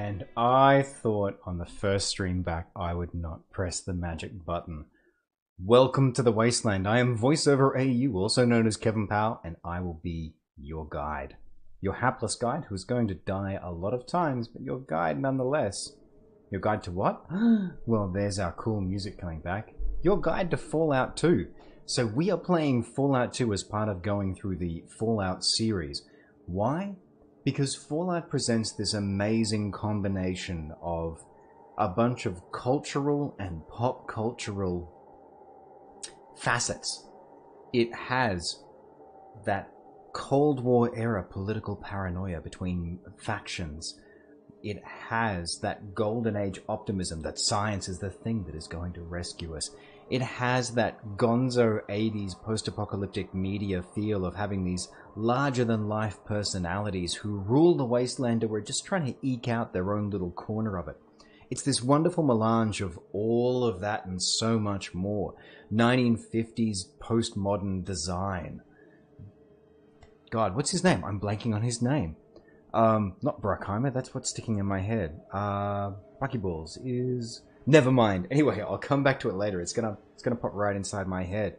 And I thought on the first stream back I would not press the magic button. Welcome to the Wasteland. I am VoiceOver AU, also known as Kevin Powell, and I will be your guide. Your hapless guide who's going to die a lot of times, but your guide nonetheless. Your guide to what? Well, there's our cool music coming back. Your guide to Fallout 2. So we are playing Fallout 2 as part of going through the Fallout series. Why? Because Fallout presents this amazing combination of a bunch of cultural and pop cultural facets. It has that Cold War era political paranoia between factions. It has that golden age optimism that science is the thing that is going to rescue us. It has that gonzo 80s post-apocalyptic media feel of having these larger-than-life personalities who rule the wasteland and are just trying to eke out their own little corner of it. It's this wonderful melange of all of that and so much more. 1950s postmodern design. God, what's his name? I'm blanking on his name. Not Bruckheimer, that's what's sticking in my head. Buckyballs is... Never mind. Anyway, I'll come back to it later. It's gonna pop right inside my head.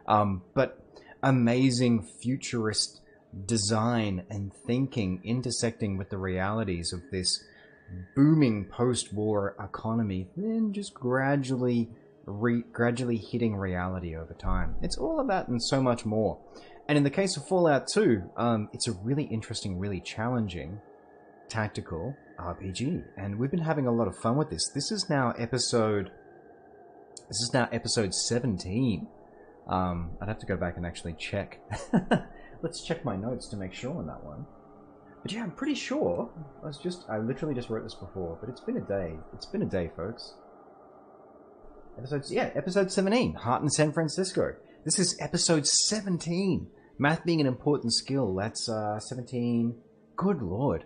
But amazing futurist design and thinking intersecting with the realities of this booming post-war economy, then just gradually hitting reality over time. It's all of that and so much more. And in the case of Fallout 2, it's a really interesting, really challenging tactical RPG, and we've been having a lot of fun with this. This is now episode 17. I'd have to go back and actually check. Let's check my notes to make sure on that one. But yeah, I'm pretty sure. I literally just wrote this before, but it's been a day. It's been a day, folks. Episode 17, Heart in San Francisco. This is episode 17. Math being an important skill, that's 17. Good lord.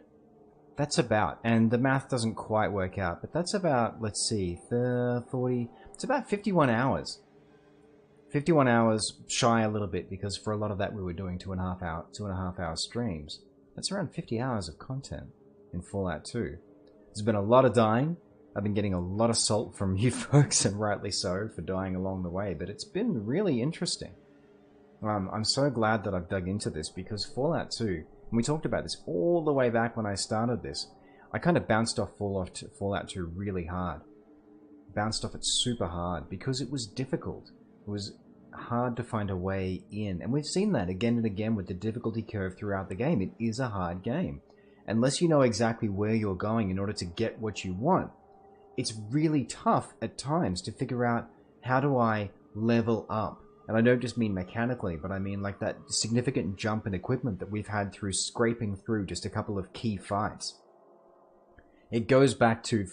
That's about, and the math doesn't quite work out, but that's about, let's see, 40, it's about 51 hours. 51 hours shy a little bit, because for a lot of that we were doing 2.5 hour streams. That's around 50 hours of content in Fallout 2. There's been a lot of dying. I've been getting a lot of salt from you folks, and rightly so, for dying along the way, but it's been really interesting. I'm so glad that I've dug into this, because Fallout 2, and we talked about this all the way back when I started this, I kind of bounced off Fallout 2 really hard. Bounced off it super hard, because it was difficult. It was hard to find a way in, and we've seen that again and again with the difficulty curve throughout the game. It is a hard game. Unless you know exactly where you're going in order to get what you want, it's really tough at times to figure out, how do I level up? And I don't just mean mechanically, but I mean like that significant jump in equipment that we've had through scraping through just a couple of key fights. It goes back to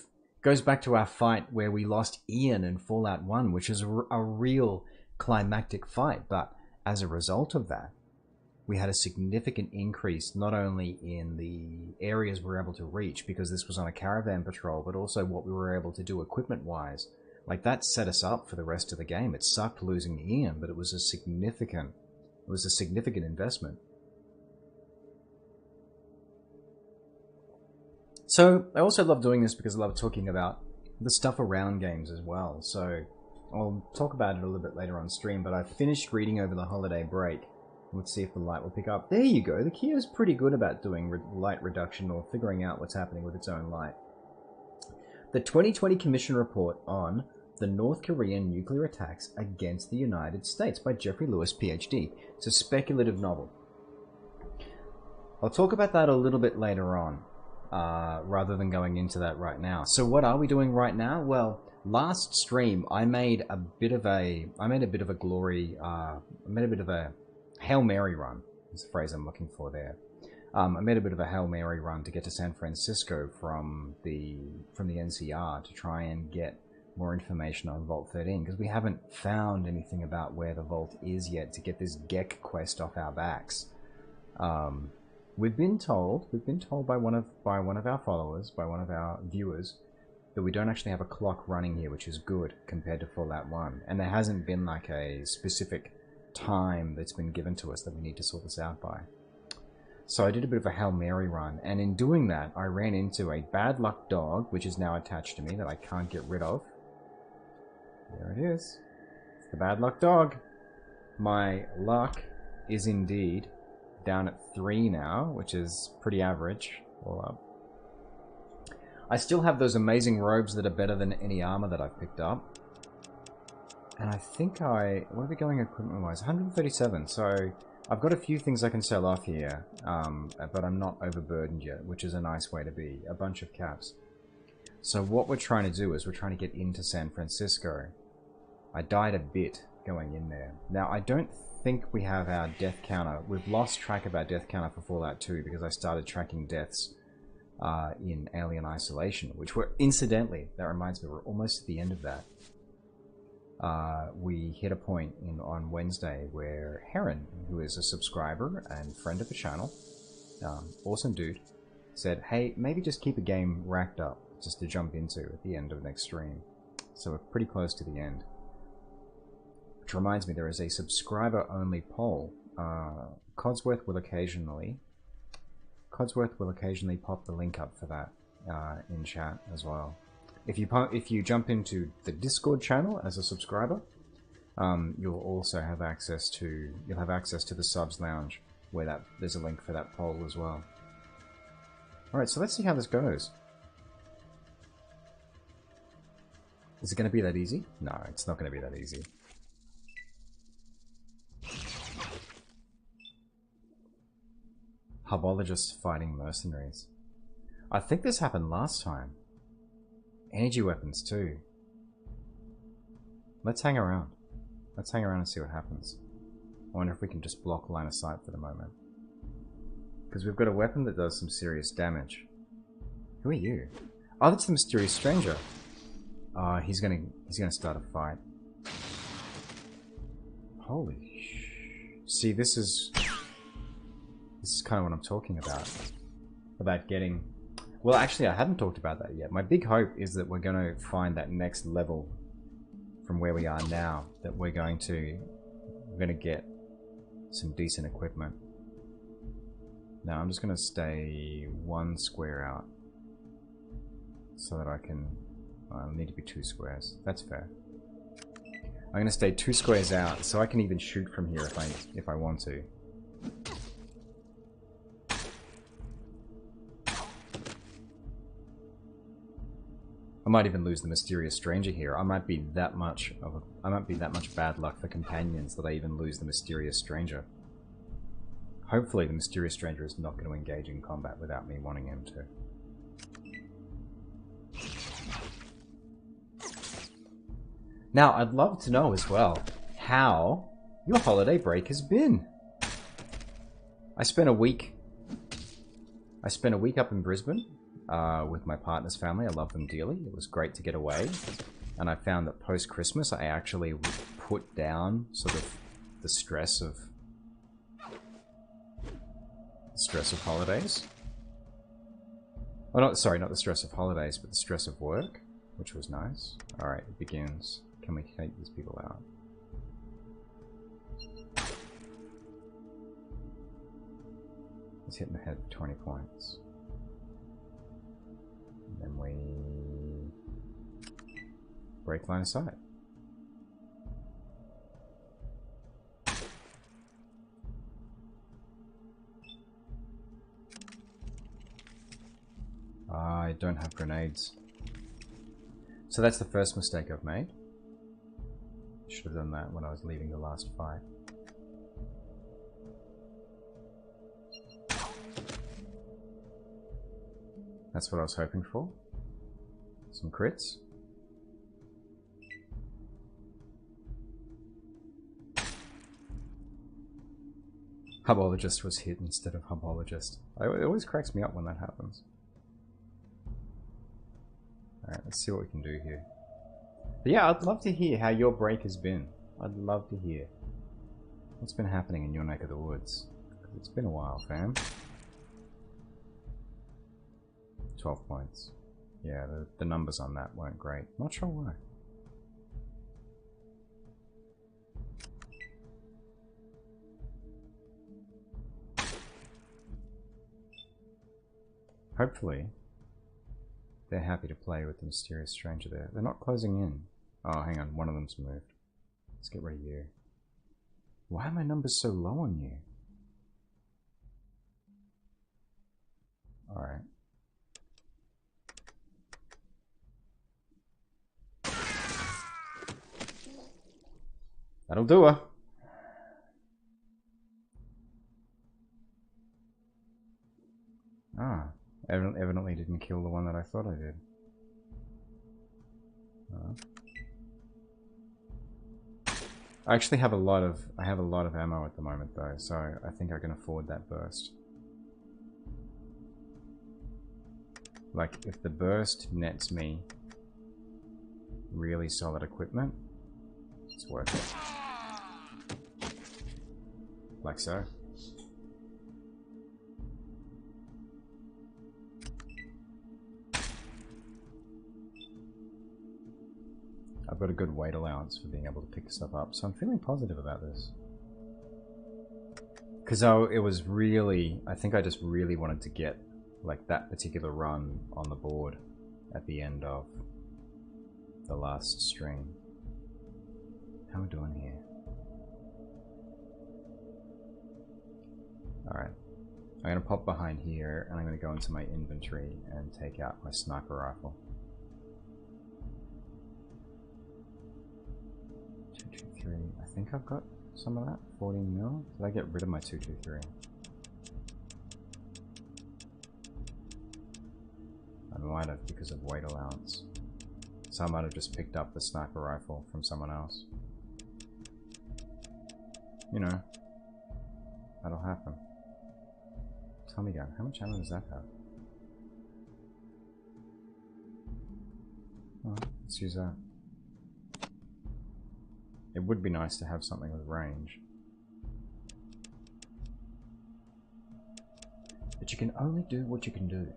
our fight where we lost Ian in Fallout 1, which is a real climactic fight, but as a result of that, we had a significant increase not only in the areas we were able to reach, because this was on a caravan patrol, but also what we were able to do equipment-wise. Like, that set us up for the rest of the game. It sucked losing Ian, but it was a significant investment. So, I also love doing this because I love talking about the stuff around games as well. So, I'll talk about it a little bit later on stream, but I finished reading over the holiday break. Let's see if the light will pick up. There you go. The Kia's pretty good about doing light reduction or figuring out what's happening with its own light. The 2020 Commission Report on the North Korean Nuclear Attacks Against the United States by Jeffrey Lewis, PhD. It's a speculative novel. I'll talk about that a little bit later on, rather than going into that right now. So what are we doing right now? Well, last stream I made a bit of a Hail Mary run. Is the phrase I'm looking for there. I made a bit of a Hail Mary run to get to San Francisco from the NCR to try and get more information on Vault 13, because we haven't found anything about where the vault is yet to get this Gek quest off our backs. We've been told by one of our followers, by one of our viewers, that we don't actually have a clock running here, which is good compared to Fallout 1, and there hasn't been like a specific time that's been given to us that we need to sort this out by. So I did a bit of a Hail Mary run, and in doing that, I ran into a bad luck dog, which is now attached to me, that I can't get rid of. There it is. It's the bad luck dog. My luck is indeed down at 3 now, which is pretty average. All up. I still have those amazing robes that are better than any armor that I've picked up. And I think what are we going equipment-wise? 137, so I've got a few things I can sell off here, but I'm not overburdened yet, which is a nice way to be. A bunch of caps. So what we're trying to do is we're trying to get into San Francisco. I died a bit going in there. Now, I don't think we have our death counter. We've lost track of our death counter for Fallout 2 because I started tracking deaths in Alien Isolation, which were, incidentally, that reminds me, we're almost at the end of that. We hit a point on Wednesday where Heron, who is a subscriber and friend of the channel, awesome dude, said, hey, maybe just keep a game racked up just to jump into at the end of next stream. So we're pretty close to the end. Which reminds me, there is a subscriber-only poll. Codsworth will occasionally pop the link up for that in chat as well. If you jump into the Discord channel as a subscriber, you'll also have access to the Subs Lounge, where there's a link for that poll as well. All right, so let's see how this goes. Is it going to be that easy? No, it's not going to be that easy. Hubologists fighting mercenaries. I think this happened last time. Energy weapons too. Let's hang around. Let's hang around and see what happens. I wonder if we can just block line of sight for the moment. Because we've got a weapon that does some serious damage. Who are you? Oh, that's the mysterious stranger. He's gonna start a fight. Holy see, this is kind of what I'm talking about. About getting... Well, actually, I hadn't talked about that yet. My big hope is that we're going to find that next level from where we are now. That we're going to get some decent equipment. Now, I'm just going to stay 1 square out. So that I can... I'll need to be 2 squares. That's fair. I'm going to stay 2 squares out so I can even shoot from here if I want to. I might even lose the mysterious stranger here. I might be that much bad luck for companions that I even lose the mysterious stranger. Hopefully the mysterious stranger is not going to engage in combat without me wanting him to. Now, I'd love to know as well how your holiday break has been. I spent a week up in Brisbane. With my partner's family. I love them dearly. It was great to get away. And I found that post-Christmas I actually put down sort of the stress of holidays. Oh, not the stress of holidays, but the stress of work, which was nice. Alright, it begins. Can we take these people out? Let's hit in the head for 20 points. And then we break line of sight. I don't have grenades. So that's the first mistake I've made. Should have done that when I was leaving the last fight. That's what I was hoping for. Some crits. Hubologist was hit instead of Hubologist. It always cracks me up when that happens. Alright, let's see what we can do here. But yeah, I'd love to hear how your break has been. I'd love to hear what's been happening in your neck of the woods. It's been a while, fam. 12 points. Yeah, the numbers on that weren't great. Not sure why. Hopefully, they're happy to play with the mysterious stranger there. They're not closing in. Oh, hang on. One of them's moved. Let's get rid of you. Why are my numbers so low on you? Alright. That'll do her. Ah. Evidently didn't kill the one that I thought I did. I actually have a lot of ammo at the moment though, so I think I can afford that burst. Like, if the burst nets me really solid equipment, it's worth it. Like so. I've got a good weight allowance for being able to pick stuff up, so I'm feeling positive about this. Because it was really, I think I just really wanted to get like that particular run on the board at the end of the last stream. How are we doing here? Alright. I'm going to pop behind here and I'm going to go into my inventory and take out my sniper rifle. 223. I think I've got some of that. 14 mil. Did I get rid of my 223? I might have because of weight allowance. So I might have just picked up the sniper rifle from someone else. You know, that'll happen. Tommy gun. How much ammo does that have? Oh, let's use that. It would be nice to have something with range. But you can only do what you can do.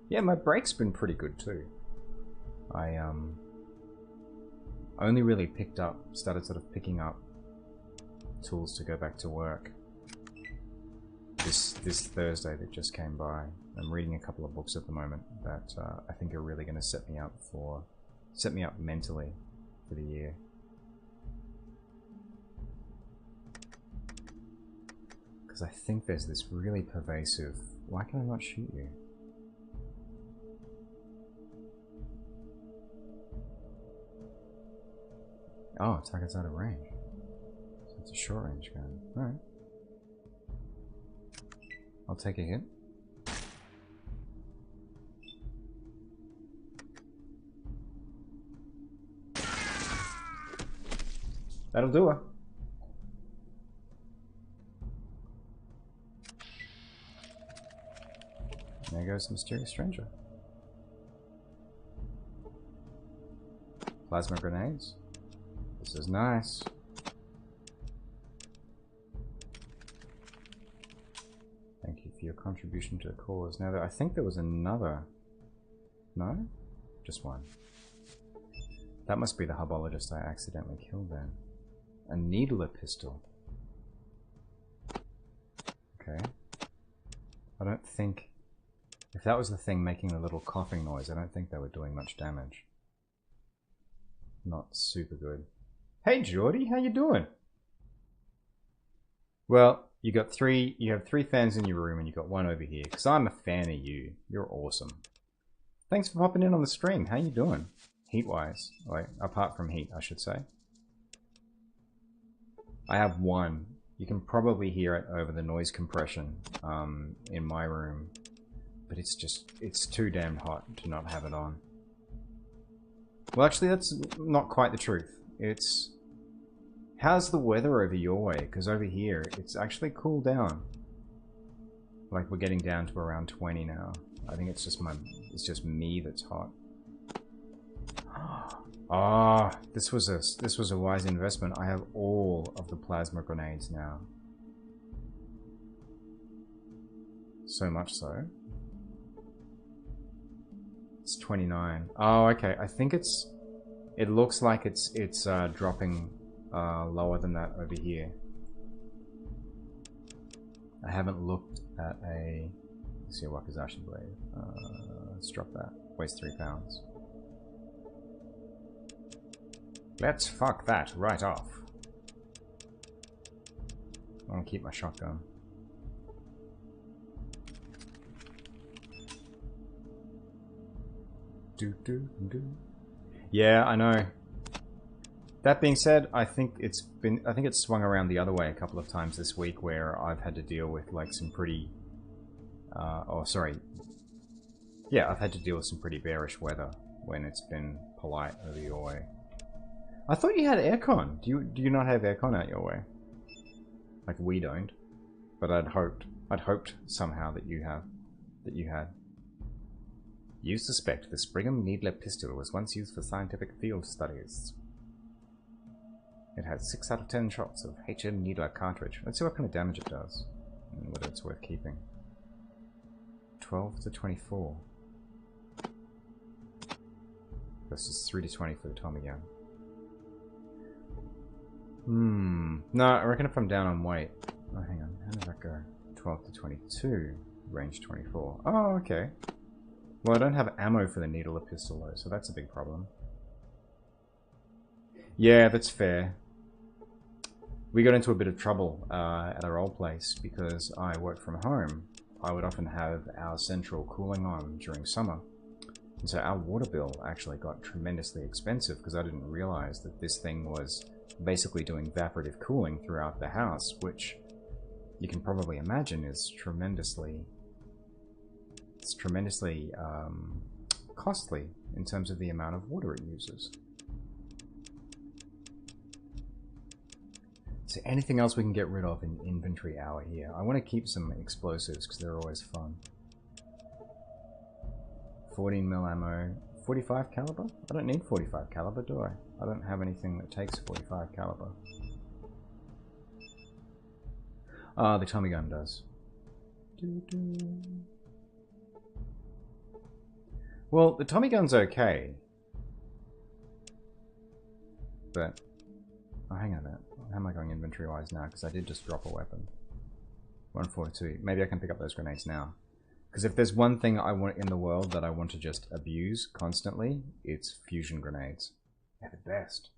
Yeah, my brake's been pretty good too. I only really started sort of picking up tools to go back to work this Thursday that just came by. I'm reading a couple of books at the moment that I think are really going to set me up mentally for the year. Because I think there's this really pervasive... Why can I not shoot you? Oh, target's out of range. So it's a short range gun. Alright. I'll take a hit. That'll do her. There goes the mysterious stranger. Plasma grenades. This is nice. Thank you for your contribution to the cause. Now, I think there was another... No? Just one. That must be the herbologist I accidentally killed then. A needler pistol. Okay. I don't think... If that was the thing making the little coughing noise, I don't think they were doing much damage. Not super good. Hey Geordie, how you doing? Well, you have three fans in your room and you got one over here, because I'm a fan of you. You're awesome. Thanks for popping in on the stream. How you doing? Heat-wise. Like, apart from heat, I should say. I have one. You can probably hear it over the noise compression in my room. But it's too damn hot to not have it on. Well, actually, that's not quite the truth. It's... How's the weather over your way? Because over here, it's actually cooled down. Like, we're getting down to around 20 now. I think it's just me that's hot. Ah, this was a wise investment. I have all of the plasma grenades now. So much so. It's 29. Oh, okay. I think it looks like it's dropping lower than that over here. I haven't looked at a... Let's see a Wakizashi blade. Let's drop that. Weighs 3 pounds. Let's fuck that right off. I'll keep my shotgun. Yeah, I know. That being said, I think it's swung around the other way a couple of times this week where I've had to deal with like some pretty yeah, I've had to deal with some pretty bearish weather when it's been polite over your way. I thought you had aircon. Do you not have aircon out your way? Like we don't. But I'd hoped somehow that you had. You suspect this Brigham Needler pistol was once used for scientific field studies. It has 6 out of 10 shots of HM Needler cartridge. Let's see what kind of damage it does. And whether it's worth keeping. 12 to 24. Versus 3 to 20 for the Tommy gun. No, I reckon if I'm down on weight... Oh, hang on. How did that go? 12 to 22. Range 24. Oh, okay. Well, I don't have ammo for the Needler pistol, though, so that's a big problem. Yeah, that's fair. We got into a bit of trouble at our old place because I worked from home. I would often have our central cooling on during summer. And so our water bill actually got tremendously expensive because I didn't realize that this thing was basically doing evaporative cooling throughout the house, which you can probably imagine is tremendously costly in terms of the amount of water it uses. So anything else we can get rid of in inventory hour here? I want to keep some explosives because they're always fun. 14mm ammo, 45 caliber? I don't need 45 caliber, do I? I don't have anything that takes 45 caliber. Ah, the Tommy gun does. Well, the Tommy gun's okay. But... Oh, hang on a minute. How am I going inventory-wise now? Because I did just drop a weapon. 142. Maybe I can pick up those grenades now. Because if there's one thing I want in the world that I want to just abuse constantly, it's fusion grenades. They're the best.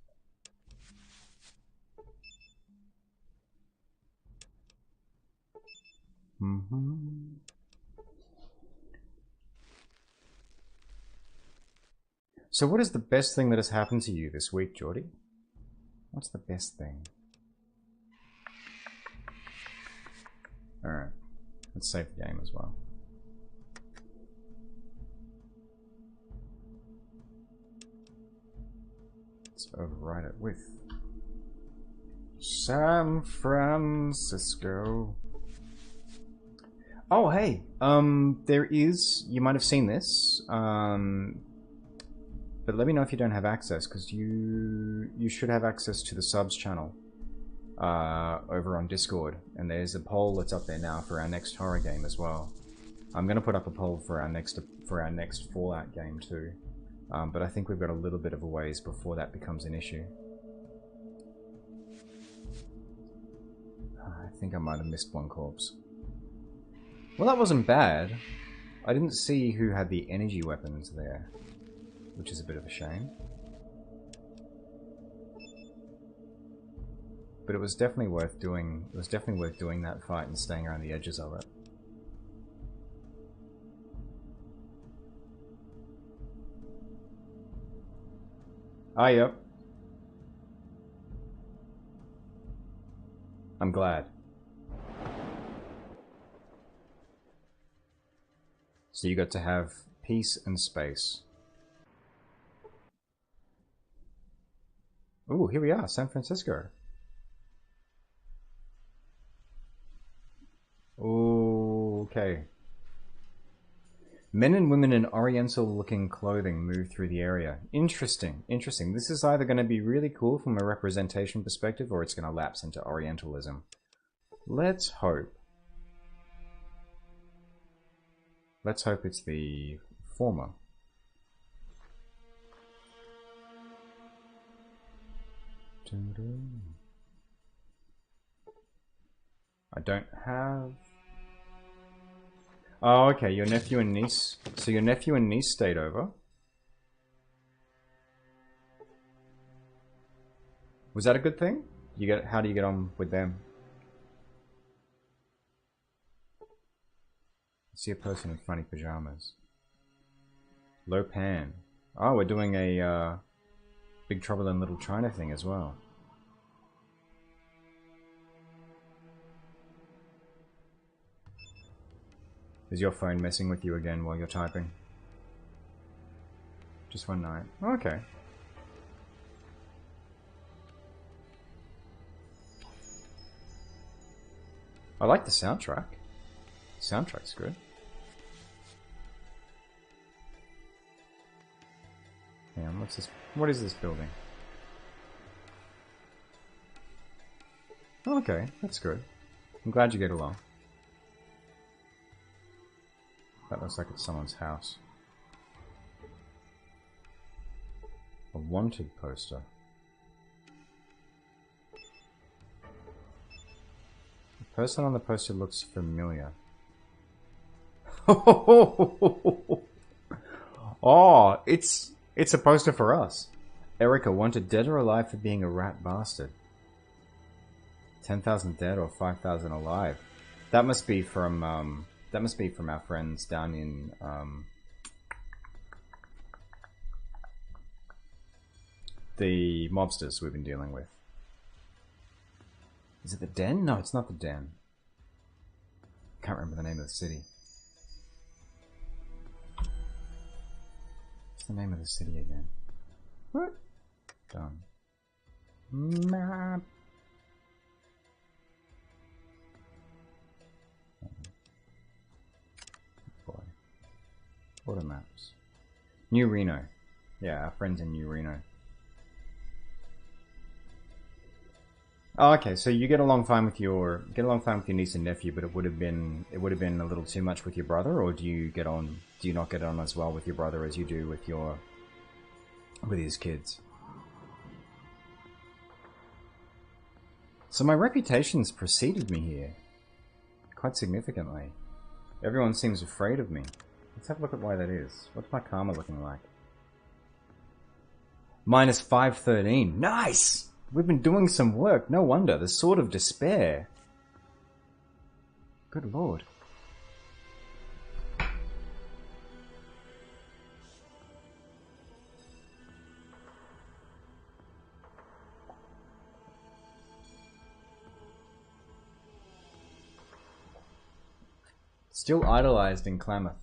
So what is the best thing that has happened to you this week, Geordie? What's the best thing? Alright. Let's save the game as well. Let's override it with San Francisco. Oh, hey. There is... You might have seen this. But let me know if you don't have access, because you should have access to the subs channel over on Discord. And there's a poll that's up there now for our next horror game as well. I'm going to put up a poll for our next Fallout game too. But I think we've got a little bit of a ways before that becomes an issue. I think I might have missed one corpse. Well, that wasn't bad. I didn't see who had the energy weapons there, which is a bit of a shame. But it was definitely worth doing. It was definitely worth doing that fight and staying around the edges of it. Ah, yep. I'm glad. So you got to have peace and space. Ooh, here we are, San Francisco. Okay. Men and women in oriental-looking clothing move through the area. Interesting, interesting. This is either going to be really cool from a representation perspective, or it's going to lapse into Orientalism. Let's hope. Let's hope it's the former. I don't have... Oh, okay, your nephew and niece. So your nephew and niece stayed over. Was that a good thing? How do you get on with them? I see a person in funny pajamas. Lo Pan. Oh, we're doing a Big Trouble in Little China thing as well. Is your phone messing with you again while you're typing? Just one night. Okay. I like the soundtrack. The soundtrack's good. Hang on, what's this? What is this building? Oh, okay, that's good. I'm glad you get along. That looks like it's someone's house. A wanted poster. The person on the poster looks familiar. Oh, it's a poster for us. Erica wanted dead or alive for being a rat bastard. 10,000 dead or 5,000 alive. That must be from our friends down in the mobsters we've been dealing with. Is it the Den? No, it's not the Den. Can't remember the name of the city. What's the name of the city again? What? Done. Map. Boy. Order maps. New Reno. Yeah, our friends in New Reno. Oh, okay, so you get along fine with your niece and nephew, but it would have been a little too much with your brother, or do you not get on as well with your brother as you do with his kids? So my reputation's preceded me here quite significantly. Everyone seems afraid of me. Let's have a look at why that is. What's my karma looking like? Minus 513. Nice! We've been doing some work. No wonder. The Sword of Despair. Good lord. Still idolized in Klamath.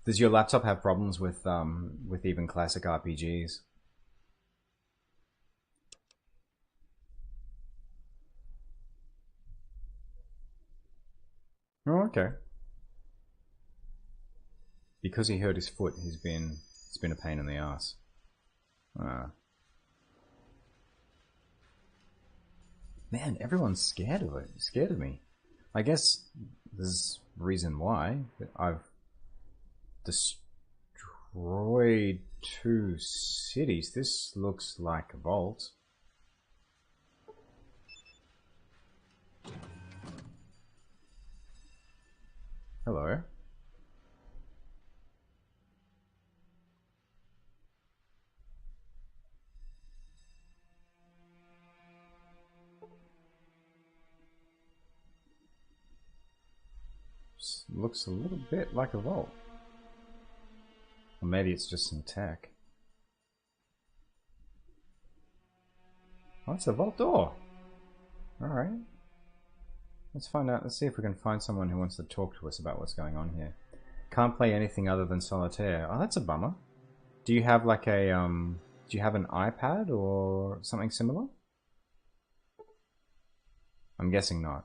Does your laptop have problems with even classic RPGs? Oh, okay. Because he hurt his foot, it's been a pain in the ass. Man, everyone's scared of me. I guess there's a reason why. I've destroyed 2 cities. This looks like a vault. Hello. Looks a little bit like a vault. Or maybe it's just some tech. Oh, it's a vault door. Alright. Let's find out. Let's see if we can find someone who wants to talk to us about what's going on here. Can't play anything other than solitaire. Oh, that's a bummer. Do you have like a, do you have an iPad or something similar? I'm guessing not.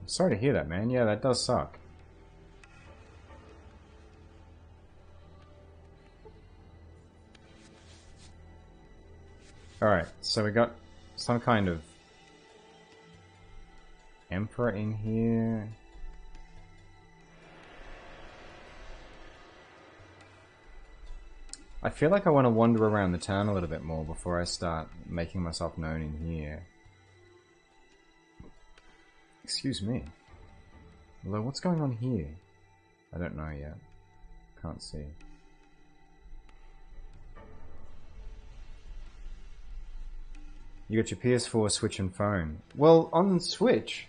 Sorry to hear that, man. Yeah, that does suck. Alright, so we got some kind of emperor in here. I feel like I want to wander around the town a little bit more before I start making myself known in here. Excuse me. Although, what's going on here? I don't know yet. Can't see. You got your PS4, Switch, and phone. Well, on Switch,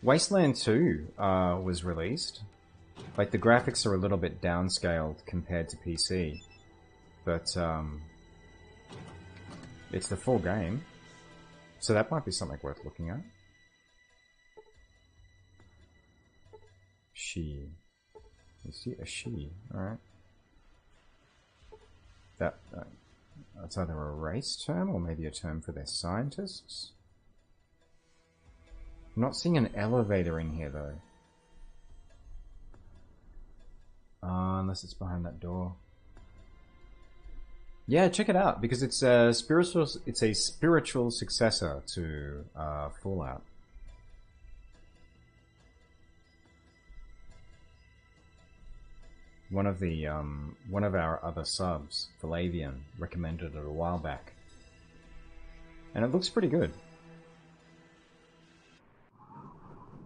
Wasteland 2 was released. Like, the graphics are a little bit downscaled compared to PC. But, it's the full game. So that might be something worth looking at. She. You see a she, alright. That's either a race term or maybe a term for their scientists. I'm not seeing an elevator in here though. Unless it's behind that door. Yeah, check it out because it's a spiritual successor to Fallout. One of our other subs, Falavian, recommended it a while back, and it looks pretty good.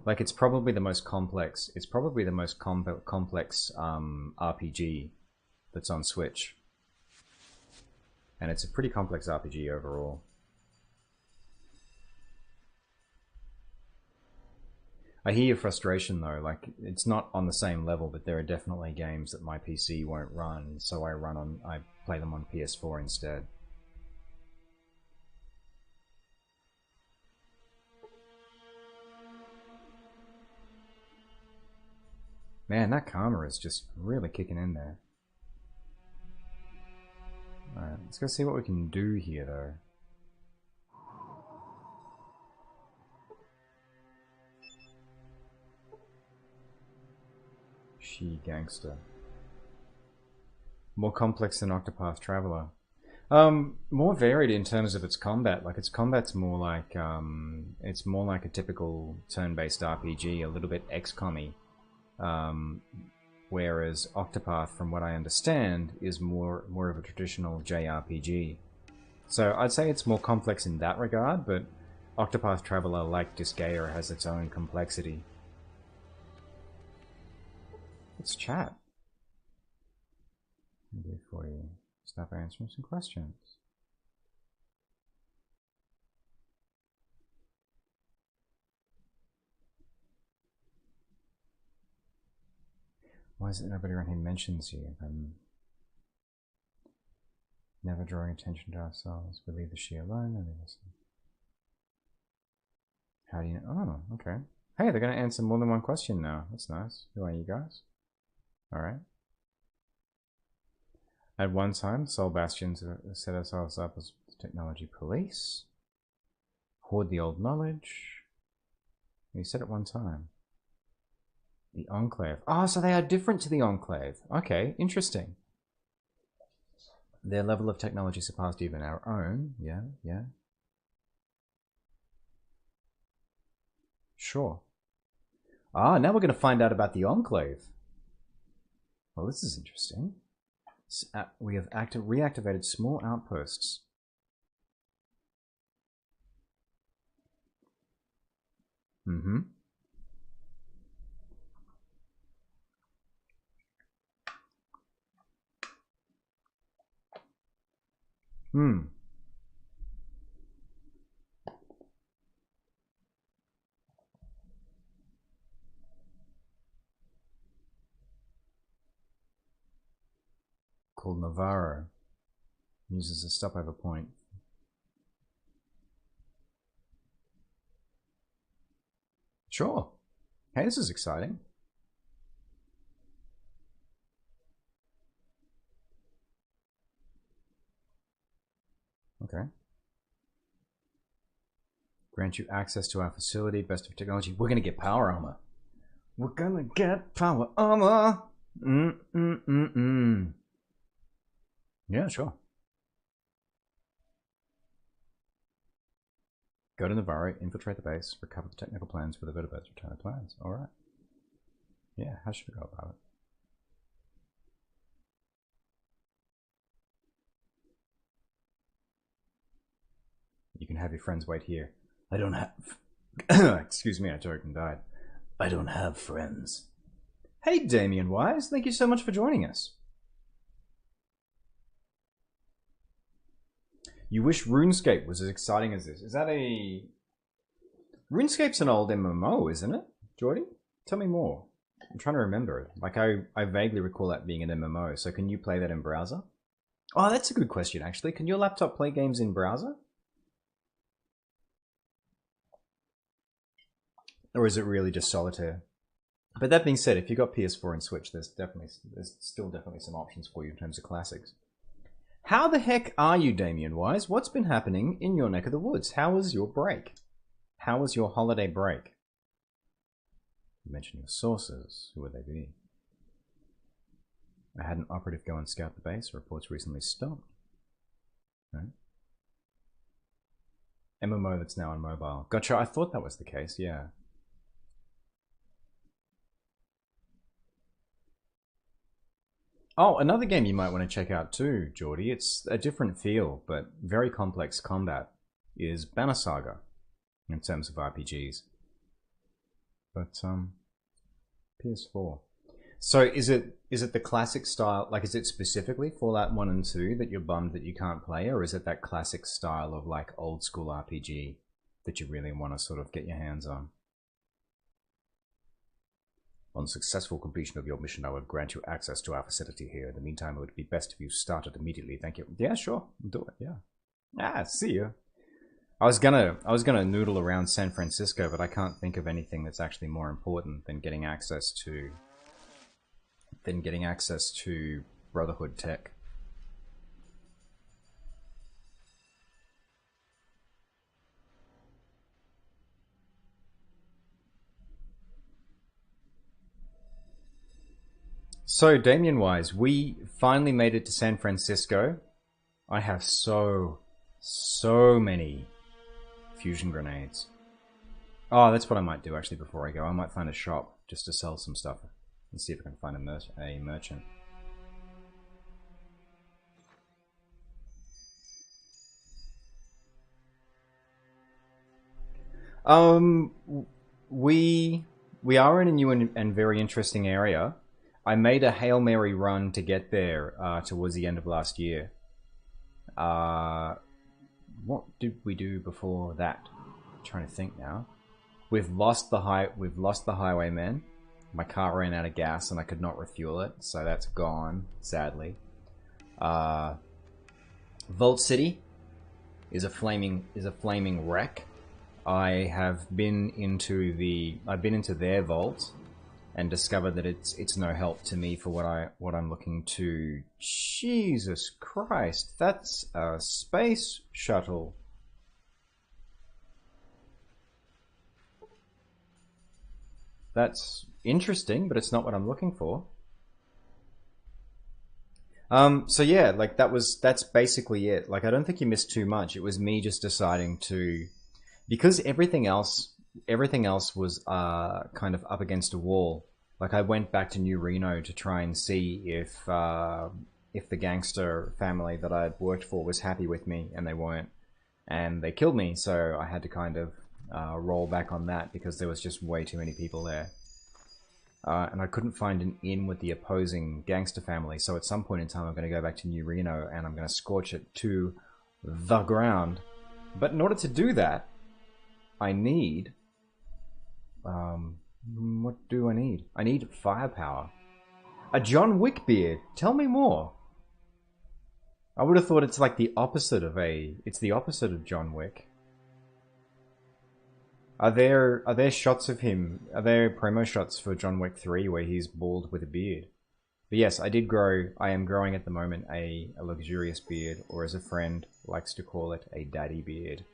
Like, it's probably the most complex. It's probably the most complex RPG that's on Switch, and it's a pretty complex RPG overall. I hear your frustration though, like, it's not on the same level, but there are definitely games that my PC won't run, so I play them on PS4 instead. Man, that karma is just really kicking in there. Alright, let's go see what we can do here though. Gangster. More complex than Octopath Traveler. More varied in terms of its combat. Like, its combat's more like it's more like a typical turn-based RPG, a little bit XCOM-y. Whereas Octopath, from what I understand, is more of a traditional JRPG. So I'd say it's more complex in that regard, but Octopath Traveler, like Disgaea, has its own complexity. Let's chat. Before you stop answering some questions. Why is it nobody around here mentions you? Never drawing attention to ourselves. We leave the she alone and we listen. How do you know? Oh, okay. Hey, they're going to answer more than one question now. That's nice. Who are you guys? Alright. At one time, Soul Bastions set ourselves up as technology police. Hoard the old knowledge. You said at one time. The Enclave. Oh, so they are different to the Enclave. Okay, interesting. Their level of technology surpassed even our own. Yeah, yeah. Sure. Ah, now we're going to find out about the Enclave. Well, this is interesting. We have reactivated small outposts. Mm-hmm. Hmm. Called Navarro. Uses a stopover point. Sure. Hey, this is exciting. Okay. Grant you access to our facility, best of technology. We're gonna get power armor. We're gonna get power armor. Yeah, sure. Go to Navarro, infiltrate the base, recover the technical plans for the vertebrates, return the plans. Alright. Yeah, how should we go about it? You can have your friends wait here. I don't have... Excuse me, I choked and died. I don't have friends. Hey, Damien Wise, thank you so much for joining us. You wish RuneScape was as exciting as this. Is that a... RuneScape's an old MMO, isn't it, Jordy? Tell me more. I'm trying to remember it. Like, I vaguely recall that being an MMO, so can you play that in browser? Oh, that's a good question, actually. Can your laptop play games in browser? Or is it really just solitaire? But that being said, if you got PS4 and Switch, there's still definitely some options for you in terms of classics. How the heck are you, Damien Wise? What's been happening in your neck of the woods? How was your break? How was your holiday break? You mentioned your sources. Who would they be? I had an operative go and scout the base. Reports recently stopped. Right. MMO that's now on mobile. Gotcha, I thought that was the case, yeah. Oh, another game you might want to check out too, Geordie. It's a different feel, but very complex combat, is Banner Saga, in terms of RPGs. But, PS4. So is it the classic style, like is it specifically Fallout 1 and 2 that you're bummed that you can't play, or is it that classic style of like old school RPG that you really want to sort of get your hands on? On successful completion of your mission, I would grant you access to our facility here. In the meantime, it would be best if you started immediately. Thank you. Yeah, sure. Do it, yeah. Ah, see you. I was gonna noodle around San Francisco, but I can't think of anything that's actually more important than getting access to Brotherhood tech. So, Damien Wise, we finally made it to San Francisco. I have so many fusion grenades. Oh, that's what I might do actually before I go. I might find a shop just to sell some stuff and see if I can find a merchant. We are in a new and very interesting area. I made a Hail Mary run to get there towards the end of last year. What did we do before that? I'm trying to think now. We've lost the highwayman. My car ran out of gas and I could not refuel it, so that's gone, sadly. Vault City is a flaming wreck. I've been into their vault and discovered that it's no help to me for what I'm looking to. Jesus Christ, that's a space shuttle. That's interesting, but it's not what I'm looking for. So yeah, like that's basically it. Like, I don't think you missed too much. It was me just deciding to, because everything else was kind of up against a wall. Like, I went back to New Reno to try and see if the gangster family that I'd worked for was happy with me, and they weren't. And they killed me, so I had to kind of roll back on that because there was just way too many people there. And I couldn't find an inn with the opposing gangster family, so at some point in time I'm going to go back to New Reno and I'm going to scorch it to the ground. But in order to do that, I need... what do I need? I need firepower. A John Wick beard. Tell me more. I would have thought it's like the opposite of it's the opposite of John Wick. Are there shots of him? Are there promo shots for John Wick 3 where he's bald with a beard? But yes, I am growing at the moment a luxurious beard, or as a friend likes to call it, a daddy beard.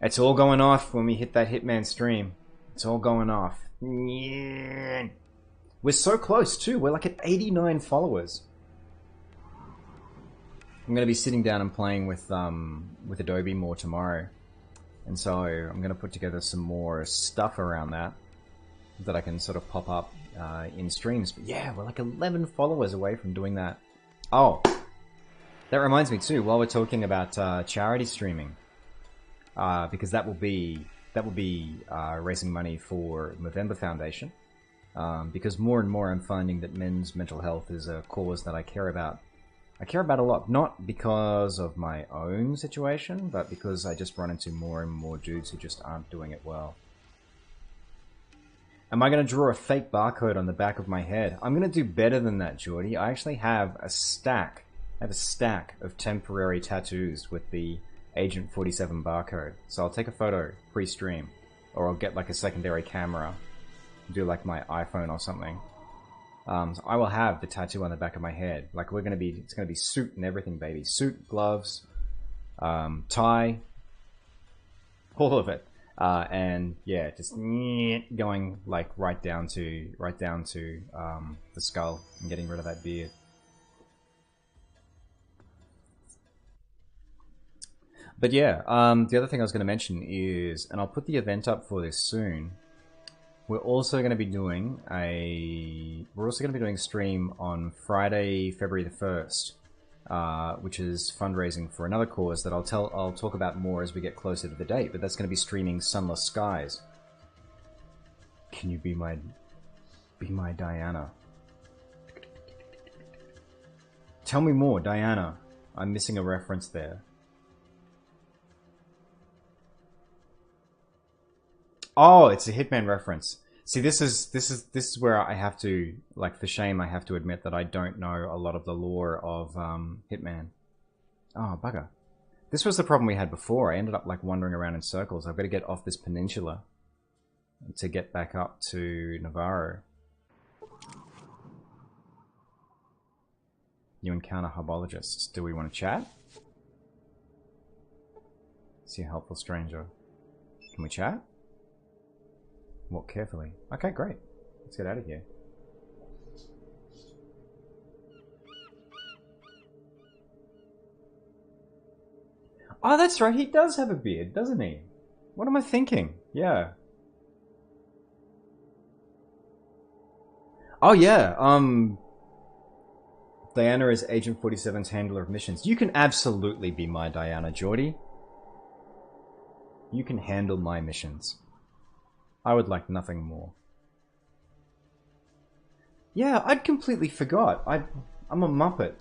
It's all going off when we hit that Hitman stream. It's all going off. We're so close too. We're like at 89 followers. I'm going to be sitting down and playing with Adobe more tomorrow, and so I'm going to put together some more stuff around that I can sort of pop up in streams. But yeah, we're like 11 followers away from doing that. Oh, that reminds me too. While we're talking about charity streaming, because that will be raising money for Movember Foundation. Because more and more I'm finding that men's mental health is a cause that I care about. I care about a lot, not because of my own situation, but because I just run into more and more dudes who just aren't doing it well. Am I going to draw a fake barcode on the back of my head? I'm going to do better than that, Geordie. I actually have a stack. I have a stack of temporary tattoos with the Agent 47 barcode. So I'll take a photo pre-stream, or I'll get like a secondary camera, do like my iPhone or something. So I will have the tattoo on the back of my head. Like it's gonna be suit and everything, baby. Suit, gloves, tie, all of it. And yeah, just going like right down to the skull and getting rid of that beard. But yeah, the other thing I was going to mention is, and I'll put the event up for this soon. We're also going to be doing a stream on Friday, February the 1st, which is fundraising for another cause that I'll talk about more as we get closer to the date. But that's going to be streaming Sunless Skies. Can you be my Diana? Tell me more, Diana. I'm missing a reference there. Oh, it's a Hitman reference. See, this is where I have to, like, for shame, I have to admit that I don't know a lot of the lore of Hitman. Oh, bugger. This was the problem we had before. I ended up, like, wandering around in circles. I've got to get off this peninsula to get back up to Navarro. You encounter hubologists. Do we want to chat? See a helpful stranger. Can we chat? Walk carefully. Okay, great. Let's get out of here. Oh, that's right. He does have a beard, doesn't he? What am I thinking? Yeah. Oh, yeah. Diana is Agent 47's handler of missions. You can absolutely be my Diana, Geordie. You can handle my missions. I would like nothing more. Yeah, I'd completely forgot. I'm a muppet.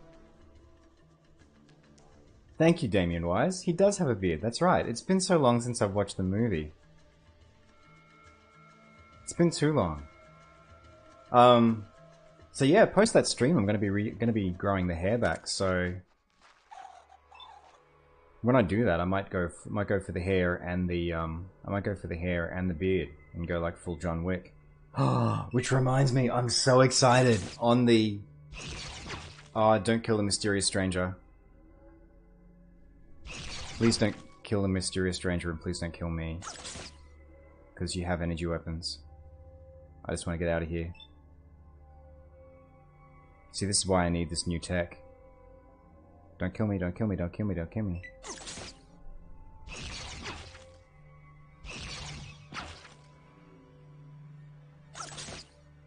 Thank you, Damien Wise. He does have a beard, that's right. It's been so long since I've watched the movie. It's been too long. So yeah, post that stream. I'm gonna be growing the hair back. So when I do that, I might go for the hair and the beard and go like full John Wick. Which reminds me, I'm so excited on the. Oh, don't kill the mysterious stranger. Please don't kill the mysterious stranger, and please don't kill me, because you have energy weapons. I just want to get out of here. See, this is why I need this new tech. Don't kill me, don't kill me, don't kill me, don't kill me.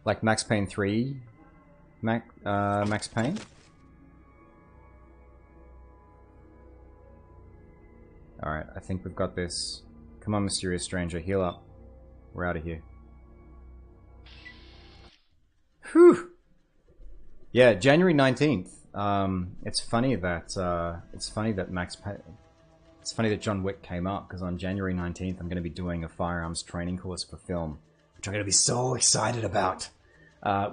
Like Max Payne 3? Max Payne? Alright, I think we've got this. Come on, mysterious stranger, heal up. We're out of here. Whew! Yeah, January 19th. It's funny that John Wick came up, because on January 19th I'm going to be doing a firearms training course for film, which I'm going to be so excited about.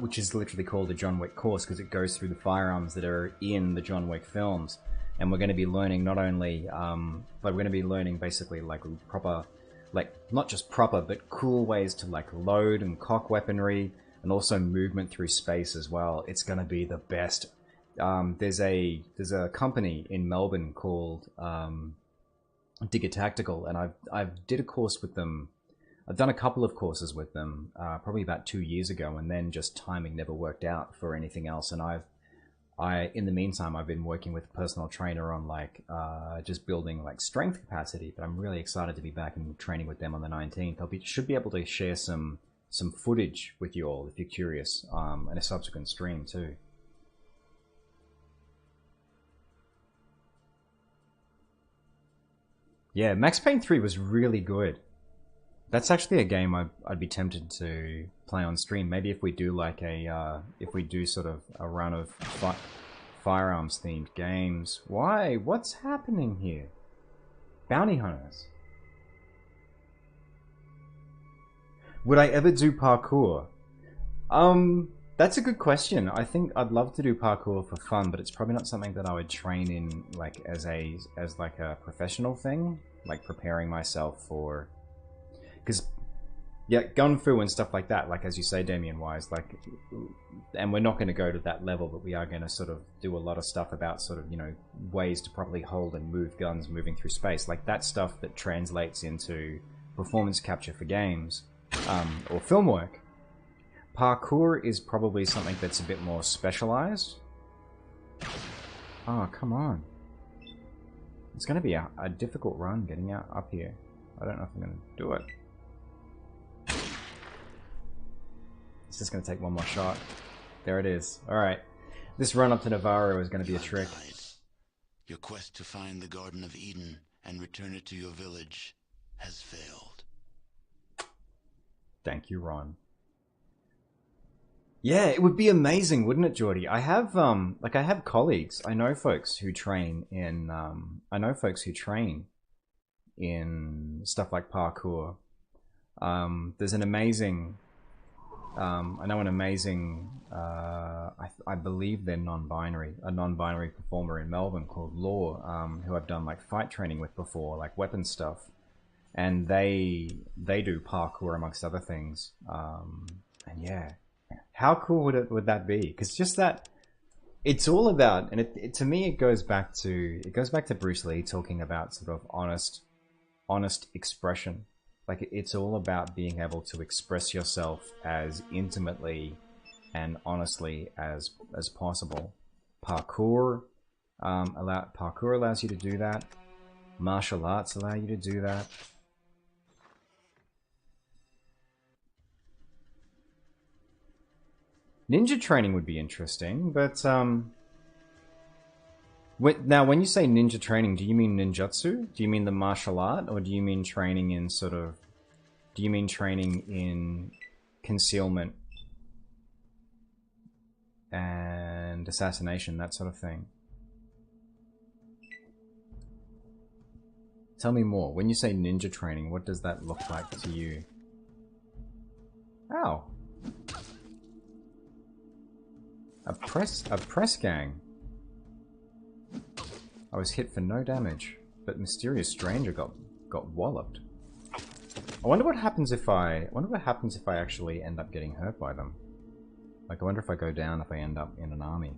Which is literally called a John Wick course, because it goes through the firearms that are in the John Wick films. And we're going to be learning not only, but we're going to be learning basically like proper, like not just proper, but cool ways to like load and cock weaponry, and also movement through space as well. It's going to be the best. There's a company in Melbourne called Digger Tactical, and I've did a course with them. I've done a couple of courses with them, probably about 2 years ago, and then just timing never worked out for anything else. And in the meantime, I've been working with a personal trainer on like just building like strength capacity. But I'm really excited to be back and training with them on the 19th. Should be able to share some footage with you all if you're curious, in a subsequent stream too. Yeah, Max Payne 3 was really good. That's actually a game I'd be tempted to play on stream. Maybe if we do like if we do sort of a run of firearms themed games. Why? What's happening here? Bounty hunters. Would I ever do parkour? That's a good question. I think I'd love to do parkour for fun, but it's probably not something that I would train in like as like a professional thing, like preparing myself for. Because yeah, gunfu and stuff like that, like as you say, Damien Wise, like, and we're not going to go to that level, but we are going to sort of do a lot of stuff about sort of, you know, ways to properly hold and move guns moving through space, like that stuff that translates into performance capture for games, or film work. Parkour is probably something that's a bit more specialized. Oh, come on. It's going to be a difficult run getting out up here. I don't know if I'm going to do it. It's just going to take one more shot. There it is. Alright. This run up to Navarro is going to be a trick. Your quest to find the Garden of Eden and return it to your village has failed. Thank you, Ron. Yeah, it would be amazing, wouldn't it, Geordie? I have I have colleagues. I know folks who train in stuff like parkour. There's an amazing I know an amazing I believe they're a non-binary performer in Melbourne called Law, who I've done like fight training with before, like weapon stuff. And they do parkour amongst other things. And yeah. How cool would that be? Because just that, it's all about, and to me it goes back to Bruce Lee talking about sort of honest expression. Like it's all about being able to express yourself as intimately and honestly as possible. Parkour allows you to do that. Martial arts allow you to do that. Ninja training would be interesting, but now when you say ninja training, do you mean ninjutsu? Do you mean the martial art, or do you mean training in concealment and assassination, that sort of thing? Tell me more. When you say ninja training, what does that look like to you? Ow. A press gang. I was hit for no damage, but mysterious stranger got walloped. I wonder what happens if I actually end up getting hurt by them. Like I wonder if I go down if I end up in an army.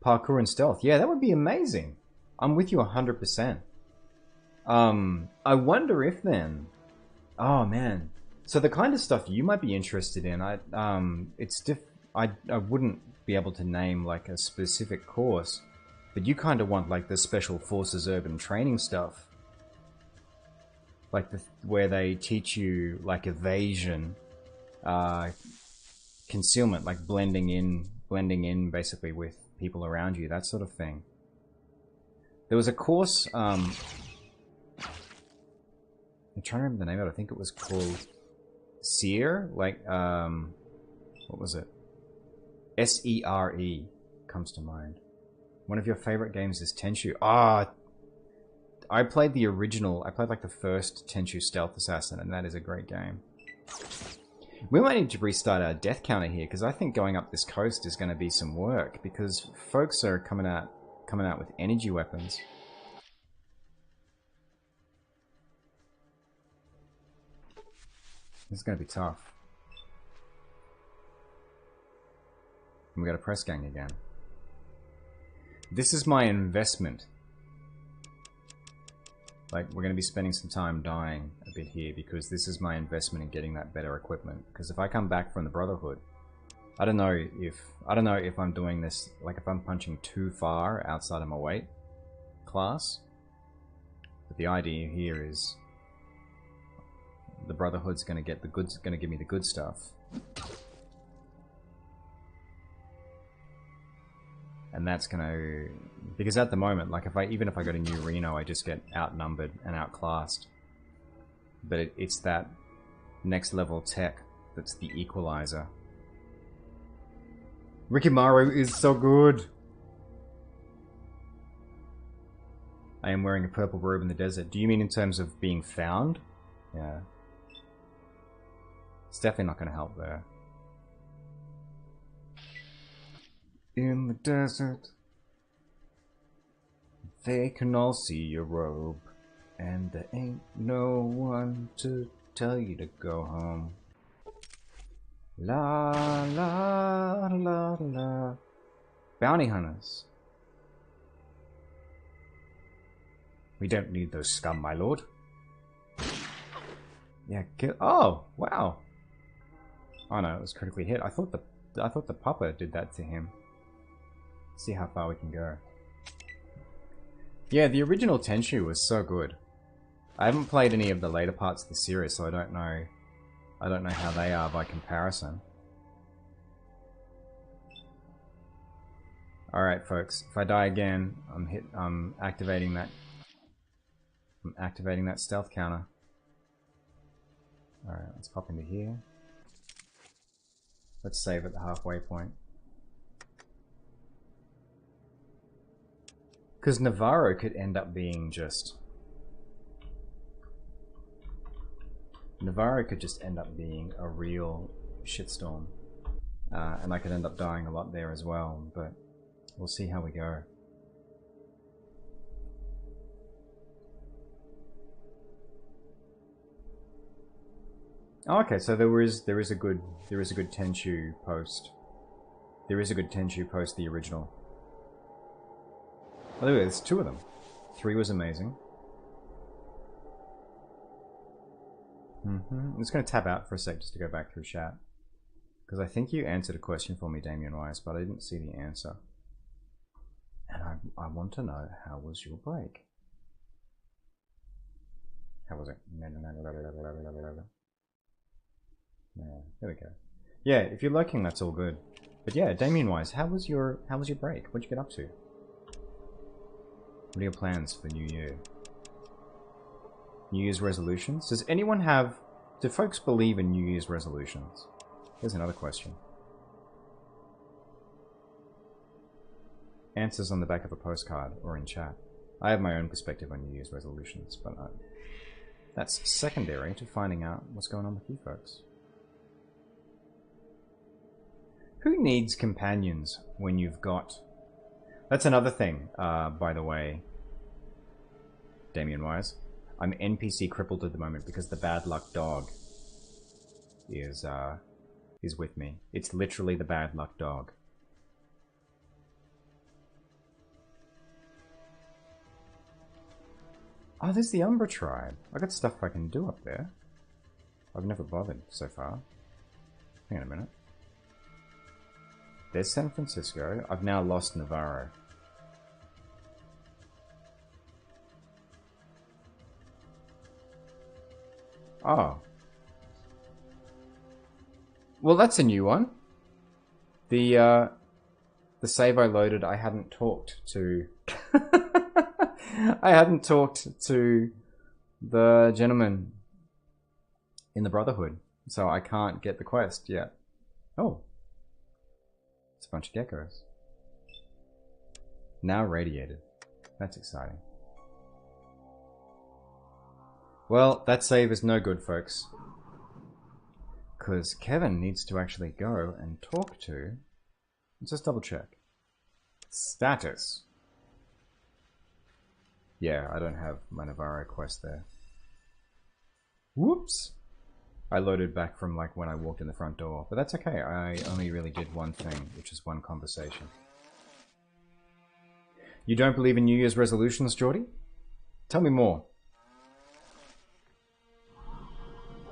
Parkour and stealth. Yeah, that would be amazing. I'm with you 100%. I wonder if then. Oh man. So the kind of stuff you might be interested in, I wouldn't be able to name like a specific course, but you kind of want like the Special Forces urban training stuff, like where they teach you like evasion, concealment, like blending in basically with people around you, that sort of thing. There was a course. I'm trying to remember the name of it. I think it was called Seer, like, what was it? S-E-R-E comes to mind. One of your favorite games is Tenchu. I played the original. I played like the first Tenchu Stealth Assassin, and that is a great game. We might need to restart our death counter here, because I think going up this coast is going to be some work, because folks are coming out with energy weapons. This is going to be tough. And we got a press gang again. This is my investment. Like, we're going to be spending some time dying a bit here, because this is my investment in getting that better equipment. Because if I come back from the Brotherhood, I don't know if I'm doing this, like if I'm punching too far outside of my weight class. But the idea here is the Brotherhood's gonna give me the good stuff. And that's gonna, because at the moment, like even if I go to New Reno, I just get outnumbered and outclassed. But it's that next level tech that's the equalizer. Rikimaru is so good! I am wearing a purple robe in the desert. Do you mean in terms of being found? Yeah. It's definitely not going to help there. In the desert, they can all see your robe, and there ain't no one to tell you to go home. La la la la. Bounty hunters. We don't need those scum, my lord. Yeah, kill. Oh, wow. Oh no, it was critically hit. I thought the pupper did that to him. Let's see how far we can go. Yeah, the original Tenchu was so good. I haven't played any of the later parts of the series, so I don't know how they are by comparison. Alright folks, if I die again, I'm activating that stealth counter. Alright, let's pop into here. Let's save at the halfway point. Because Navarro could end up being just... Navarro could just end up being a real shitstorm. And I could end up dying a lot there as well, but we'll see how we go. Oh, okay, so there is a good Tenchu post. There is a good Tenchu post the original. Oh, there's 2 of them. 3 was amazing. I'm just going to tap out for a sec just to go back through chat. Because I think you answered a question for me, Damien Wise, but I didn't see the answer. And I want to know, how was your break? How was it? Yeah, there we go. Yeah, if you're lurking, that's all good. But yeah, Damien Wise, how was your break? What'd you get up to? What are your plans for New Year? New Year's resolutions? Does anyone have... Do folks believe in New Year's resolutions? Here's another question. Answers on the back of a postcard or in chat. I have my own perspective on New Year's resolutions, but that's secondary to finding out what's going on with you folks. Who needs companions when you've got... That's another thing, by the way, Damien Wise. I'm NPC crippled at the moment because the bad luck dog is with me. It's literally the bad luck dog. Oh, there's the Umbra tribe. I got stuff I can do up there. I've never bothered so far. Hang on a minute. There's San Francisco. I've now lost Navarro. Oh. Well, that's a new one. The save I loaded, I hadn't talked to... I hadn't talked to the gentleman in the Brotherhood, so I can't get the quest yet. Oh. It's a bunch of geckos. Now radiated. That's exciting. Well, that save is no good, folks. Because Kevin needs to actually go and talk to... Let's just double check. Status. Yeah, I don't have my Navarro quest there. Whoops! I loaded back from like when I walked in the front door, but that's okay. I only really did one thing, which is one conversation. You don't believe in New Year's resolutions, Geordie? Tell me more.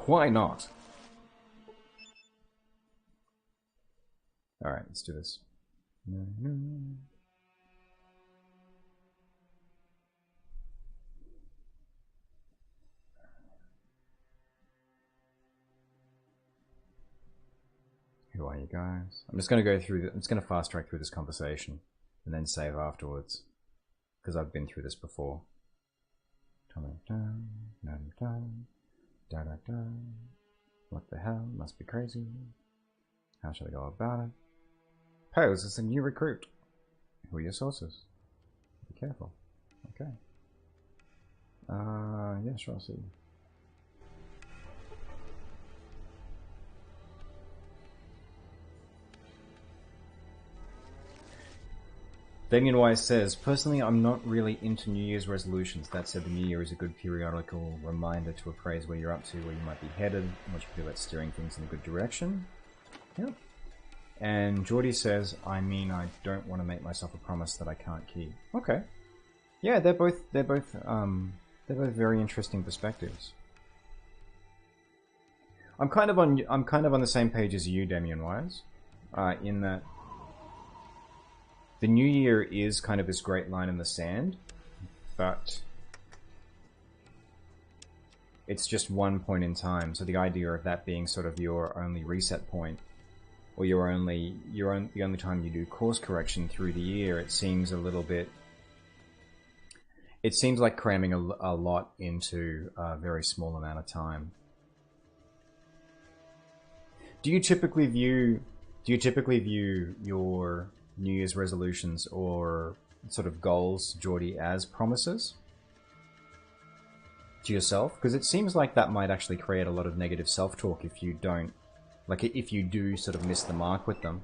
Why not? Alright, let's do this. Who are you guys? I'm just going to go through. I'm just going to fast track through this conversation and then save afterwards because I've been through this before. What the hell? Must be crazy. How should I go about it? Pose is a new recruit. Who are your sources? Be careful. Okay. Yeah, sure, I'll see. Damien Wise says, personally, I'm not really into New Year's resolutions. That said, the New Year is a good periodical reminder to appraise where you're up to, where you might be headed, and what you feel about steering things in a good direction. Yep. And Geordie says, I mean, I don't want to make myself a promise that I can't keep. Okay. Yeah, they're both very interesting perspectives. I'm kind of on the same page as you, Damien Wise, in that the New Year is kind of this great line in the sand, but it's just one point in time. So the idea of that being sort of your only reset point, or the only time you do course correction through the year, it seems a little bit. It seems like cramming a lot into a very small amount of time. Do you typically view your New Year's resolutions or sort of goals, Geordie, as promises to yourself? Because it seems like that might actually create a lot of negative self-talk if you don't, like if you do sort of miss the mark with them.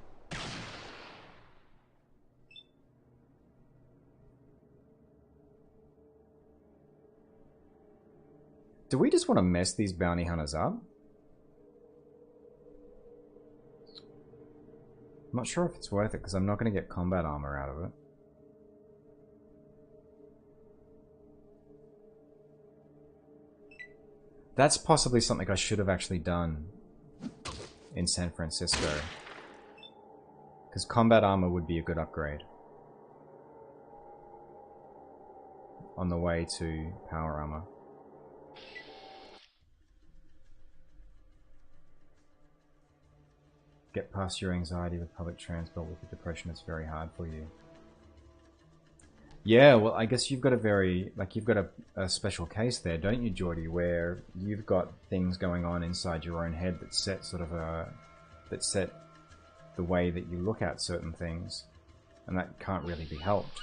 Do we just want to mess these bounty hunters up? I'm not sure if it's worth it because I'm not going to get combat armor out of it. That's possibly something I should have actually done in San Francisco. Because combat armor would be a good upgrade. On the way to power armor. Get past your anxiety with public transport. With the depression, it's very hard for you. Yeah, well, I guess you've got a special case there, don't you, Geordie, where you've got things going on inside your own head that set the way that you look at certain things, and that can't really be helped.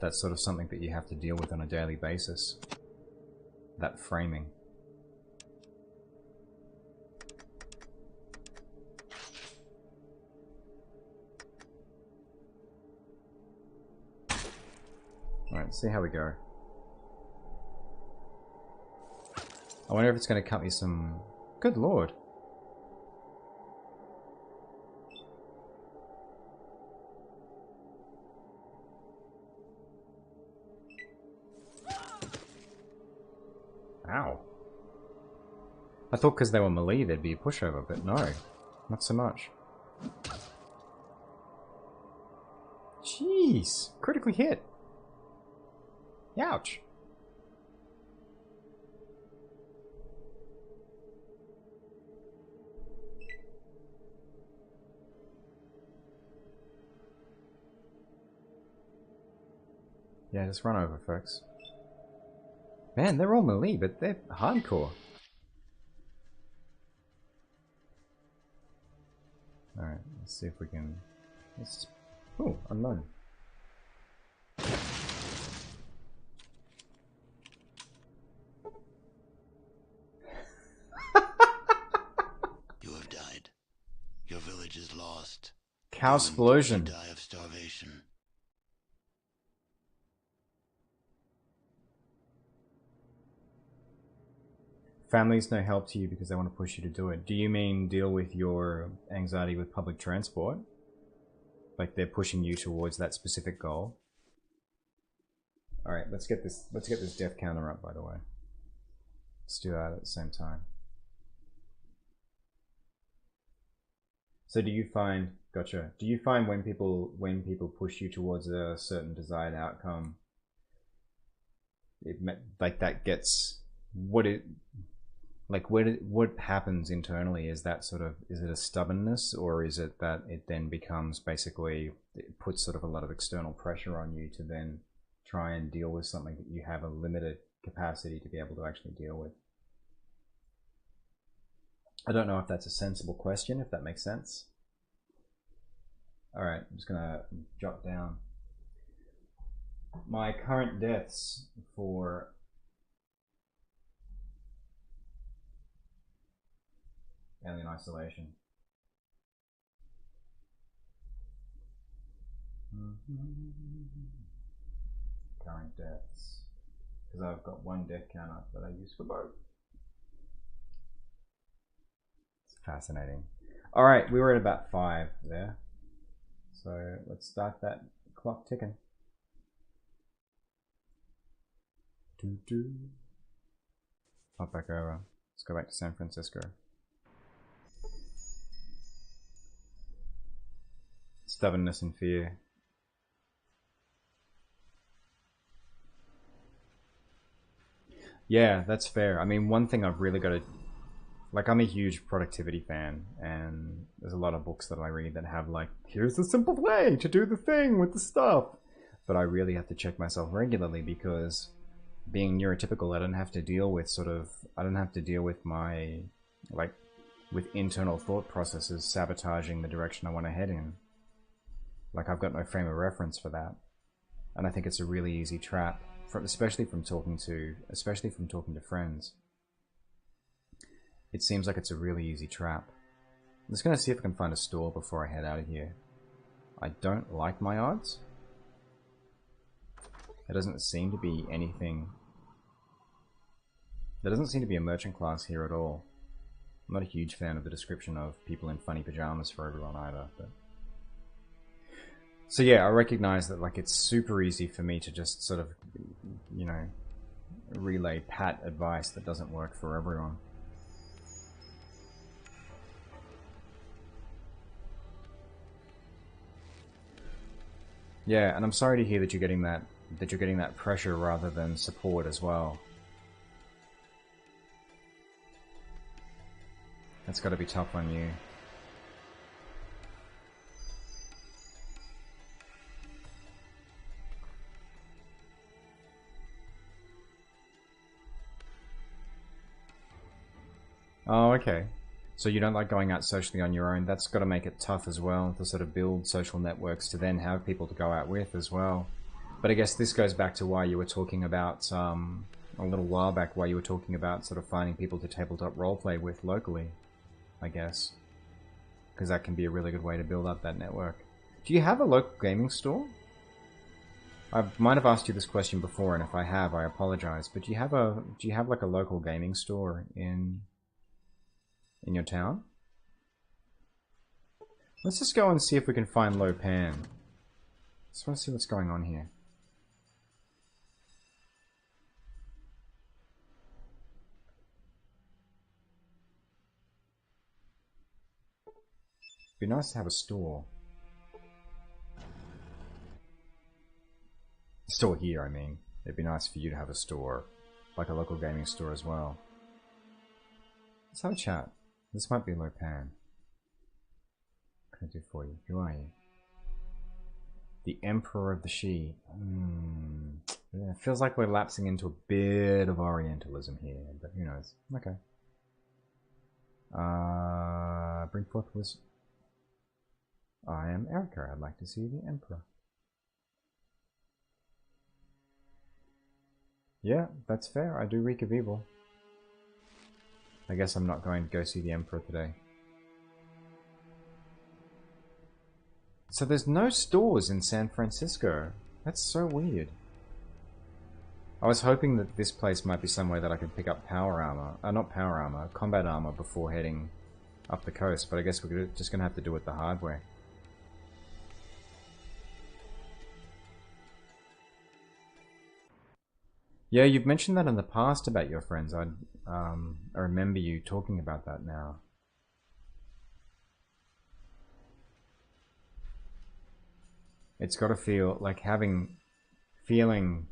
That's sort of something that you have to deal with on a daily basis. That framing. Alright, let's see how we go. I wonder if it's going to cut me some... Good lord. Ow. I thought because they were melee there'd be a pushover, but no. Not so much. Jeez. Critically hit. Ouch. Yeah, just run over, folks. Man, they're all melee, but they're hardcore. Alright, let's see if we can... Oh, unknown. You have died. Your village is lost. Cowsplosion. Die of starvation. Family's no help to you because they want to push you to do it. Do you mean deal with your anxiety with public transport? Like they're pushing you towards that specific goal. All right, let's get this death counter up. By the way, let's do that at the same time. So do you find, gotcha, do you find when people push you towards a certain desired outcome, like that gets what happens internally? Is that sort of, is it a stubbornness, or is it that it then becomes basically, it puts sort of a lot of external pressure on you to then try and deal with something that you have a limited capacity to be able to actually deal with? I don't know if that's a sensible question, if that makes sense. Alright, I'm just gonna jot down my current deaths for Alien Isolation. Current deaths. Because I've got one death counter that I use for both. It's fascinating. Alright, we were at about 5 there. So let's start that clock ticking. Pop back over. Let's go back to San Francisco. Stubbornness and fear. Yeah, that's fair. I mean, one thing I've really got to... Like, I'm a huge productivity fan, and there's a lot of books that I read that have, like, here's the simple way to do the thing with the stuff. But I really have to check myself regularly, because being neurotypical, I don't have to deal with I don't have to deal with my, like, with internal thought processes sabotaging the direction I want to head in. Like, I've got no frame of reference for that. And I think it's a really easy trap, especially from talking to friends. It seems like it's a really easy trap. I'm just going to see if I can find a store before I head out of here. I don't like my odds. There doesn't seem to be anything... There doesn't seem to be a merchant class here at all. I'm not a huge fan of the description of people in funny pajamas for everyone either, but... So yeah, I recognize that, like, it's super easy for me to just sort of, you know, relay pat advice that doesn't work for everyone. Yeah, and I'm sorry to hear that you're getting that pressure rather than support as well. That's got to be tough on you. Oh, okay. So you don't like going out socially on your own. That's got to make it tough as well, to sort of build social networks to then have people to go out with as well. But I guess this goes back to why you were talking about, a little while back, why you were talking about sort of finding people to tabletop roleplay with locally, I guess. Because that can be a really good way to build up that network. Do you have a local gaming store? I might have asked you this question before, and if I have, I apologize. But do you have like a local gaming store in your town? Let's just go and see if we can find Lo Pan. Just want to see what's going on here. It'd be nice to have a store. A store here, I mean. It'd be nice for you to have a store. Like a local gaming store as well. Let's have a chat. This might be Lo Pan. What can I do for you? Who are you? The Emperor of the Shi. Yeah, it feels like we're lapsing into a bit of Orientalism here, but who knows? Okay. Bring forth was... I am Erica. I'd like to see the Emperor. Yeah, that's fair. I do reek of evil. I guess I'm not going to go see the Emperor today. So there's no stores in San Francisco. That's so weird. I was hoping that this place might be somewhere that I could pick up power armor. Not power armor, combat armor before heading up the coast, but I guess we're just going to have to do it the hard way. Yeah, you've mentioned that in the past about your friends. I remember you talking about that now. It's got to feel like feeling,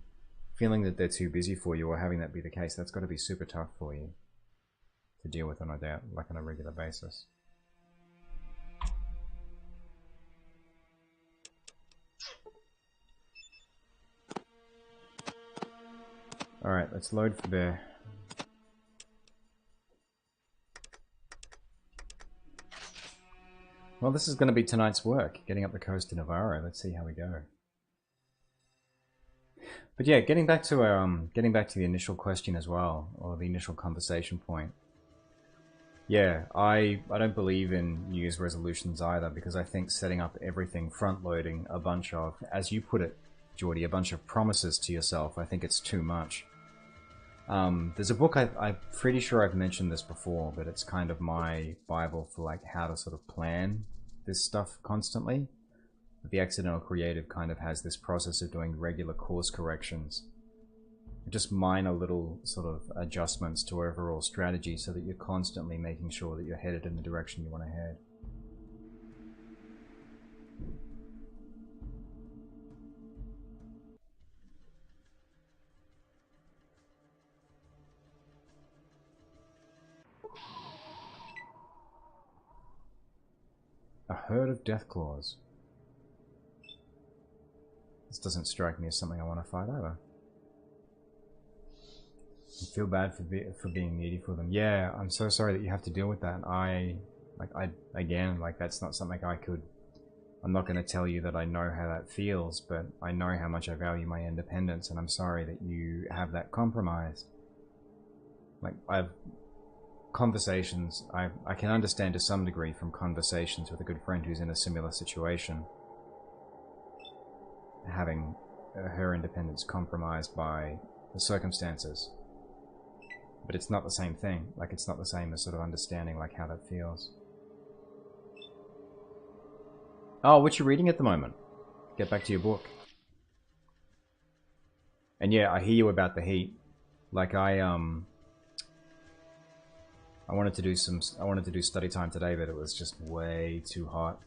feeling that they're too busy for you, or having that be the case. That's got to be super tough for you to deal with on a day, like on a regular basis. All right, let's load for bear. Well, this is going to be tonight's work, getting up the coast to Navarro. Let's see how we go. But yeah, getting back to the initial question as well, or the initial conversation point. Yeah, I don't believe in New Year's resolutions either, because I think setting up everything, front loading a bunch of, as you put it, Geordie, a bunch of promises to yourself, I think it's too much. There's a book, I'm pretty sure I've mentioned this before, but it's kind of my Bible for like how to sort of plan this stuff constantly. The Accidental Creative kind of has this process of doing regular course corrections. Just minor little sort of adjustments to overall strategy so that you're constantly making sure that you're headed in the direction you want to head. A herd of Deathclaws. This doesn't strike me as something I want to fight either. I feel bad for being needy for them. Yeah, I'm so sorry that you have to deal with that. Again, that's not something I could... I'm not going to tell you that I know how that feels, but I know how much I value my independence, and I'm sorry that you have that compromised. Conversations, I can understand to some degree from conversations with a good friend who's in a similar situation, having her independence compromised by the circumstances. But it's not the same thing. It's not the same as sort of understanding how that feels. Oh, what you reading at the moment? Get back to your book. And yeah, I hear you about the heat. I wanted to do study time today, but it was just way too hot.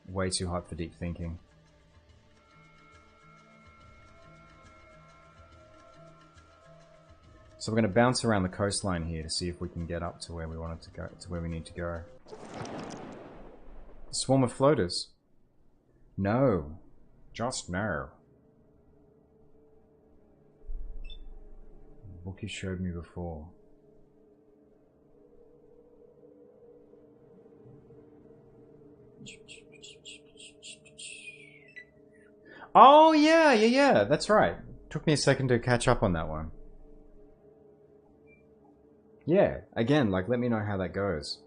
Way too hot for deep thinking. So we're going to bounce around the coastline here to see if we can get up to where we wanted to go, to where we need to go. A swarm of floaters. No. Just no. The book you showed me before. Oh, yeah, that's right. Took me a second to catch up on that one. Yeah, again, let me know how that goes.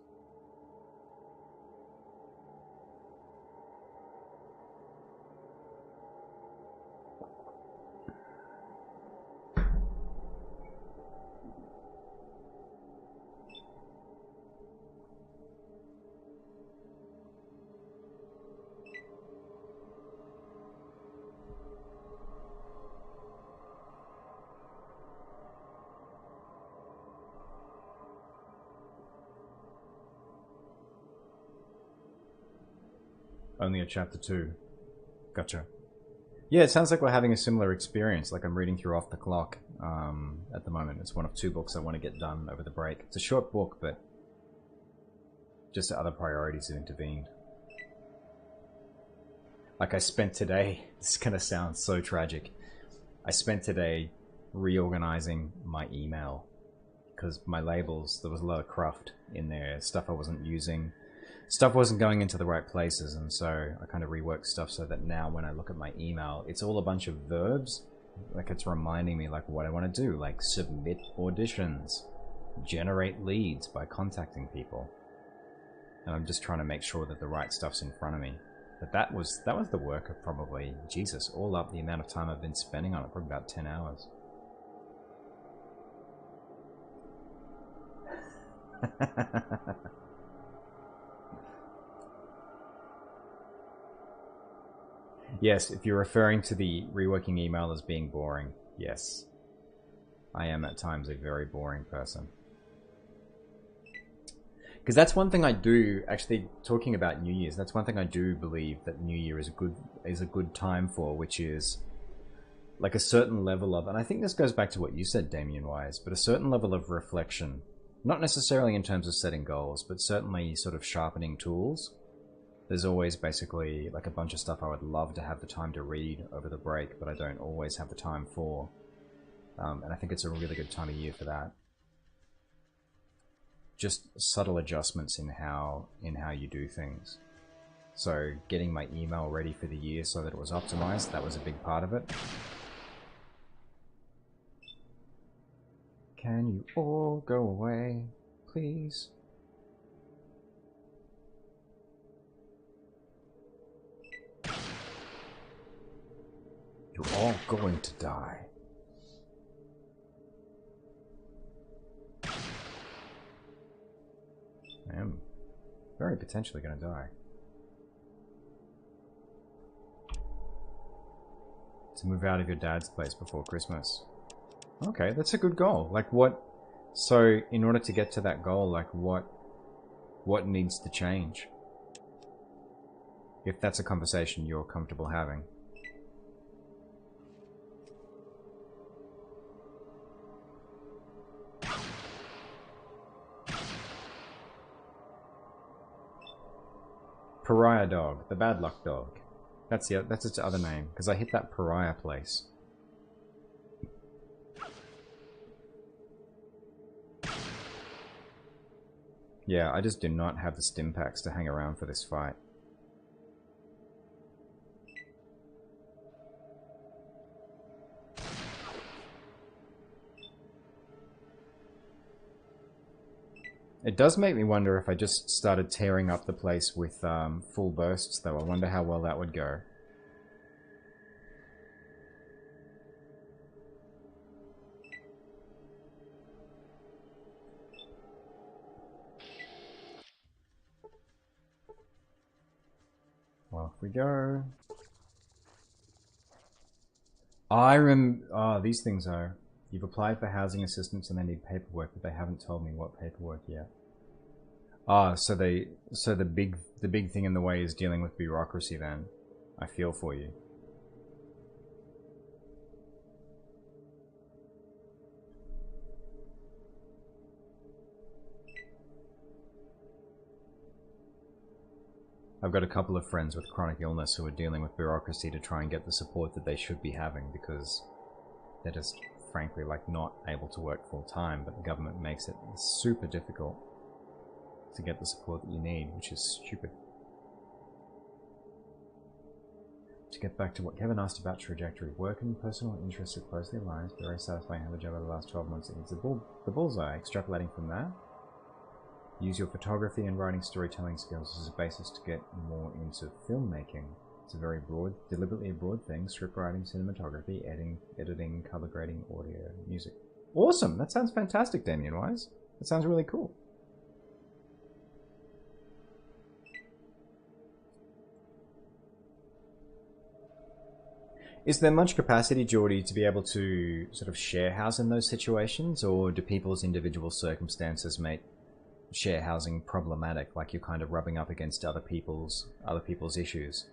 Only at chapter 2. Gotcha. Yeah, it sounds like we're having a similar experience. I'm reading through Off the Clock at the moment. It's one of 2 books I want to get done over the break. It's a short book, but just other priorities have intervened. I spent today... This is going to sound so tragic. I spent today reorganizing my email. Because my labels, there was a lot of cruft in there. Stuff I wasn't using. Stuff wasn't going into the right places, and so I kind of reworked stuff so that now when I look at my email, it's all a bunch of verbs. It's reminding me what I want to do, submit auditions, generate leads by contacting people. And I'm just trying to make sure that the right stuff's in front of me. But that was the work of probably, Jesus, all up the amount of time I've been spending on it, probably about 10 hours. Yes, if you're referring to the reworking email as being boring, yes. I am at times a very boring person. Because that's one thing I do, actually, talking about New Year's, that's one thing I do believe that New Year is a good time for, which is like a certain level of, and I think this goes back to what you said, Damien Wise, but a certain level of reflection. Not necessarily in terms of setting goals, but certainly sort of sharpening tools. There's always basically like a bunch of stuff I would love to have the time to read over the break, but I don't always have the time for. And I think it's a really good time of year for that. Just subtle adjustments in how you do things. So getting my email ready for the year so that it was optimized, that was a big part of it. Can you all go away, please? You're all going to die. I am very potentially going to die. To move out of your dad's place before Christmas. Okay, that's a good goal. Like what... So, in order to get to that goal, like what needs to change? If that's a conversation you're comfortable having. Pariah dog, the bad luck dog. That's its other name, because I hit that pariah place. Yeah, I just do not have the stim packs to hang around for this fight. It does make me wonder if I just started tearing up the place with full bursts, though. I wonder how well that would go. Off we go. these things are... You've applied for housing assistance and they need paperwork, but they haven't told me what paperwork yet. So the big thing in the way is dealing with bureaucracy then. I feel for you. I've got a couple of friends with chronic illness who are dealing with bureaucracy to try and get the support that they should be having because they're just, frankly, like not able to work full time, but the government makes it super difficult to get the support that you need, which is stupid. To get back to what Kevin asked about trajectory, work and personal interests are closely aligned. Very satisfying to have a job over the last 12 months. It's the bullseye. Extrapolating from that, use your photography and writing storytelling skills as a basis to get more into filmmaking. It's a very broad, deliberately a broad thing. Script writing, cinematography, editing, color grading, audio, music. Awesome! That sounds fantastic, Damien Wise. That sounds really cool. Is there much capacity, Geordie, to be able to sort of share house in those situations, or do people's individual circumstances make share housing problematic, like you're kind of rubbing up against other people's issues?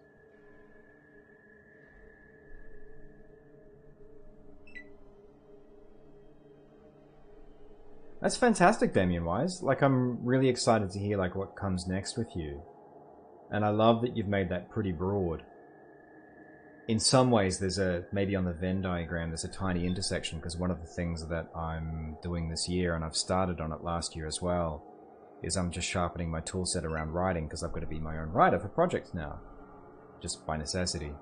That's fantastic, Damien Wise. Like, I'm really excited to hear like what comes next with you. And I love that you've made that pretty broad. In some ways, there's maybe on the Venn diagram, there's a tiny intersection, because one of the things that I'm doing this year, and I've started on it last year as well, is I'm just sharpening my tool set around writing, because I've got to be my own writer for projects now. Just by necessity.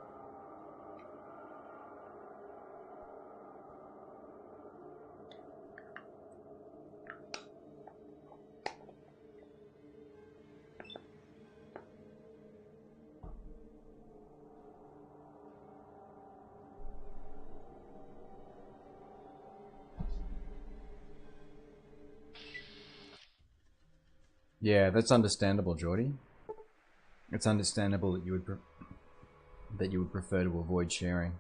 Yeah, that's understandable, Geordie. It's understandable that you would... that you would prefer to avoid sharing.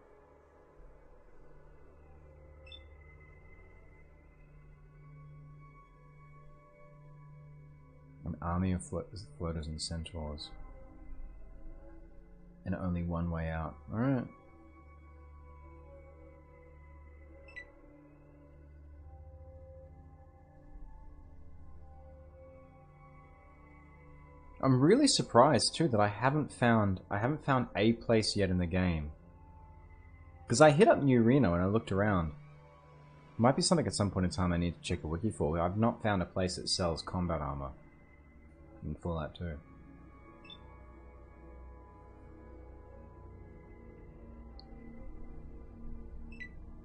An army of floaters and centaurs. And only one way out. Alright. I'm really surprised too that I haven't found a place yet in the game. Because I hit up New Reno and I looked around. Might be something at some point in time I need to check a wiki for, but I've not found a place that sells combat armor in Fallout 2.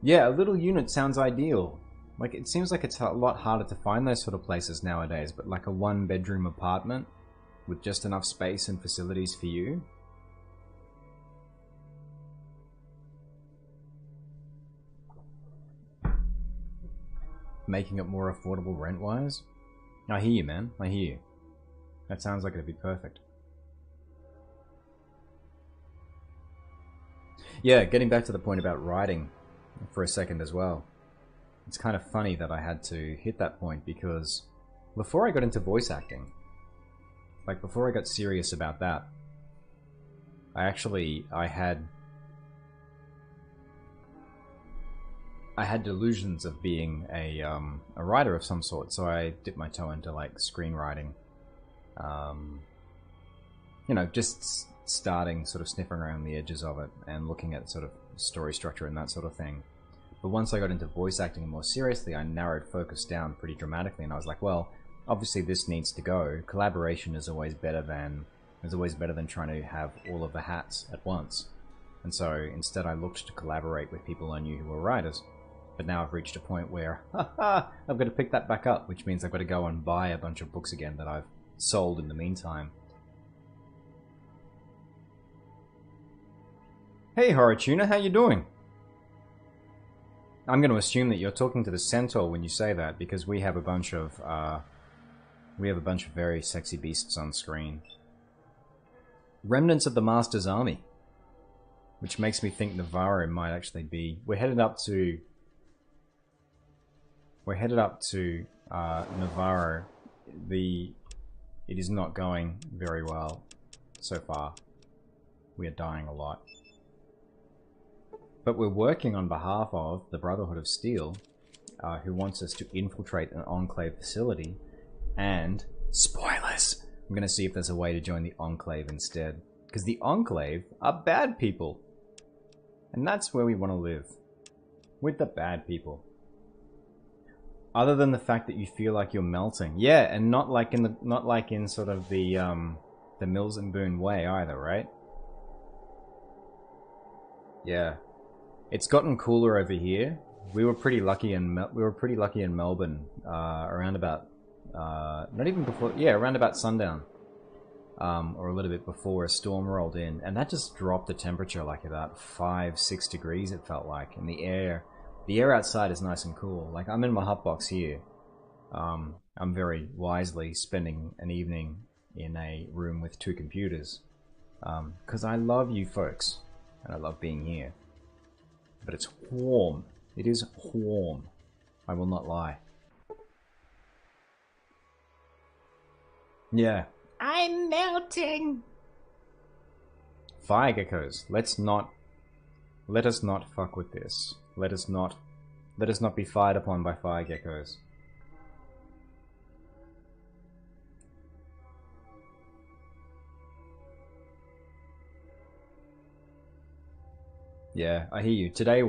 Yeah, a little unit sounds ideal. Like, it seems like it's a lot harder to find those sort of places nowadays, but like a one-bedroom apartment with just enough space and facilities for you. Making it more affordable rent-wise. I hear you, man. I hear you. That sounds like it'd be perfect. Yeah, getting back to the point about writing for a second as well. It's kind of funny that I had to hit that point because before I got into voice acting, like before I got serious about that, I had delusions of being a writer of some sort, so I dipped my toe into like screenwriting. You know, just starting sort of sniffing around the edges of it and looking at sort of story structure and that sort of thing. But once I got into voice acting more seriously, I narrowed focus down pretty dramatically, and I was like, well, obviously this needs to go. Collaboration is always better than trying to have all of the hats at once. And so instead I looked to collaborate with people I knew who were writers. But now I've reached a point where, I've got to pick that back up, which means I've got to go and buy a bunch of books again that I've sold in the meantime. Hey Horror Tuna, how you doing? I'm going to assume that you're talking to the centaur when you say that, because we have a bunch of very sexy beasts on screen. Remnants of the Master's army, which makes me think Navarro might actually be. We're headed up to Navarro. It is not going very well so far. We are dying a lot. But we're working on behalf of the Brotherhood of Steel, who wants us to infiltrate an Enclave facility, and, spoilers, I'm going to see if there's a way to join the Enclave instead. Because the Enclave are bad people. And that's where we want to live. With the bad people. Other than the fact that you feel like you're melting. Yeah, and not like in sort of the Mills and Boone way either, right? Yeah. It's gotten cooler over here. We were pretty lucky in Melbourne around about around about sundown, or a little bit before a storm rolled in, and that just dropped the temperature like about 5-6 degrees. It felt like, and the air outside is nice and cool. Like, I'm in my hotbox here. I'm very wisely spending an evening in a room with 2 computers, because I love you folks and I love being here. But it's warm. It is warm. I will not lie. Yeah. I'm melting! Fire geckos. Let us not fuck with this. Let us not be fired upon by fire geckos. Yeah, I hear you. Today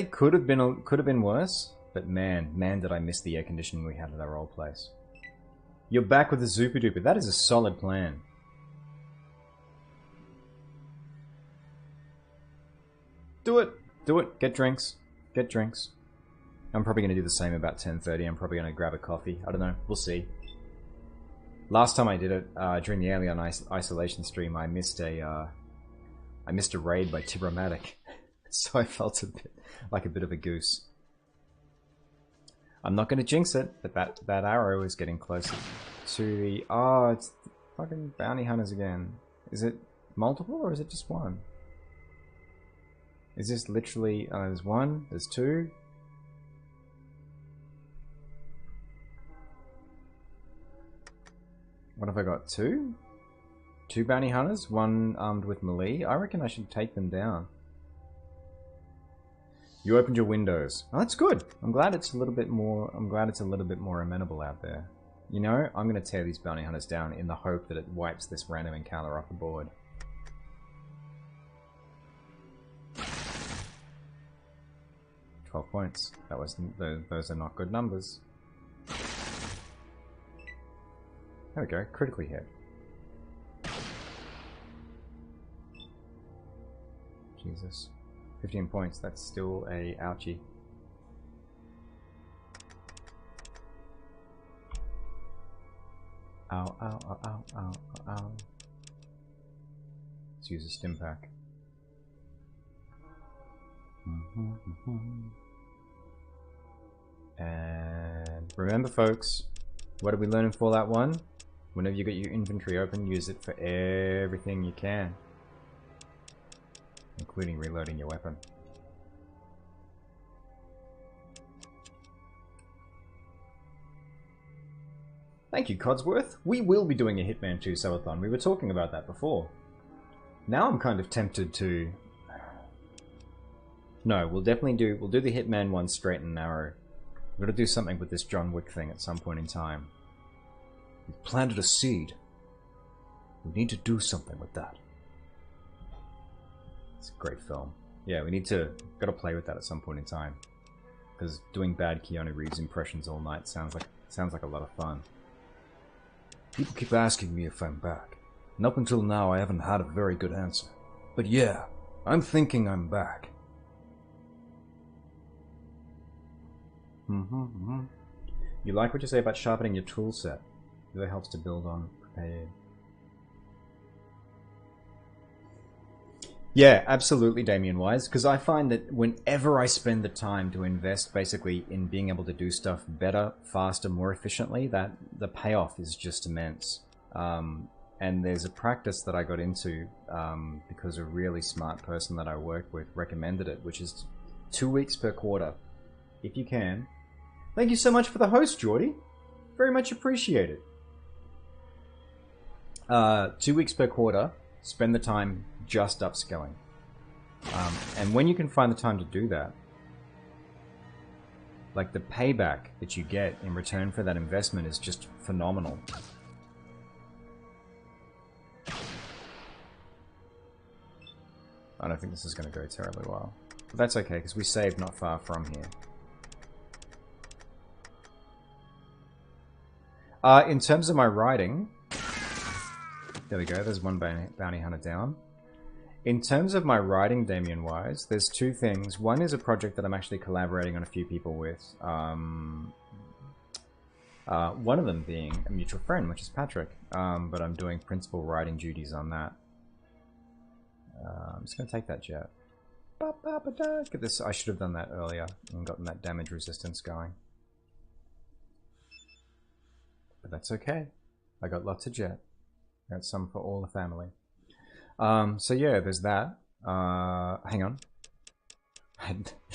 could have been worse, but man did I miss the air conditioning we had at our old place. You're back with the Super Duper. That is a solid plan. Do it. Do it. Get drinks. Get drinks. I'm probably going to do the same about 10:30. I'm probably going to grab a coffee. I don't know. We'll see. Last time I did it, during the Alien Isolation stream, I missed a raid by Tibromatic, so I felt like a bit of a goose. I'm not going to jinx it, but that arrow is getting closer to the... Oh, it's the fucking bounty hunters again. Is it multiple, or is it just one? Is this literally... there's one, there's two. What have I got? Two? Two bounty hunters, one armed with melee. I reckon I should take them down. You opened your windows. Oh, that's good. I'm glad it's a little bit more amenable out there. You know, I'm going to tear these bounty hunters down in the hope that it wipes this random encounter off the board. Points. That was those are not good numbers. There we go. Critically hit. Jesus. 15 points. That's still a ouchie. Ow, ow, ow, ow, ow, ow. Let's use a stim pack. And remember, folks, what did we learn in Fallout 1? Whenever you get your inventory open, use it for everything you can, including reloading your weapon. Thank you, Codsworth. We will be doing a Hitman 2 subathon. We were talking about that before. Now I'm kind of tempted to... No, we'll do the Hitman 1 straight and narrow. We've got to do something with this John Wick thing at some point in time. We've planted a seed. We need to do something with that. It's a great film. Yeah, got to play with that at some point in time. Because doing bad Keanu Reeves impressions all night sounds like a lot of fun. People keep asking me if I'm back. And up until now I haven't had a very good answer. But yeah, I'm thinking I'm back. You like what you say about sharpening your tool set? It really helps to build on prepared. Yeah, absolutely, Damien Wise, because I find that whenever I spend the time to invest basically in being able to do stuff better, faster, more efficiently, that the payoff is just immense. And there's a practice that I got into because a really smart person that I work with recommended it, which is 2 weeks per quarter, if you can. Thank you so much for the host, Geordie. Very much appreciated. 2 weeks per quarter, spend the time just upskilling. And when you can find the time to do that, like the payback that you get in return for that investment is just phenomenal. I don't think this is going to go terribly well. But that's okay, because we saved not far from here. In terms of my writing... There we go, there's one bounty hunter down. In terms of my writing, Damien Wise, there's two things. One is a project that I'm actually collaborating on a few people with. One of them being a mutual friend, which is Patrick. But I'm doing principal writing duties on that. I'm just going to take that jet. Get this. I should have done that earlier and gotten that damage resistance going. But that's okay. I got lots of jet. Got some for all the family. So yeah, there's that. Hang on.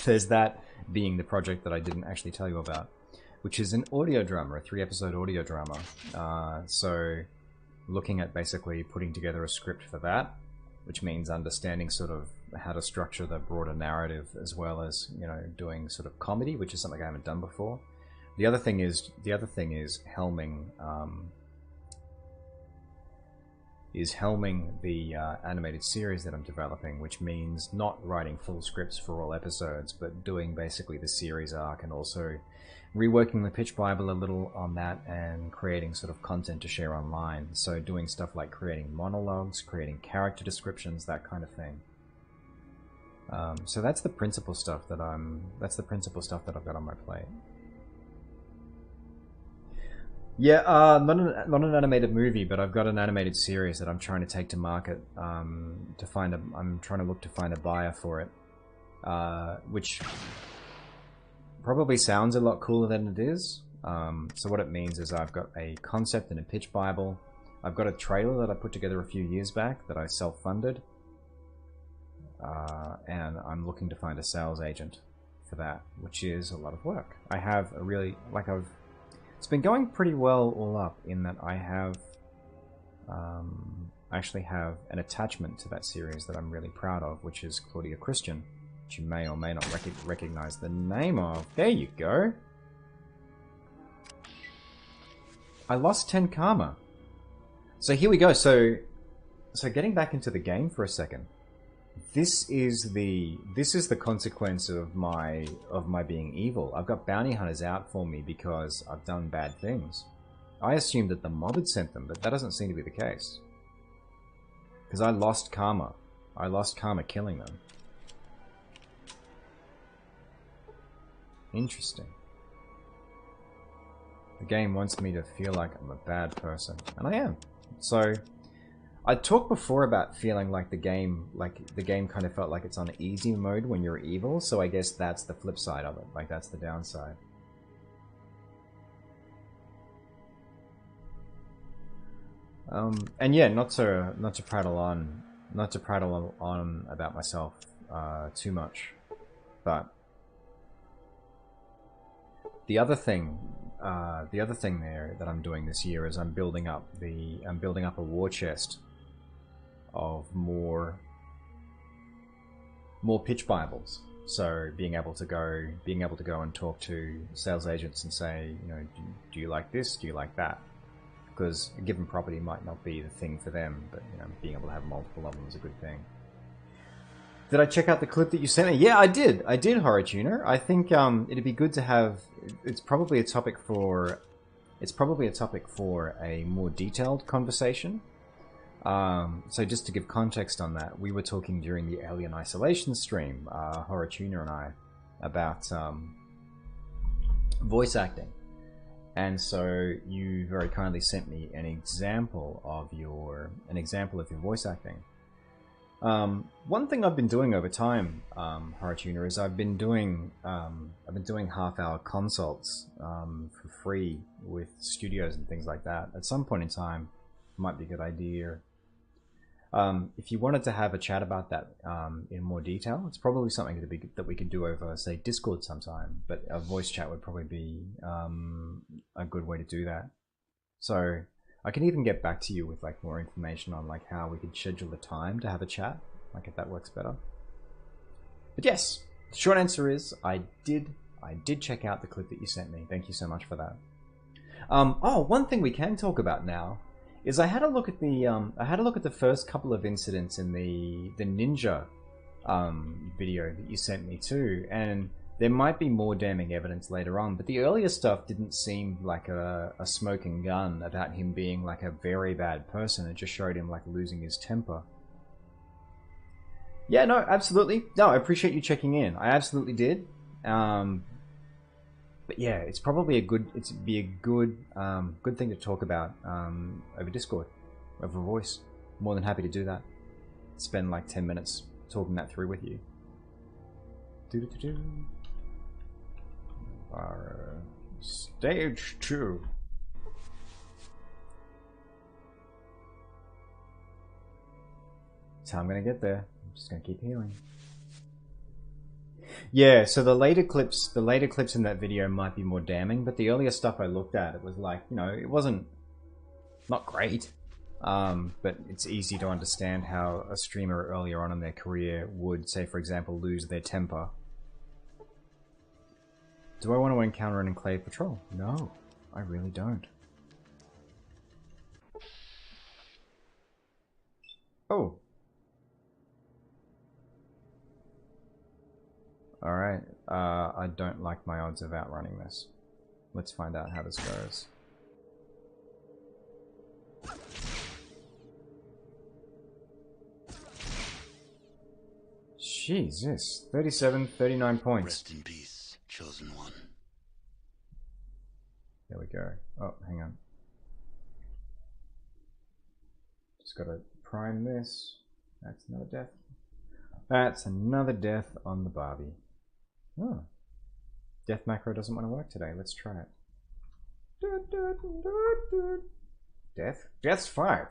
There's that being the project that I didn't actually tell you about, which is an audio drama, a 3-episode audio drama. So looking at basically putting together a script for that, which means understanding sort of how to structure the broader narrative, as well as, you know, doing sort of comedy, which is something I haven't done before. The other thing is helming the animated series that I'm developing, which means not writing full scripts for all episodes, but doing basically the series arc and also reworking the pitch Bible a little on that and creating sort of content to share online. So doing stuff like creating monologues, creating character descriptions, that kind of thing. So that's the principal stuff that I've got on my plate. Yeah, not an animated movie, but I've got an animated series that I'm trying to take to market. I'm trying to look to find a buyer for it, which probably sounds a lot cooler than it is. So what it means is I've got a concept and a pitch Bible. I've got a trailer that I put together a few years back that I self-funded. And I'm looking to find a sales agent for that, which is a lot of work. I have a really, it's been going pretty well all up in that I have, I actually have an attachment to that series that I'm really proud of, which is Claudia Christian, which you may or may not recognize the name of. There you go. I lost 10 karma. So here we go. So getting back into the game for a second. This is the consequence of my being evil. I've got bounty hunters out for me because I've done bad things. I assumed that the mob had sent them, but that doesn't seem to be the case. Because I lost karma. I lost karma killing them. Interesting. The game wants me to feel like I'm a bad person, and I am. So I talked before about feeling like the game kind of felt like it's on easy mode when you're evil, so I guess that's the flip side of it. Like, that's the downside. And yeah, not to prattle on about myself too much, but the other thing there that I'm doing this year is I'm building up a war chest of more pitch Bibles. So being able to go and talk to sales agents and say, you know, do you like this? Do you like that? Because a given property might not be the thing for them, but you know, being able to have multiple of them is a good thing. Did I check out the clip that you sent me? Yeah, I did, Horror Tuner. I think it'd be good to have. It's probably a topic for a more detailed conversation. So just to give context on that, we were talking during the Alien Isolation stream, Horror Tuner and I, about voice acting. And so you very kindly sent me an example of your voice acting. One thing I've been doing over time, Horror Tuner, is I've been doing half-hour consults for free with studios and things like that. At some point in time, might be a good idea. If you wanted to have a chat about that in more detail, it's probably something that we could do over, say, Discord sometime. But a voice chat would probably be a good way to do that. So I can even get back to you with like more information on like how we could schedule the time to have a chat, like if that works better. But yes, the short answer is I did check out the clip that you sent me. Thank you so much for that. Oh, one thing we can talk about now is I had a look at the first couple of incidents in the ninja video that you sent me too, and there might be more damning evidence later on, but the earlier stuff didn't seem like a smoking gun about him being like a very bad person. It just showed him like losing his temper. Yeah, no, absolutely. No, I appreciate you checking in. I absolutely did. But yeah, it's probably a good thing to talk about over Discord, over voice. More than happy to do that. Spend like 10 minutes talking that through with you. Stage 2. That's how I'm gonna get there. I'm just gonna keep healing. Yeah, so the later clips in that video might be more damning, but the earlier stuff I looked at, it was like, you know, it wasn't not great. But it's easy to understand how a streamer earlier on in their career would, say, for example, lose their temper. Do I want to encounter an Enclave patrol? No, I really don't. Oh. Alright, I don't like my odds of outrunning this. Let's find out how this goes. Jesus, 37, 39 points. Rest in peace, chosen one. There we go. Oh, hang on. Just gotta prime this. That's another death. That's another death on the Barbie. Oh. Death macro doesn't want to work today. Let's try it. Death? Death's 5.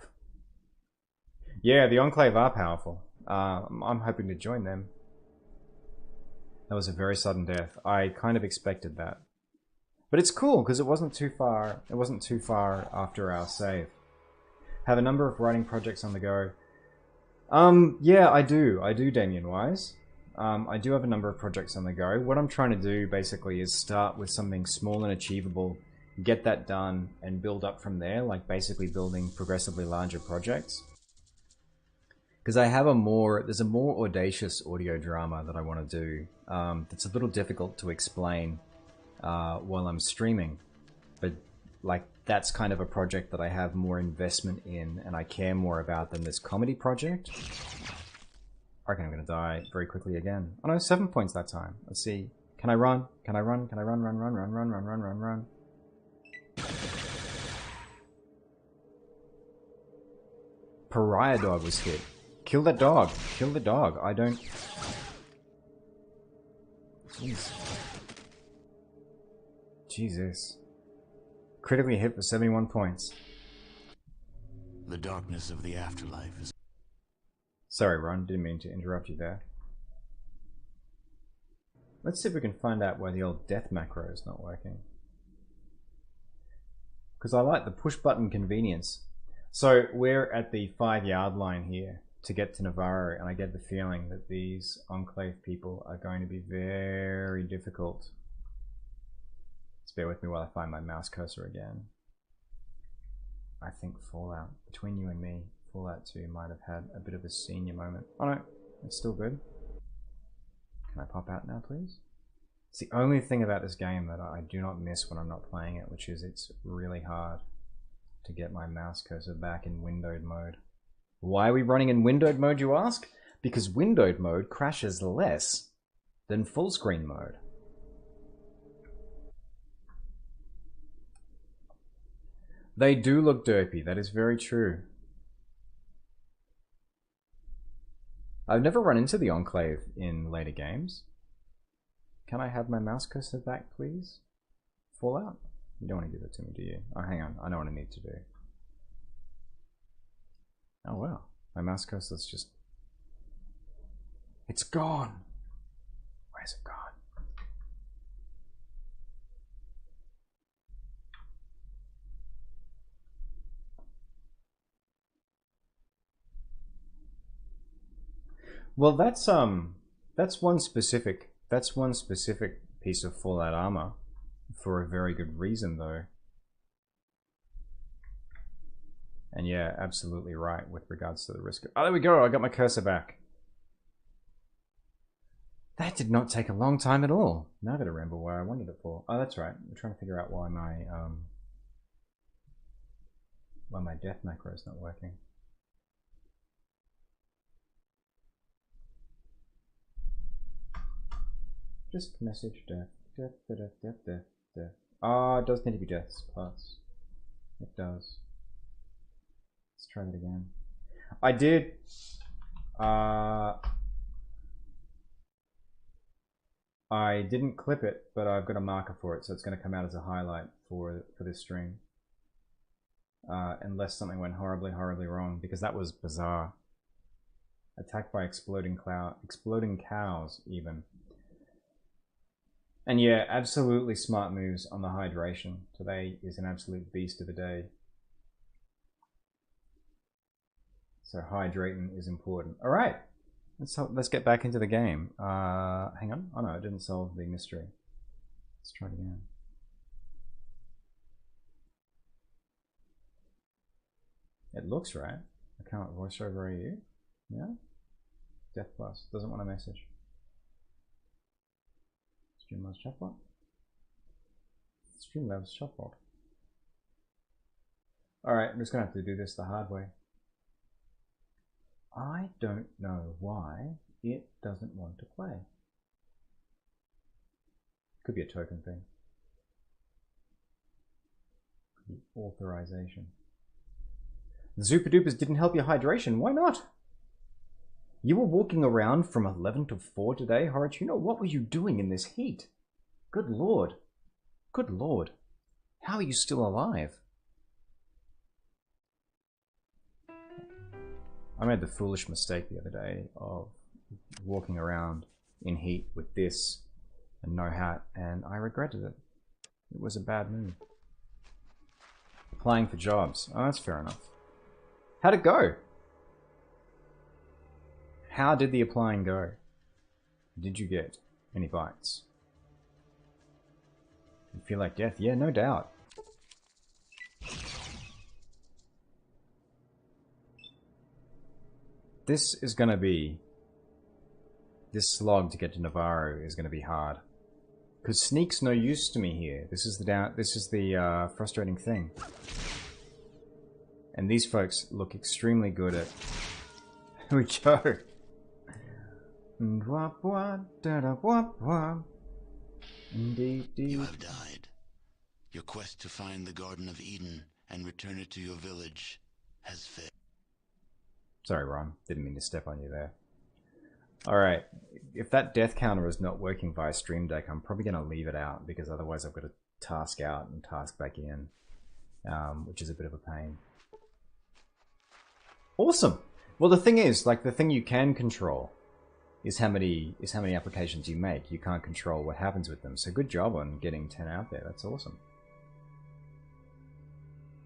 Yeah, the Enclave are powerful. I'm hoping to join them. That was a very sudden death. I kind of expected that. But it's cool, because it wasn't too far after our save. Have a number of writing projects on the go. Yeah, I do, Damien Wise. I do have a number of projects on the go. What I'm trying to do, basically, is start with something small and achievable, get that done, and build up from there, like basically building progressively larger projects. Because I have there's a more audacious audio drama that I want to do. That's a little difficult to explain while I'm streaming. But, like, that's kind of a project that I have more investment in and I care more about than this comedy project. I reckon I'm going to die very quickly again. Oh no, 7 points that time. Let's see. Can I run? Can I run? Can I run, run, run, run, run, run, run, run, run? Pariah dog was hit. Kill that dog. Kill the dog. I don't... Jeez. Jesus. Critically hit for 71 points. The darkness of the afterlife is... Sorry, Ron. Didn't mean to interrupt you there. Let's see if we can find out why the old death macro is not working. Because I like the push button convenience. So we're at the 5-yard line here to get to Navarro, and I get the feeling that these Enclave people are going to be very difficult. Just bear with me while I find my mouse cursor again. I think Fallout, between you and me, Fallout 2 might have had a bit of a senior moment. Oh no, it's still good. Can I pop out now, please? It's the only thing about this game that I do not miss when I'm not playing it, which is it's really hard to get my mouse cursor back in windowed mode. Why are we running in windowed mode, you ask? Because windowed mode crashes less than full screen mode. They do look derpy, that is very true. I've never run into the Enclave in later games. Can I have my mouse cursor back, please? Fallout? You don't want to give it to me, do you? Oh, hang on. I know what I need to do. Oh, wow. My mouse cursor's just... It's gone! Where's it gone? Well, that's one specific piece of Fallout armor for a very good reason, though. And yeah, absolutely right with regards to the risk. Oh, there we go. I got my cursor back. That did not take a long time at all. Now I gotta remember where I wanted it for. Oh, that's right. I'm trying to figure out why my death macro is not working. Just message death. Death, death, death, death, death, death. Ah, it does need to be deaths plus. It does. Let's try that again. I did. I didn't clip it, but I've got a marker for it, so it's going to come out as a highlight for this stream. Unless something went horribly, horribly wrong, because that was bizarre. Attacked by exploding cows, even. And yeah, absolutely smart moves on the hydration. Today is an absolute beast of a day. So hydrating is important. All right, let's get back into the game. Hang on. Oh no, I didn't solve the mystery. Let's try it again. It looks right. I can't voice over you. Yeah. Death plus doesn't want a message. Streamlabs chatbot. Streamlabs chatbot. All right, I'm just gonna have to do this the hard way. I don't know why it doesn't want to play. Could be a token thing. Could be authorization. The Zupa Dupas didn't help your hydration. Why not? You were walking around from 11 to 4 today, Horachuno. What were you doing in this heat? Good lord. Good lord. How are you still alive? I made the foolish mistake the other day of walking around in heat with this and no hat, and I regretted it. It was a bad move. Applying for jobs. Oh, that's fair enough. How'd it go? How did the applying go? Did you get any bites? You feel like death? Yeah, no doubt. This is gonna be... This slog to get to Navarro is gonna be hard. Because sneak's no use to me here. This is the frustrating thing. And these folks look extremely good at... Here we go. You have died. Your quest to find the Garden of Eden and return it to your village has failed. Sorry, Ron. Didn't mean to step on you there. Alright. If that death counter is not working via Stream Deck, I'm probably going to leave it out, because otherwise I've got to task out and task back in, which is a bit of a pain. Awesome! Well, the thing is, like, the thing you can control is how many applications you make. You can't control what happens with them. So good job on getting 10 out there. That's awesome.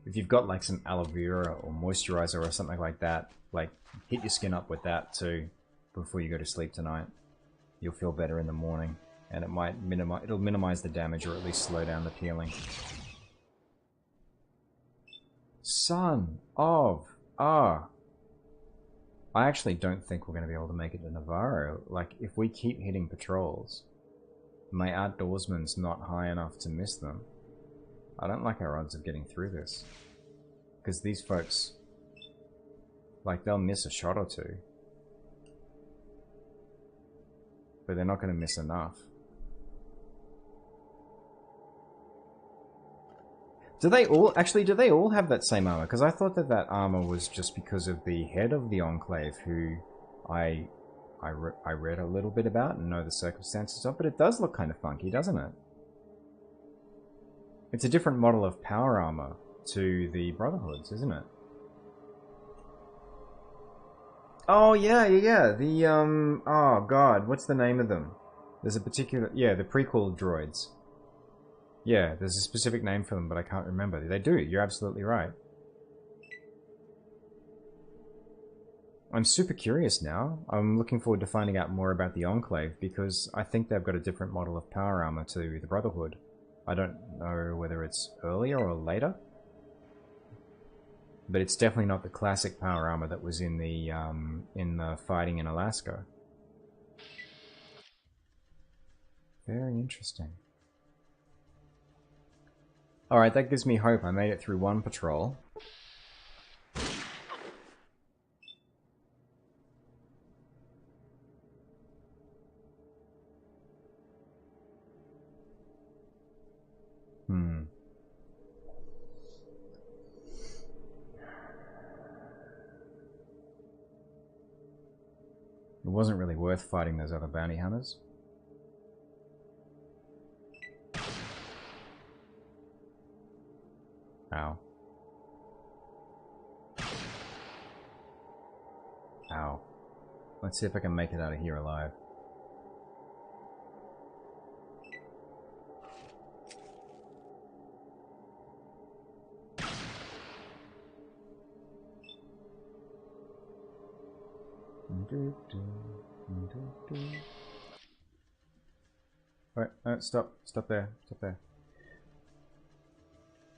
If you've got like some aloe vera or moisturizer or something like that, like hit your skin up with that too before you go to sleep tonight. You'll feel better in the morning, and it'll minimize the damage, or at least slow down the peeling. Son of I actually don't think we're going to be able to make it to Navarro. Like, if we keep hitting patrols, my outdoorsman's not high enough to miss them. I don't like our odds of getting through this. Because these folks, like, they'll miss a shot or two. But they're not going to miss enough. Do they all have that same armor? Because I thought that armor was just because of the head of the Enclave, who I read a little bit about and know the circumstances of, but it does look kind of funky, doesn't it? It's a different model of power armor to the Brotherhoods, isn't it? Oh, yeah. The, oh god, what's the name of them? There's a particular, yeah, the prequel droids. Yeah, there's a specific name for them, but I can't remember. They do, you're absolutely right. I'm super curious now. I'm looking forward to finding out more about the Enclave, because I think they've got a different model of power armor to the Brotherhood. I don't know whether it's earlier or later, but it's definitely not the classic power armor that was in the fighting in Alaska. Very interesting. Alright, that gives me hope. I made it through one patrol. It wasn't really worth fighting those other bounty hunters. Ow. Ow. Let's see if I can make it out of here alive. Alright, no, stop. Stop there. Stop there.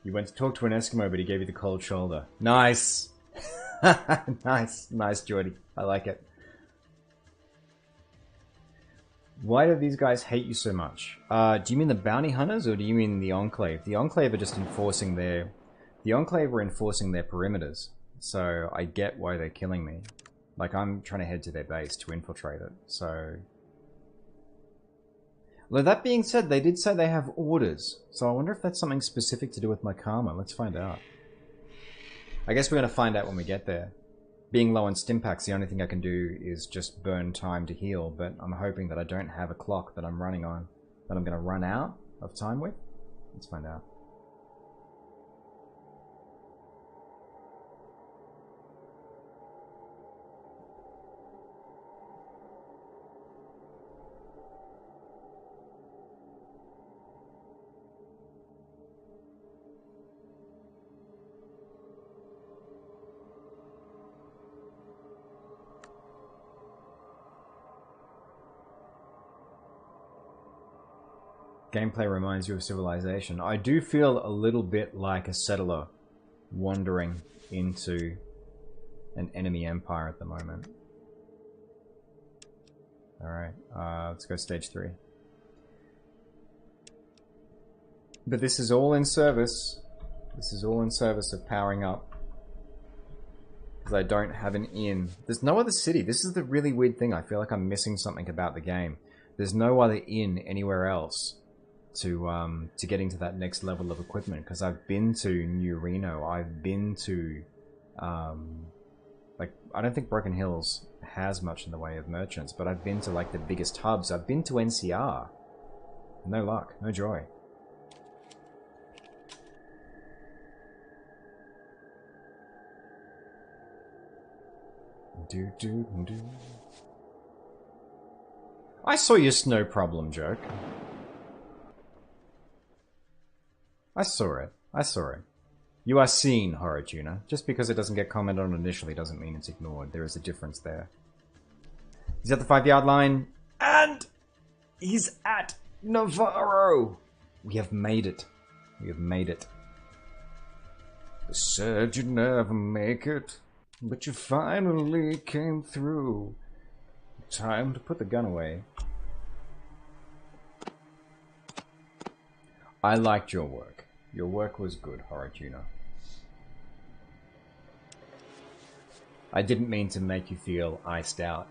You went to talk to an Eskimo, but he gave you the cold shoulder. Nice! Nice, Jordy. I like it. Why do these guys hate you so much? Do you mean the bounty hunters, or do you mean the Enclave? The Enclave are just enforcing their... The Enclave are enforcing their perimeters. So I get why they're killing me. Like, I'm trying to head to their base to infiltrate it, so... Well, that being said, they did say they have orders. So I wonder if that's something specific to do with my karma. Let's find out. I guess we're going to find out when we get there. Being low on Stimpaks, the only thing I can do is just burn time to heal, but I'm hoping that I don't have a clock that I'm running on, that I'm going to run out of time with. Let's find out. Gameplay reminds you of Civilization. I do feel a little bit like a settler wandering into an enemy empire at the moment. Alright, let's go stage 3. But this is all in service. This is all in service of powering up. Because I don't have an inn. There's no other city. This is the really weird thing. I feel like I'm missing something about the game. There's no other inn anywhere else to getting to that next level of equipment. Because I've been to New Reno. I've been to... like, I don't think Broken Hills has much in the way of merchants, but I've been to, like, the biggest hubs. I've been to NCR. No luck. No joy. I saw your snow problem joke. I saw it. I saw it. You are seen, Horror Tuner. Just because it doesn't get commented on initially doesn't mean it's ignored. There is a difference there. He's at the 5-yard line. And he's at Navarro. We have made it. We have made it. They said you'd never make it, but you finally came through. Time to put the gun away. I liked your work. Your work was good, Horror Tuner. I didn't mean to make you feel iced out.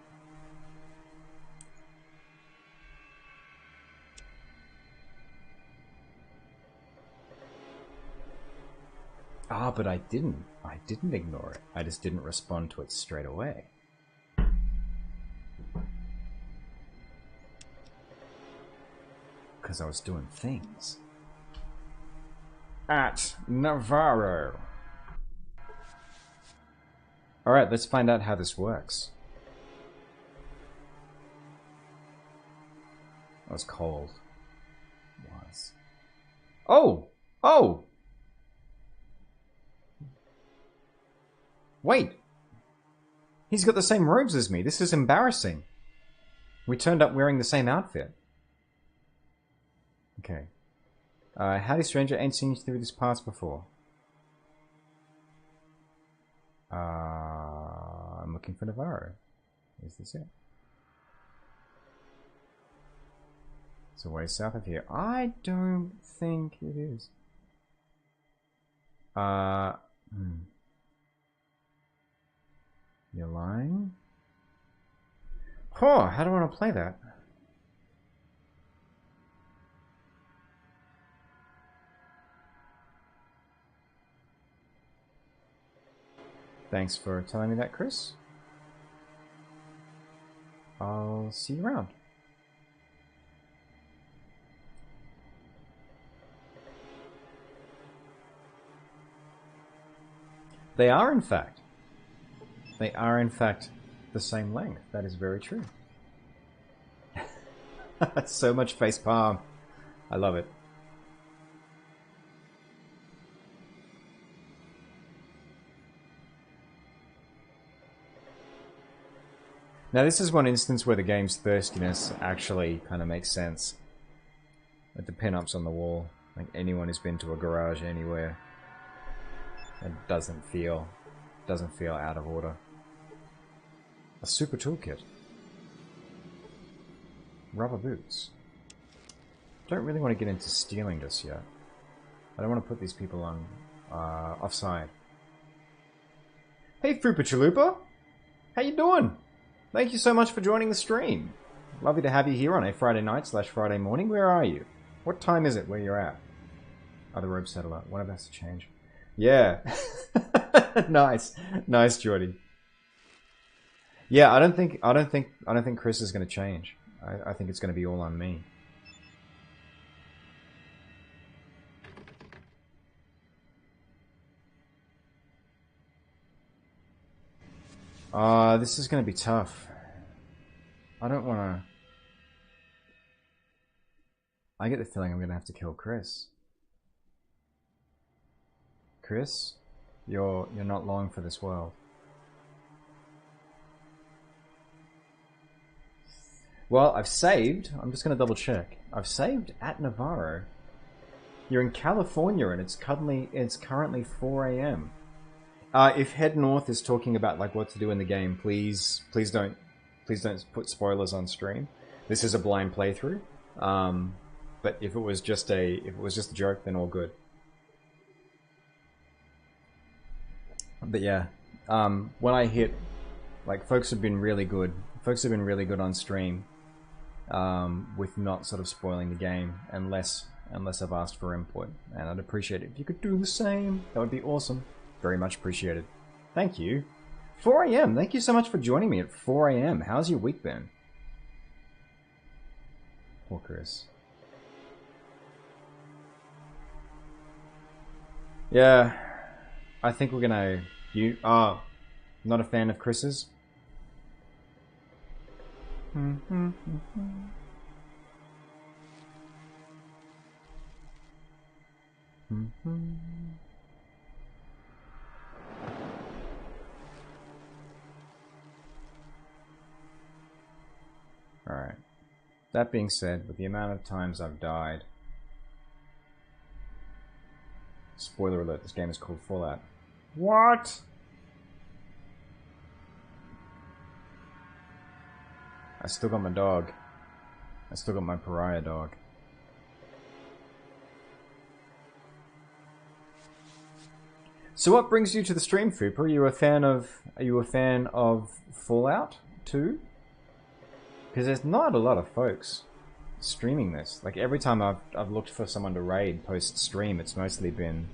Ah, but I didn't. I didn't ignore it. I just didn't respond to it straight away. Because I was doing things. At Navarro. Alright, let's find out how this works. That was cold. It was. Oh! Oh! Wait! He's got the same robes as me. This is embarrassing. We turned up wearing the same outfit. Okay. Howdy, stranger. Ain't seen you through these parts before. I'm looking for Navarro. Is this it? It's a way south of here. I don't think it is. You're lying? Oh, how do I want to play that? Thanks for telling me that, Chris. I'll see you around. They are, in fact. They are, in fact, the same length. That is very true. So much face palm. I love it. Now, this is one instance where the game's thirstiness actually kind of makes sense. Like the pin-ups on the wall. Like anyone who's been to a garage anywhere. It doesn't feel out of order. A super toolkit. Rubber boots. Don't really want to get into stealing just yet. I don't want to put these people on offside. Hey, Frupa Chalupa! How you doing? Thank you so much for joining the stream. Lovely to have you here on a Friday night / Friday morning. Where are you? What time is it where you're at? Other robe settler. One of us to change. Yeah. Nice. Nice, Jordy. Yeah, I don't think Chris is going to change. I think it's going to be all on me. This is going to be tough. I don't want to... I get the feeling I'm going to have to kill Chris. Chris, you're not long for this world. Well, I've saved. I'm just going to double check. I've saved at Navarro. You're in California, and it's currently 4 a.m. If Head North is talking about like what to do in the game, please don't put spoilers on stream. This is a blind playthrough. But if it was just a joke, then all good. But yeah, when I hit, like, folks have been really good. Folks have been really good on stream, with not sort of spoiling the game unless I've asked for input. And I'd appreciate it if you could do the same. That would be awesome. Very much appreciated. Thank you. 4 a.m. Thank you so much for joining me at 4 a.m. How's your week been? Poor Chris. Yeah, I think we're gonna... You are not a fan of Chris's? Alright. That being said, with the amount of times I've died... Spoiler alert, this game is called Fallout. What? I still got my dog. I still got my pariah dog. So what brings you to the stream, Fupa? Are you a fan of Fallout 2? Because there's not a lot of folks streaming this. Like every time I've looked for someone to raid post stream, there's mostly been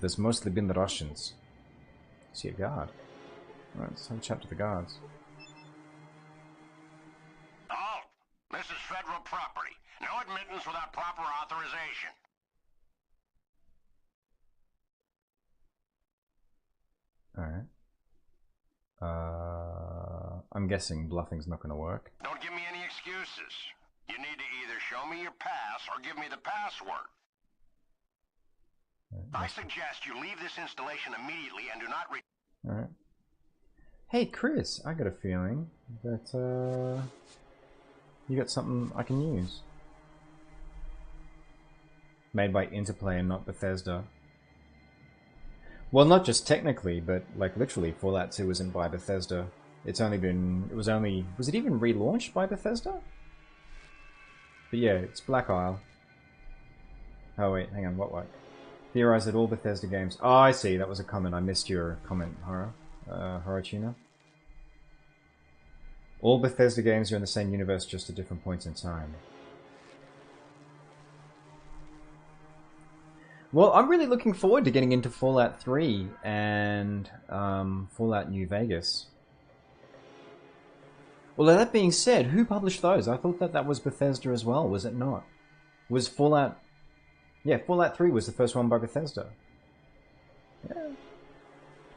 the Russians. See a guard. Alright, let's have a chat to the guards. Halt! This is federal property. No admittance without proper authorization. Alright. I'm guessing bluffing's not gonna work. Don't give me any excuses. You need to either show me your pass or give me the password. I suggest you leave this installation immediately and do not Alright. Hey Chris, I got a feeling that you got something I can use. Made by Interplay and not Bethesda. Well, not just technically, but like literally, Fallout 2 isn't by Bethesda. Was it even relaunched by Bethesda? But yeah, it's Black Isle. Oh wait, hang on, what? Theorize that all Bethesda games... Oh, I see, that was a comment. I missed your comment, Horachina. All Bethesda games are in the same universe, just at different points in time. Well, I'm really looking forward to getting into Fallout 3 and Fallout New Vegas. Well, that being said, who published those? I thought that was Bethesda as well, was it not? Was Fallout... Yeah, Fallout 3 was the first one by Bethesda. Yeah.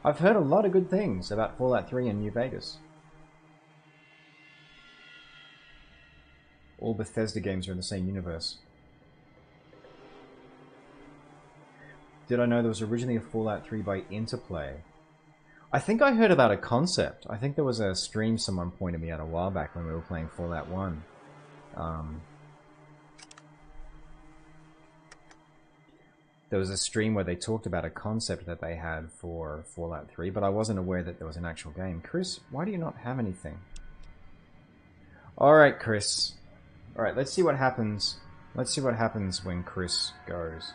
I've heard a lot of good things about Fallout 3 and New Vegas. All Bethesda games are in the same universe. Did I know there was originally a Fallout 3 by Interplay? I think I heard about a concept. I think there was a stream someone pointed me out a while back when we were playing Fallout 1. There was a stream where they talked about a concept that they had for Fallout 3, but I wasn't aware that there was an actual game. Chris, why do you not have anything? Alright, Chris. Alright, let's see what happens. Let's see what happens when Chris goes.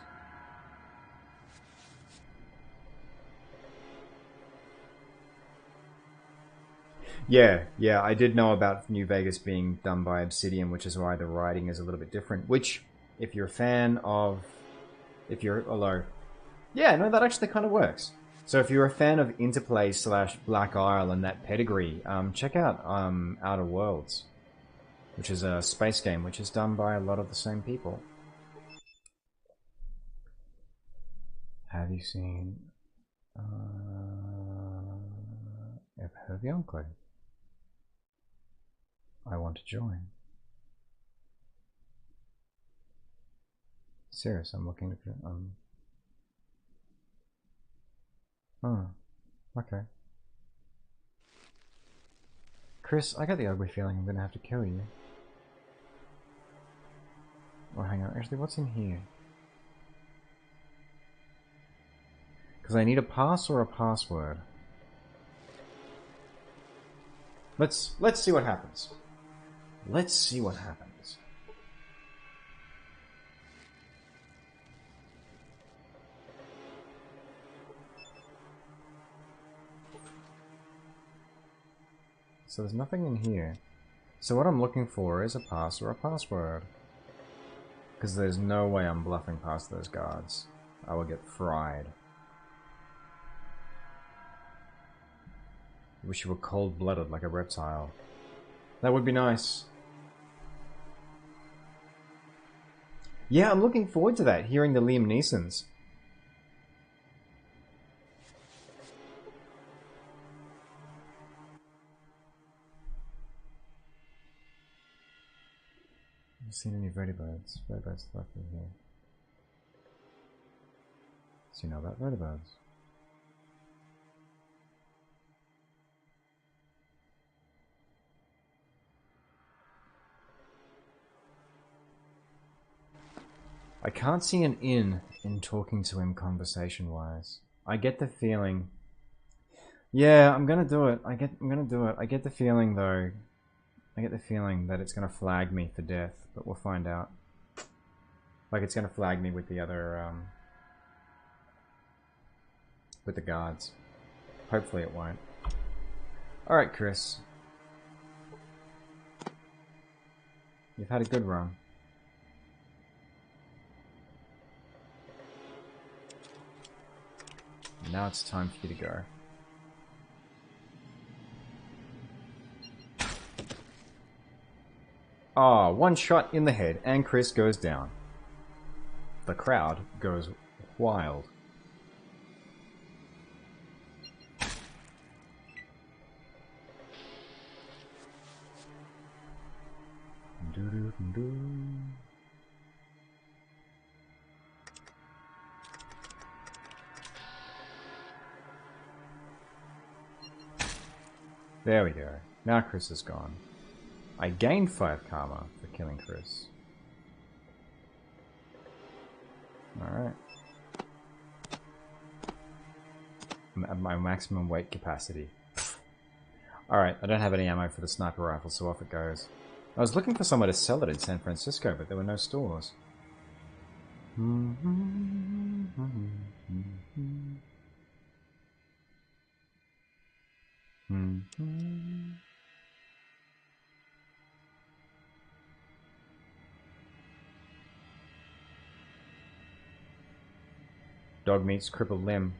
Yeah, I did know about New Vegas being done by Obsidian, which is why the writing is a little bit different. Which, if you're a fan of... Yeah, no, that actually kind of works. So if you're a fan of Interplay / Black Isle and that pedigree, check out Outer Worlds, which is a space game, which is done by a lot of the same people. Have you seen... I've heard of the Enclave. I want to join. Serious, I'm looking at Oh, okay. Chris, I got the ugly feeling I'm gonna have to kill you. Oh, hang on. Actually, what's in here? Because I need a pass or a password. Let's see what happens. Let's see what happens. So there's nothing in here. So what I'm looking for is a pass or a password. Because there's no way I'm bluffing past those guards. I will get fried. Wish you were cold-blooded like a reptile. That would be nice. Yeah, I'm looking forward to that, hearing the Liam Neesons. I've seen any vertibirds. Vertibirds left in here. So you know about vertibirds. I can't see an in talking to him conversation-wise. I get the feeling... Yeah, I'm gonna do it. I'm gonna do it. I get the feeling, though... I get the feeling that it's gonna flag me for death, but we'll find out. Like, it's gonna flag me with the other, with the guards. Hopefully it won't. Alright, Chris. You've had a good run. Now it's time for you to go. Ah, one shot in the head, and Chris goes down. The crowd goes wild. There we go. Now Chris is gone. I gained 5 karma for killing Chris. Alright. I'm at my maximum weight capacity. Alright, I don't have any ammo for the sniper rifle, so off it goes. I was looking for somewhere to sell it in San Francisco, but there were no stores. Dog meets crippled limb.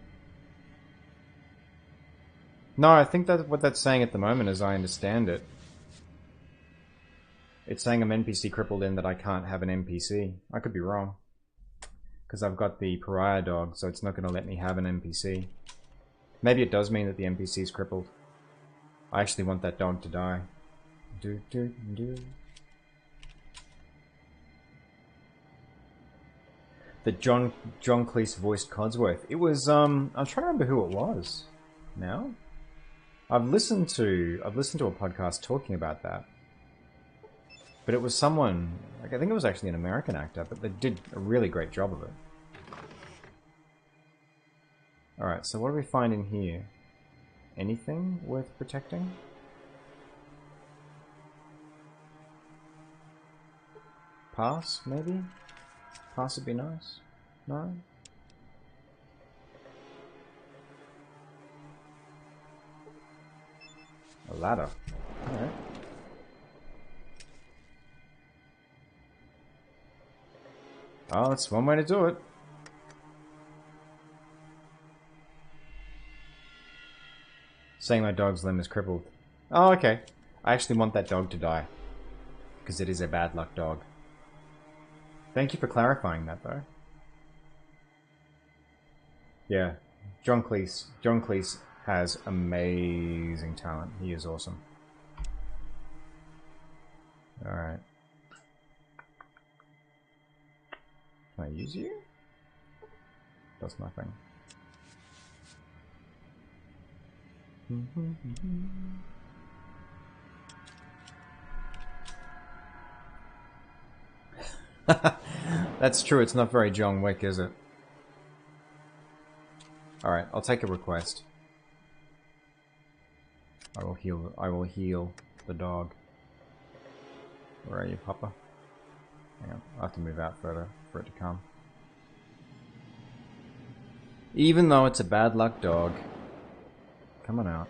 No, I think that what that's saying at the moment, as I understand it. It's saying I'm NPC crippled in that I can't have an NPC. I could be wrong. Because I've got the pariah dog, so it's not going to let me have an NPC. Maybe it does mean that the NPC's crippled. I actually want that dog to die. That John Cleese voiced Codsworth. It was I'm trying to remember who it was. Now, I've listened to a podcast talking about that, but it was someone like I think it was actually an American actor, but they did a really great job of it. All right, so what do we find in here? Anything worth protecting? Pass, maybe? Pass would be nice. No? A ladder. Alright. Oh, that's one way to do it. Saying my dog's limb is crippled. Oh, okay. I actually want that dog to die. Because it is a bad luck dog. Thank you for clarifying that, though. Yeah. John Cleese has amazing talent. He is awesome. Alright. Can I use you? Does nothing. That's true, it's not very John Wick, is it? Alright, I'll take a request. I will heal the dog. Where are you, Papa? Hang on, I have to move out further for it to come. Even though it's a bad luck dog. Come on out.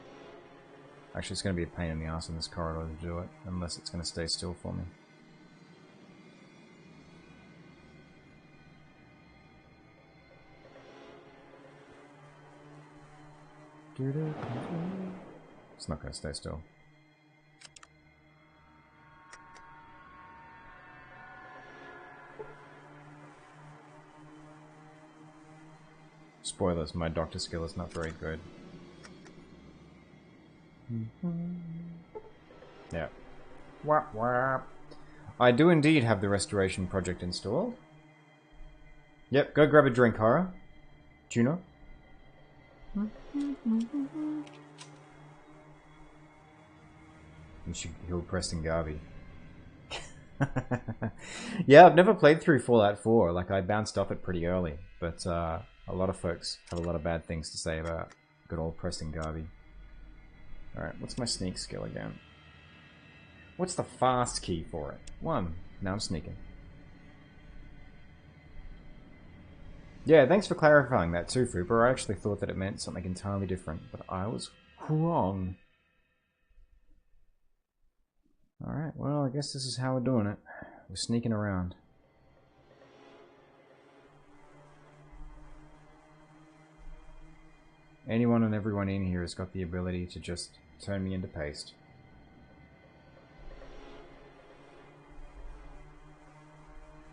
Actually, it's going to be a pain in the ass in this corridor to do it, unless it's going to stay still for me. It's not going to stay still. Spoilers, my doctor skill is not very good. Yeah. Wap wap. I do indeed have the restoration project installed. Yep, go grab a drink, Hara. Juno. You should heal Preston Garvey. Yeah, I've never played through Fallout 4. Like, I bounced off it pretty early. But a lot of folks have a lot of bad things to say about good old Preston Garvey. Alright, what's my sneak skill again? What's the fast key for it? 1. Now I'm sneaking. Yeah, thanks for clarifying that too, Fupa. I actually thought that it meant something entirely different, but I was wrong. Alright, well, I guess this is how we're doing it. We're sneaking around. Anyone and everyone in here has got the ability to just turn me into paste.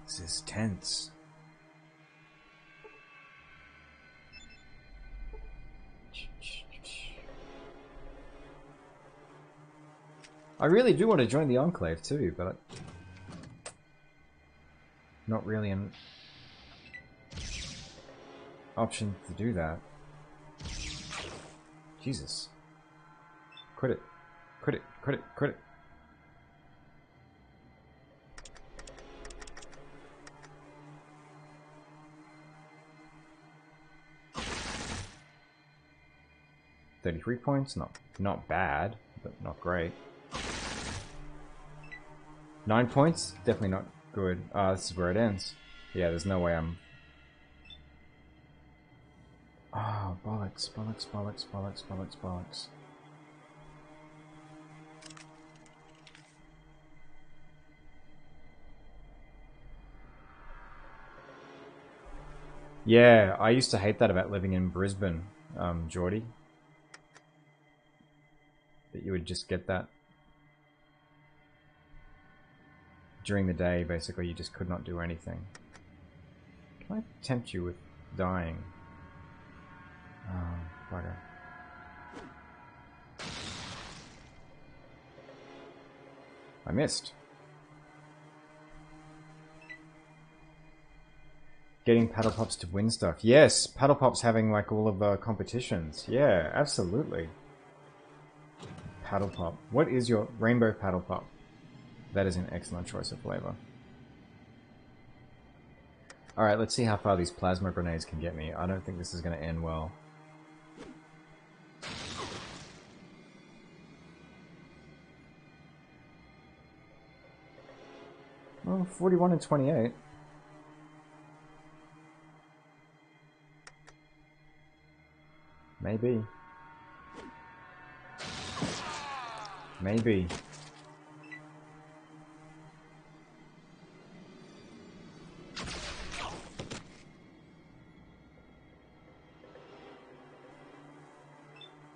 This is tense. I really do want to join the Enclave too, but not really an option to do that. Jesus. Quit it. Quit it. Quit it. Quit it. $33 points? Not bad, but not great. 9 points? Definitely not good. This is where it ends. Yeah, there's no way I'm... Oh, bollocks, bollocks, bollocks, bollocks, bollocks, bollocks. Yeah, I used to hate that about living in Brisbane, Geordie. That you would just get that during the day, basically. You just could not do anything. Can I tempt you with dying? Oh, bugger. I missed. Getting Paddle Pops to win stuff. Yes, Paddle Pop's having like all of the competitions. Yeah, absolutely. Paddle Pop. What is your Rainbow Paddle Pop? That is an excellent choice of flavor. Alright, let's see how far these plasma grenades can get me. I don't think this is going to end well. Well, 41 and 28. Maybe. Maybe.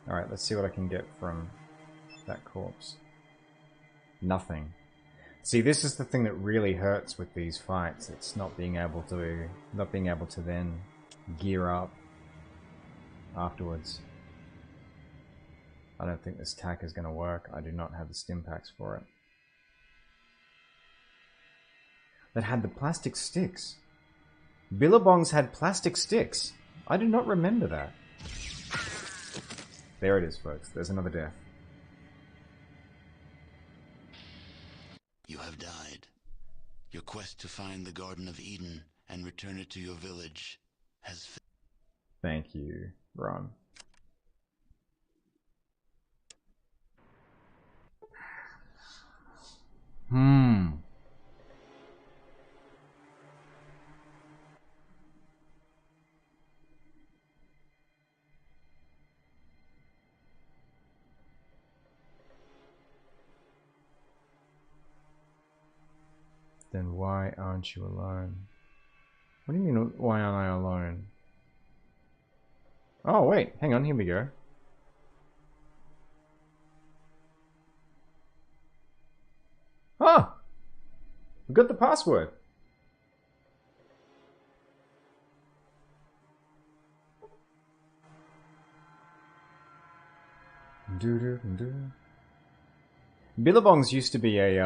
Alright, let's see what I can get from that corpse. Nothing. See, this is the thing that really hurts with these fights. It's not being able to then gear up afterwards. I don't think this tack is going to work. I do not have the stim packs for it. That had the plastic sticks. Billabongs had plastic sticks. I do not remember that. There it is, folks. There's another death. You have died. Your quest to find the Garden of Eden and return it to your village has failed. Thank you, Ron. Then why aren't you alone? What do you mean, why aren't I alone? Oh, wait, hang on, here we go. Ah! We got the password. Billabongs used to be a,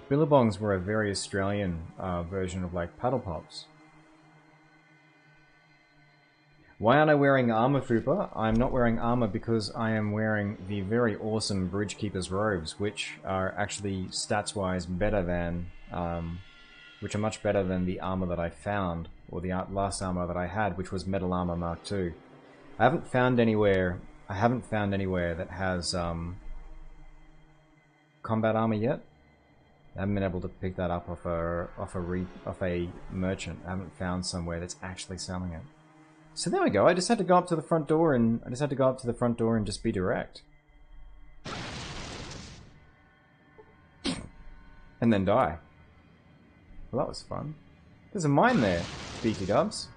Billabongs were a very Australian version of, like, paddle pops. Why aren't I wearing armor, Fupa? I'm not wearing armor because I am wearing the very awesome Bridgekeeper's robes, which are actually stats-wise better than, which are much better than the armor that I found, or the last armor that I had, which was Metal Armor Mark II. I haven't found anywhere that has, combat armor yet. I haven't been able to pick that up off a merchant. I haven't found somewhere that's actually selling it. So there we go. I just had to go up to the front door and just be direct. And then die. Well, that was fun. There's a mine there, BT dubs.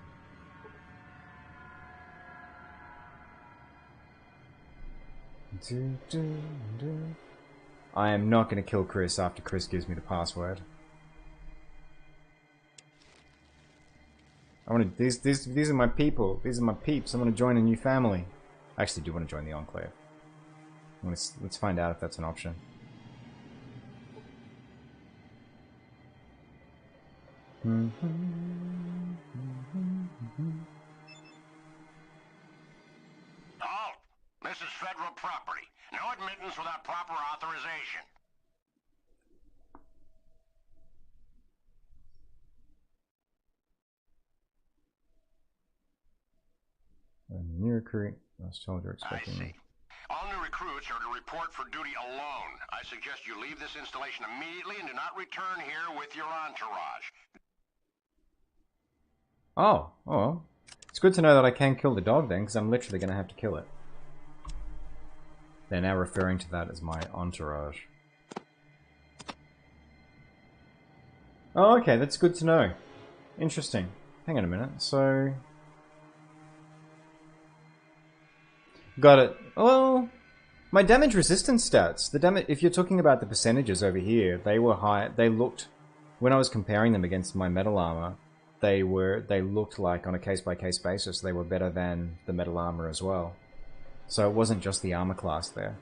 I am not going to kill Chris after Chris gives me the password. I want to. These are my people. These are my peeps. I want to join a new family. I actually do want to join the Enclave. Let's find out if that's an option. Halt! This is federal property. No admittance without proper authorization. A new recruit. I was told you're expecting me. All new recruits are to report for duty alone. I suggest you leave this installation immediately and do not return here with your entourage. Oh, well. It's good to know that I can kill the dog then, because I'm literally going to have to kill it. They're now referring to that as my entourage. Oh, okay, that's good to know. Interesting. Hang on a minute, so... Got it. Well, my damage resistance stats. If you're talking about the percentages over here, they were high. They looked, when I was comparing them against my metal armor, they looked like on a case-by-case basis they were better than the metal armor as well. So it wasn't just the armor class there.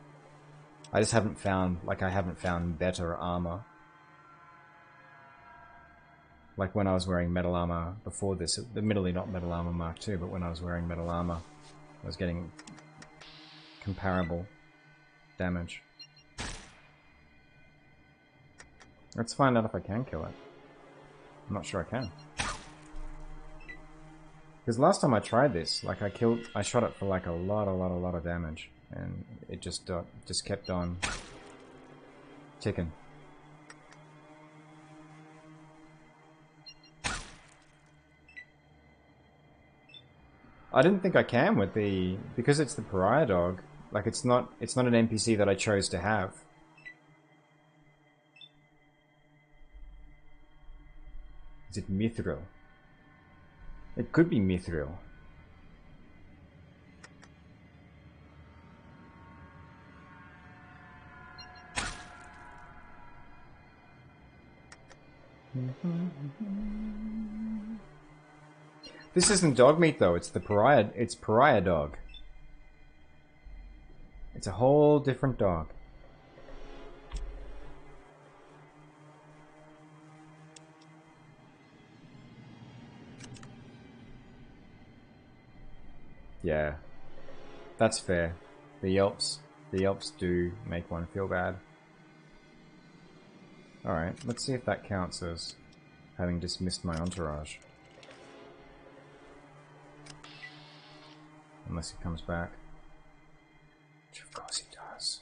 I just haven't found, like, I haven't found better armor. Like when I was wearing metal armor before this, admittedly not metal armor Mark II, but when I was wearing metal armor, I was getting comparable damage. Let's find out if I can kill it. I'm not sure I can. Because last time I tried this, like I shot it for like a lot of damage, and it just kept on ticking. I didn't think I can with because it's the pariah dog. Like it's not an NPC that I chose to have. Is it Mithril? It could be Mithril. This isn't dog meat though, it's pariah dog. It's a whole different dog. Yeah. That's fair. The yelps do make one feel bad. Alright, let's see if that counts as... having dismissed my entourage. Unless he comes back. Which of course he does.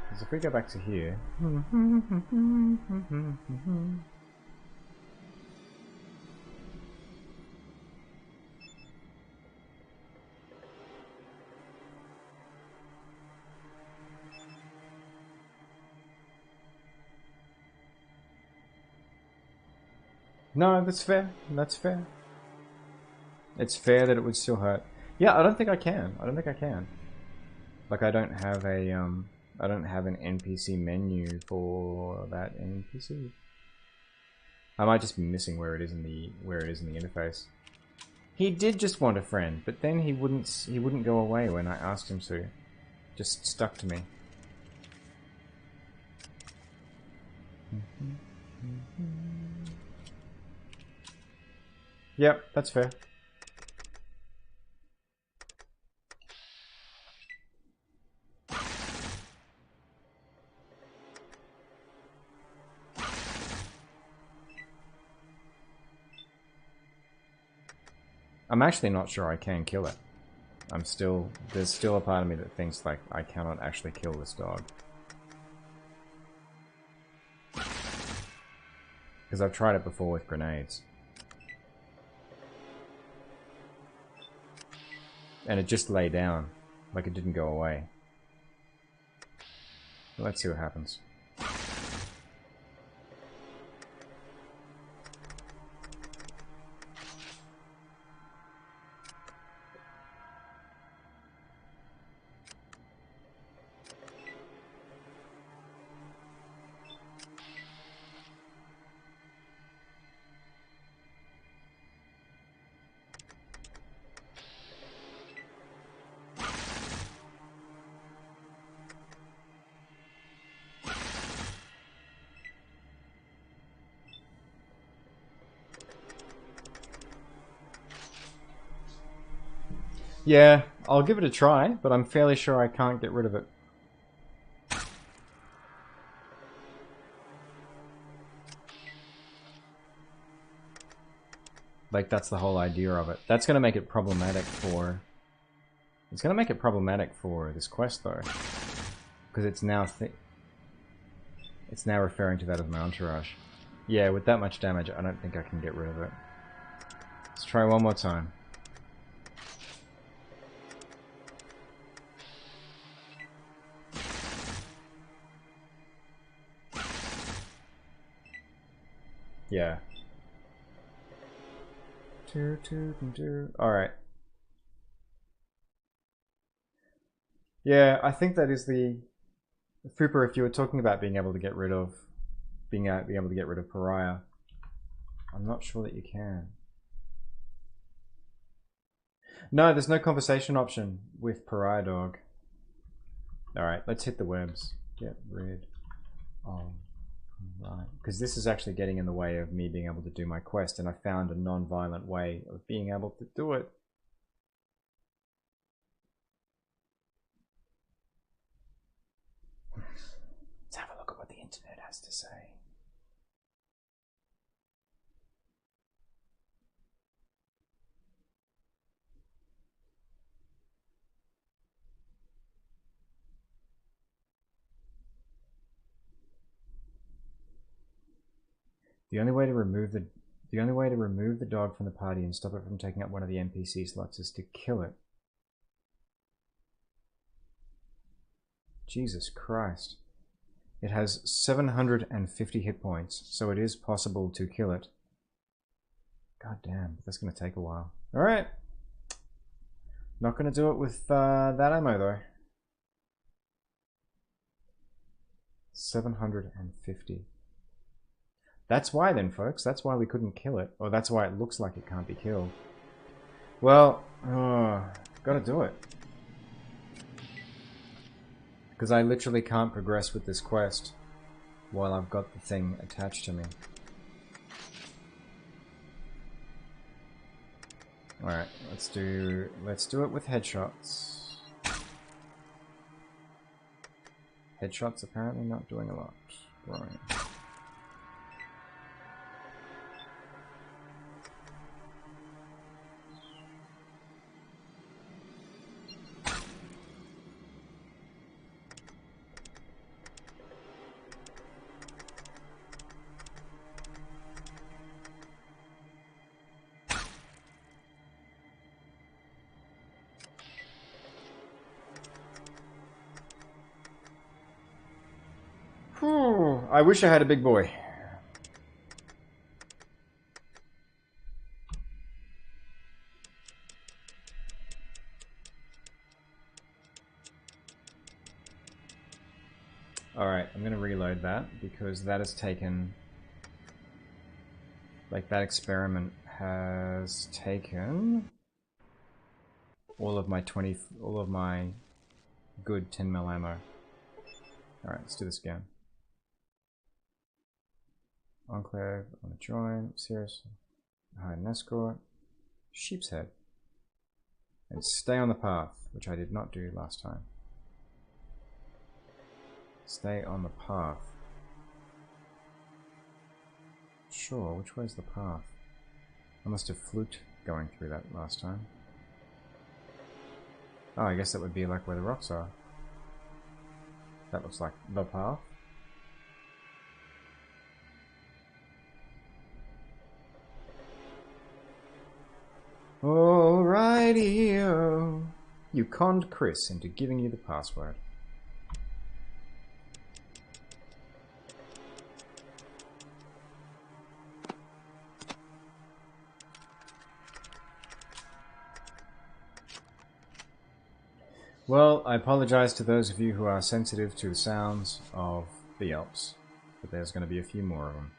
Because if we go back to here... No, that's fair. That's fair. It's fair that it would still hurt. Yeah, I don't think I can. I don't think I can. Like, I don't have a, I don't have an NPC menu for that NPC. I might just be missing where it is in the interface. He did just want a friend, but then he wouldn't go away when I asked him to. Just stuck to me. Yep, that's fair. I'm actually not sure I can kill it. There's still a part of me that thinks like I cannot actually kill this dog. Because I've tried it before with grenades. And it just lay down, like it didn't go away. Let's see what happens. Yeah, I'll give it a try, but I'm fairly sure I can't get rid of it. Like, that's the whole idea of it. That's gonna make it problematic for... It's gonna make it problematic for this quest, though. Because it's now it's now referring to that as my entourage. Yeah, with that much damage, I don't think I can get rid of it. Let's try one more time. Yeah. Alright. Yeah, I think that is the... Fupa, if you were talking about being able to get rid of... being able to get rid of Pariah, I'm not sure that you can. No, there's no conversation option with Pariah Dog. Alright, let's hit the webs. Get rid of... Right, because this is actually getting in the way of me being able to do my quest, and I found a non-violent way of being able to do it. Let's have a look at what the internet has to say. The only way to remove the dog from the party and stop it from taking up one of the NPC slots is to kill it. Jesus Christ. It has 750 hit points, so it is possible to kill it. God damn, that's going to take a while. Alright. Not going to do it with that ammo, though. 750. That's why then, folks. That's why we couldn't kill it. Or that's why it looks like it can't be killed. Well, gotta do it. Because I literally can't progress with this quest while I've got the thing attached to me. Alright, let's do it with headshots. Headshots apparently not doing a lot. Right. Whew, I wish I had a big boy. Alright, I'm gonna reload that because that has taken... Like, that experiment has taken all of my good 10mm ammo. Alright, let's do this again. Enclave, on a join, Cirrus, hide an escort, Sheep's Head. And stay on the path, which I did not do last time. Stay on the path. Sure, which way's the path? I must have fluked going through that last time. Oh, I guess that would be like where the rocks are. That looks like the path. Alrighty-o. You conned Chris into giving you the password. Well, I apologize to those of you who are sensitive to the sounds of the Alps, but there's going to be a few more of them.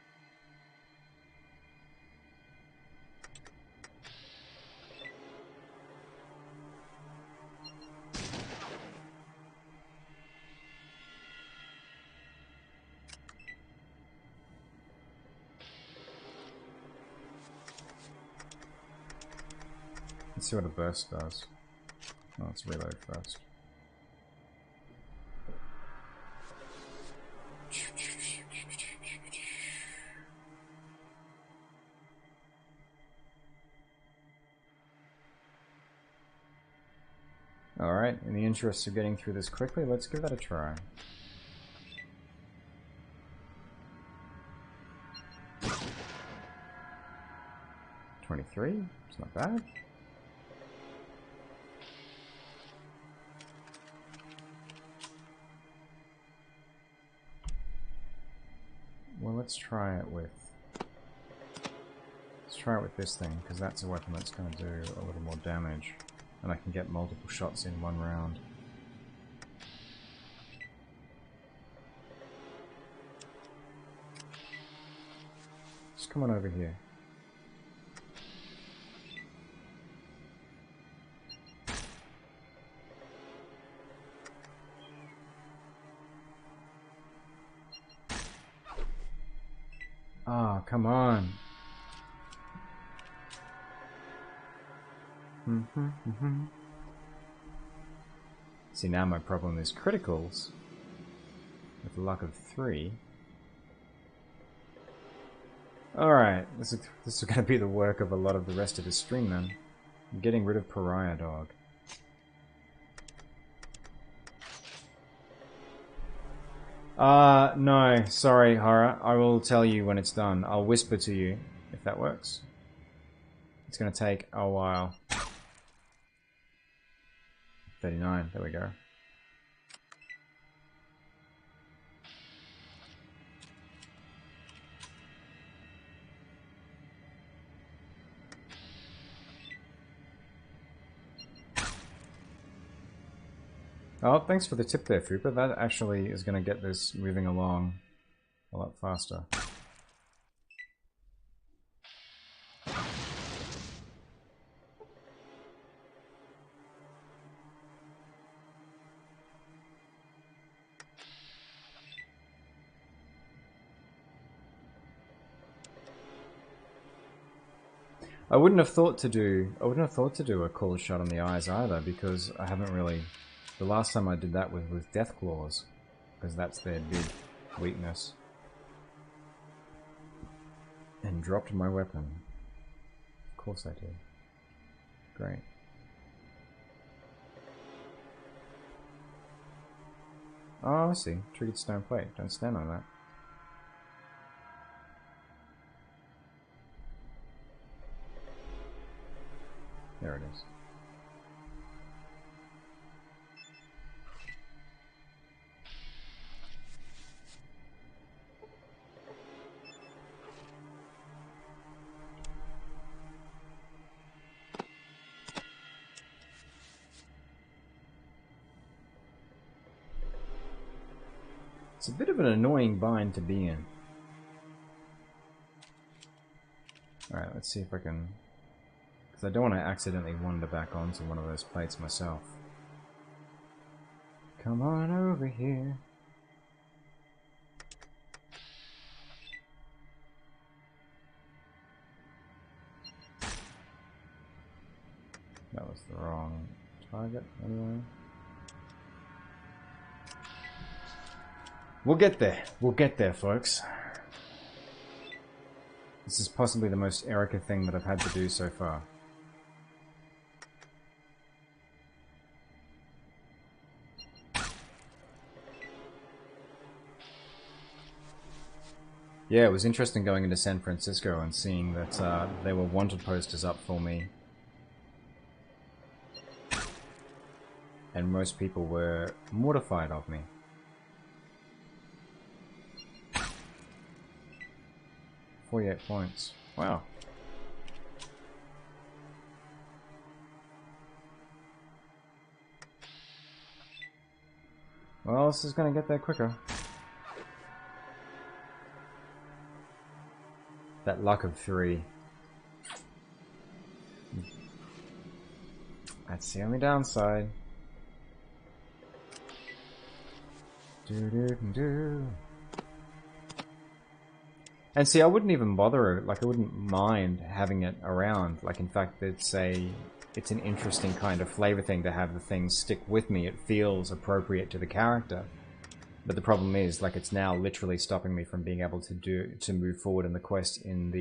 Let's see what a burst does. Oh, let's reload first. Alright, in the interest of getting through this quickly, let's give that a try. $23, it's not bad. Well, let's try it with this thing, because that's a weapon that's going to do a little more damage, and I can get multiple shots in one round. Just come on over here. Ah, come on. See, now my problem is criticals with a luck of 3. Alright, this is going to be the work of a lot of the rest of the stream then. I'm getting rid of Pariah Dog. No, sorry, Horror. I will tell you when it's done. I'll whisper to you, if that works. It's going to take a while. 39, there we go. Oh, thanks for the tip there, Fupa. That actually is going to get this moving along a lot faster. I wouldn't have thought to do a cold shot on the eyes either, because I haven't really. The last time I did that was with Death Claws, because that's their big weakness. And dropped my weapon. Of course I did. Great. Oh, I see. Triggered stone plate. Don't stand on that. There it is. It's a bit of an annoying bind to be in. Alright, let's see if I can... Because I don't want to accidentally wander back onto one of those plates myself. Come on over here. That was the wrong target, anyway. We'll get there. We'll get there, folks. This is possibly the most Erica thing that I've had to do so far. Yeah, it was interesting going into San Francisco and seeing that there were wanted posters up for me. And most people were mortified of me. .48 points. Wow. Well, this is gonna get there quicker. That luck of 3. That's the only downside. Do-do-do-do. And see, I wouldn't even bother, like, I wouldn't mind having it around. Like, in fact, it's an interesting kind of flavor thing to have the thing stick with me. It feels appropriate to the character. But the problem is, like, it's now literally stopping me from being able to move forward in the quest in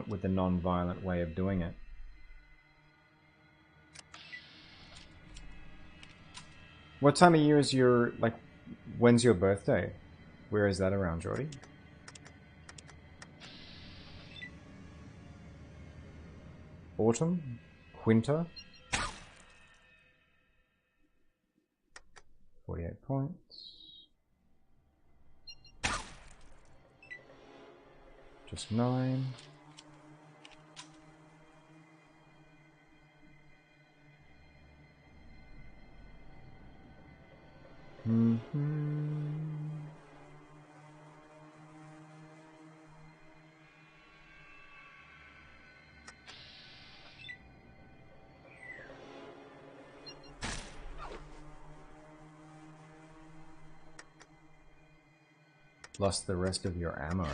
with the non-violent way of doing it. What time of year is your, like, when's your birthday? Where is that around, Jordy? Autumn? Winter? 48 points. Just 9. Lost the rest of your ammo.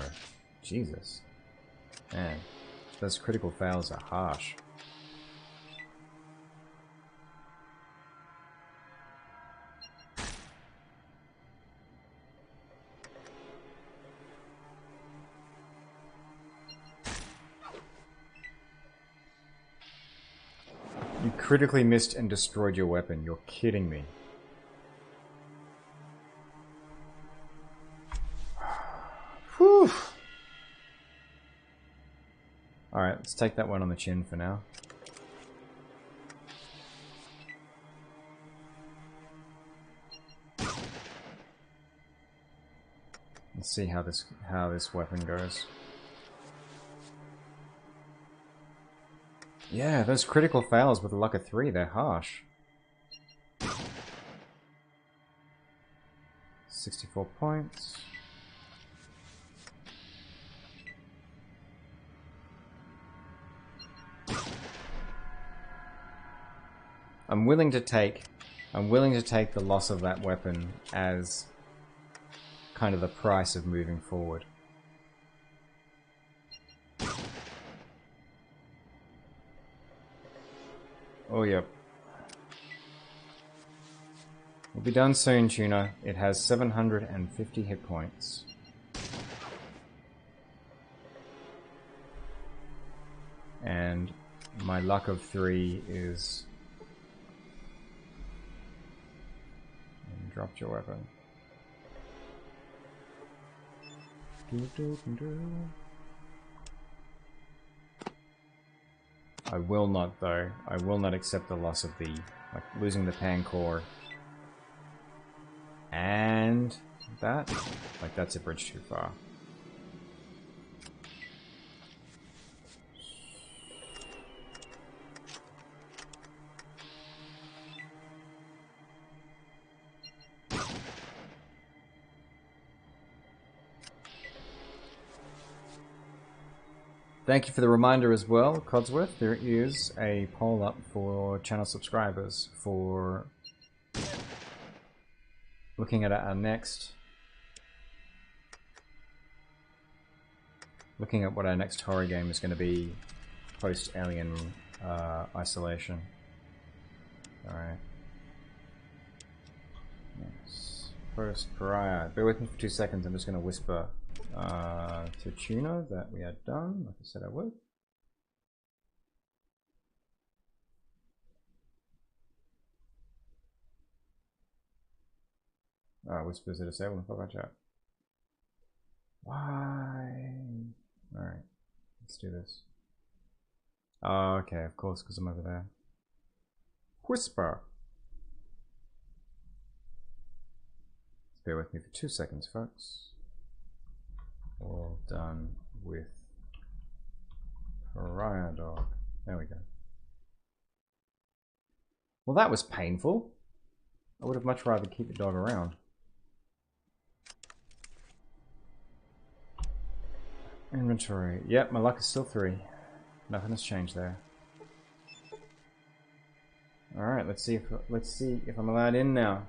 Jesus. Man, those critical fails are harsh. You critically missed and destroyed your weapon. You're kidding me. Whew. Alright, let's take that one on the chin for now. Let's see how this weapon goes. Yeah, those critical fails with a luck of 3, they're harsh. 64 points. I'm willing to take the loss of that weapon as kind of the price of moving forward. Oh, yep. We'll be done soon, Tuna. It has 750 hit points. and my luck of 3 is... And dropped your weapon. I will not, though. I will not accept the loss of the... like, losing the Pancor. And... that? Like, that's a bridge too far. Thank you for the reminder as well, Codsworth. There is a poll up for channel subscribers for looking at our next... looking at what our next horror game is going to be post-Alien Isolation. Alright. Yes. First, Pariah. Bear with me for 2 seconds, I'm just going to whisper to Tuna that we are done, like I said I would. Whispers to disable and fuck chat. Why? Alright, let's do this. Oh, okay, of course, because I'm over there. Whisper! Bear with me for 2 seconds, folks. All done with Pariah Dog. There we go. Well, that was painful. I would have much rather keep the dog around. Inventory. Yep, my luck is still 3. Nothing has changed there. Alright, let's see if I'm allowed in now.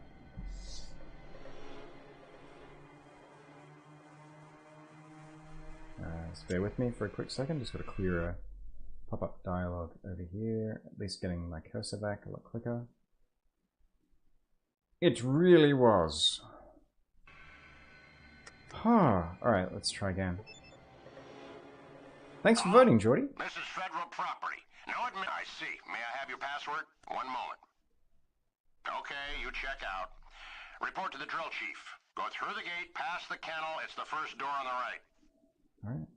Just bear with me for a quick second. Just got to clear a pop-up dialogue over here. At least getting my cursor back a lot quicker. It really was. Huh. Alright, let's try again. Thanks for voting, Jordy. This is federal property. No admit. I see. May I have your password? 1 moment. Okay, you check out. Report to the drill chief. Go through the gate, past the kennel. It's the first door on the right. Alright.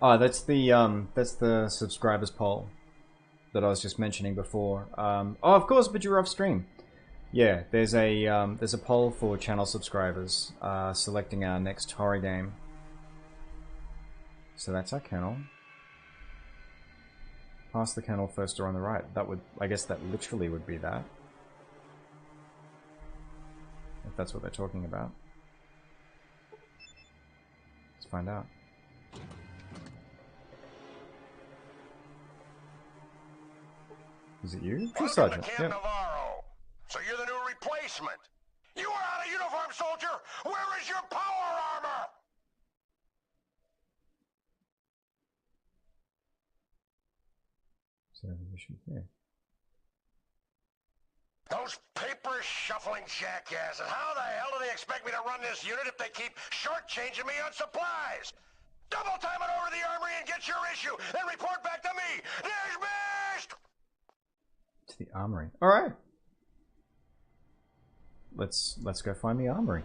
Oh, that's the subscribers poll that I was just mentioning before. Oh, of course, but you're off stream. Yeah, there's a poll for channel subscribers selecting our next horror game. So that's our kennel. Past the kennel, first door on the right. That would, I guess, that literally would be that. If that's what they're talking about. Let's find out. Is it you? Drill Sergeant. Camp Navarro. So you're the new replacement. You are out of uniform, soldier. Where is your power armor? Here. Those paper-shuffling jackasses. How the hell do they expect me to run this unit if they keep shortchanging me on supplies? Double time it over to the armory and get your issue, then report back to me. Dismissed! To the armory. Alright. Let's go find the armory.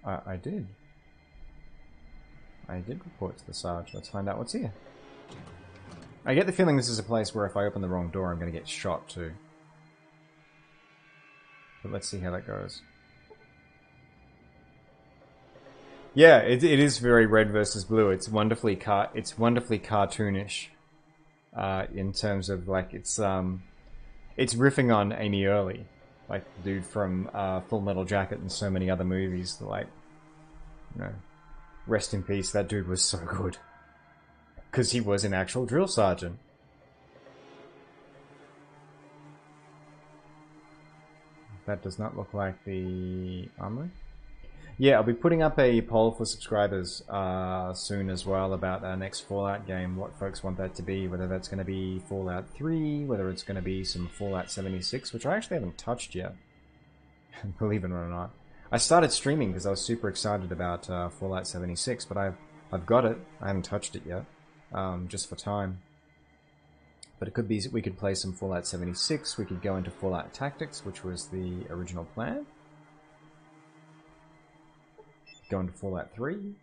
I did. I did report to the Sarge. Let's find out what's here. I get the feeling this is a place where if I open the wrong door, I'm going to get shot too. But let's see how that goes. Yeah, it is very red versus blue. It's wonderfully cartoonish. In terms of like it's riffing on Amy Early, like the dude from Full Metal Jacket and so many other movies. Like, you know, rest in peace. That dude was so good because he was an actual drill sergeant. That does not look like the armory. Yeah, I'll be putting up a poll for subscribers soon as well about our next Fallout game, what folks want that to be, whether that's going to be Fallout 3, whether it's going to be some Fallout 76, which I actually haven't touched yet. Believe it or not. I started streaming because I was super excited about Fallout 76, but I've got it. I haven't touched it yet, just for time. But it could be we could play some Fallout 76. We could go into Fallout Tactics, which was the original plan. Go into Fallout 3.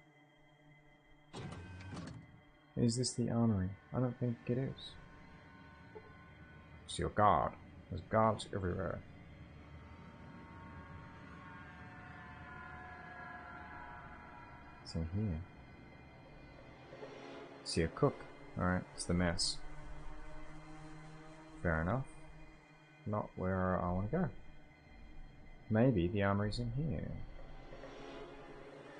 Is this the armory? I don't think it is. It's your guard. There's guards everywhere. It's in here. See a cook. Alright, it's the mess. Fair enough. Not where I want to go. Maybe the armory's in here.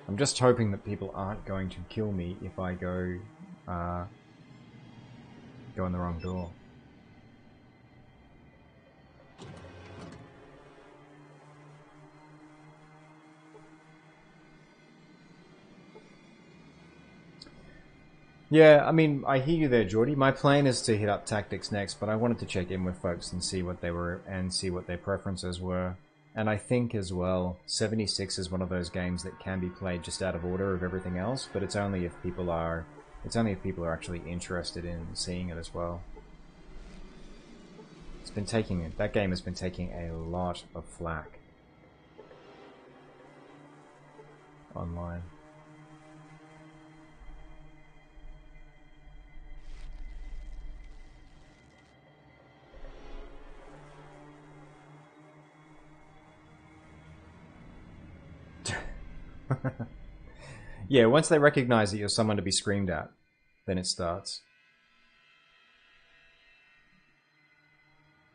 I'm just hoping that people aren't going to kill me if I go in the wrong door. Yeah, I mean, I hear you there, Geordie. My plan is to hit up Tactics next, but I wanted to check in with folks and see what they were and see what their preferences were. And I think as well, 76 is one of those games that can be played just out of order of everything else, but it's only if people are actually interested in seeing it as well. That game has been taking a lot of flack online. Yeah, once they recognize that you're someone to be screamed at, then it starts.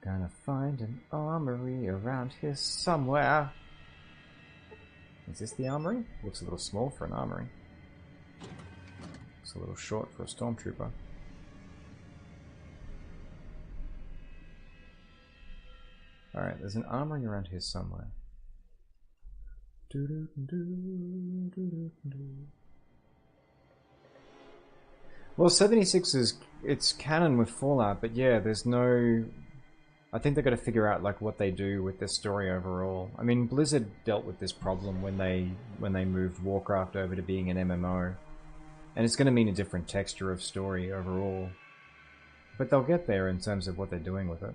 Gonna find an armory around here somewhere. Is this the armory? Looks a little small for an armory. Looks a little short for a stormtrooper. Alright, there's an armory around here somewhere. Well, 76 it's canon with Fallout, but yeah, there's no... I think they've got to figure out like what they do with this story overall. I mean, Blizzard dealt with this problem when they moved Warcraft over to being an MMO, and it's going to mean a different texture of story overall. But they'll get there in terms of what they're doing with it.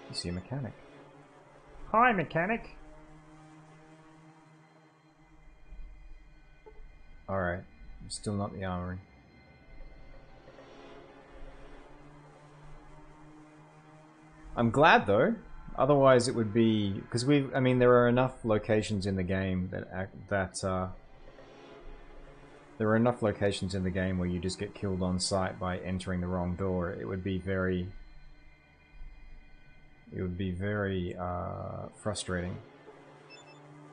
You see a mechanic. Hi, mechanic. Alright, still not the armory. I'm glad though, otherwise it would be... because I mean, there are enough locations in the game there are enough locations in the game where you just get killed on sight by entering the wrong door. It would be very frustrating.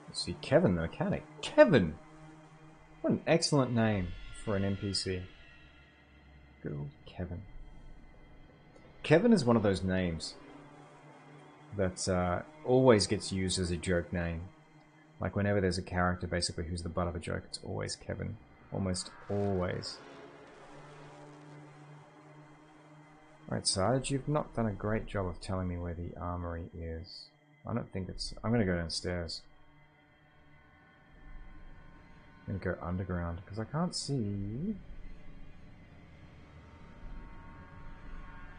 Let's see, Kevin the mechanic. Kevin! What an excellent name for an NPC. Good old Kevin. Kevin is one of those names that always gets used as a joke name. Like whenever there's a character basically who's the butt of a joke, it's always Kevin. Almost always. Right, Sarge, you've not done a great job of telling me where the armory is. I don't think it's... I'm gonna go downstairs. I'm gonna go underground, because I can't see...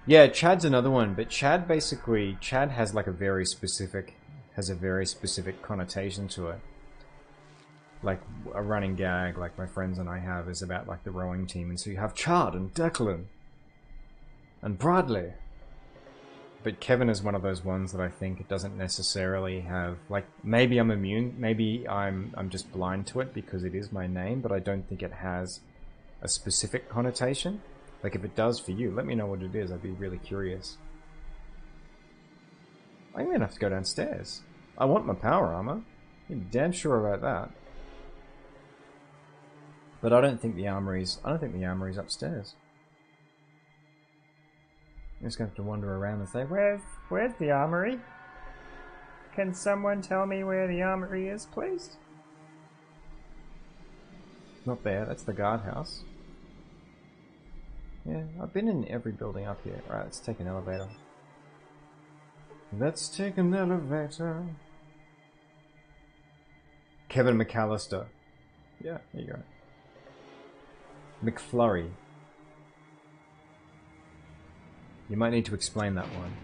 Yeah, Chad's another one, but Chad has like a very specific connotation to it. Like a running gag, like my friends and I have, is about like the rowing team, and so you have Chad and Declan and Bradley. But Kevin is one of those ones that I think it doesn't necessarily have, like, maybe I'm immune, maybe I'm just blind to it because it is my name, but I don't think it has a specific connotation. Like, if it does for you, let me know what it is. I'd be really curious. I'm gonna have to go downstairs. I want my power armor. I'm damn sure about that. But I don't think the armory's upstairs. I'm just gonna have to wander around and say, where's the armory? Can someone tell me where the armory is, please? Not there, that's the guardhouse. Yeah, I've been in every building up here. Alright, let's take an elevator. Let's take an elevator. Kevin McAllister. Yeah, there you go. McFlurry. You might need to explain that one.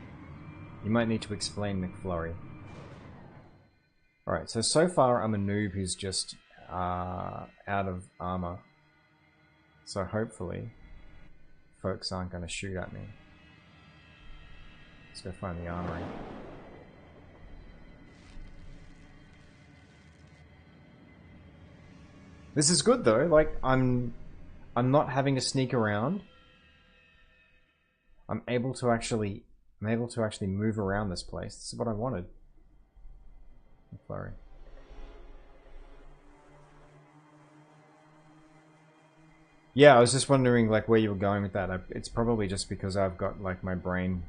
You might need to explain McFlurry. Alright, so far I'm a noob who's just out of armor. So hopefully, folks aren't going to shoot at me. Let's go find the armory. This is good though, like, I'm not having to sneak around. I'm able to actually move around this place. This is what I wanted. McFlurry. Yeah, I was just wondering like where you were going with that. It's probably just because I've got like my brain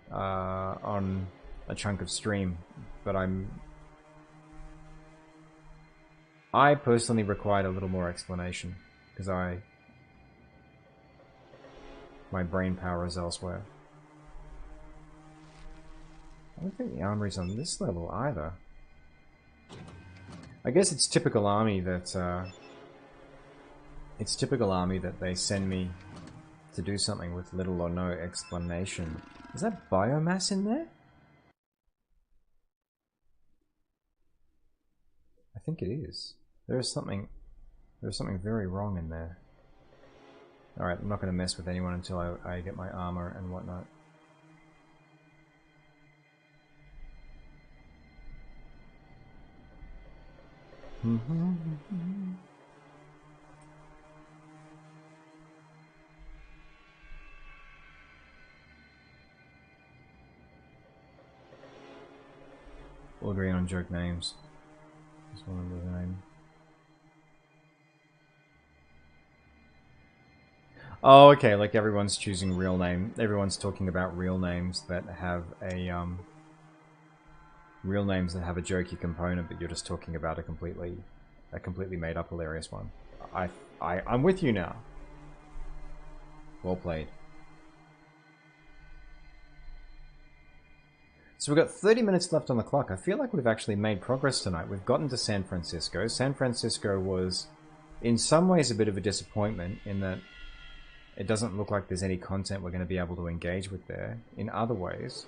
on a chunk of stream, but I personally required a little more explanation because my brain power is elsewhere. I don't think the armory's on this level either. I guess it's typical army that they send me to do something with little or no explanation. Is that biomass in there? I think it is. There's something very wrong in there. Alright, I'm not going to mess with anyone until I get my armor and whatnot. We'll agree on joke names. Just one of the name. Oh, okay, like everyone's choosing real name. Everyone's talking about real names that have a, real names that have a jokey component, but you're just talking about a completely made up hilarious one. I'm with you now. Well played. So we've got 30 minutes left on the clock. I feel like we've actually made progress tonight. We've gotten to San Francisco. San Francisco was, in some ways, a bit of a disappointment in that it doesn't look like there's any content we're going to be able to engage with there. In other ways,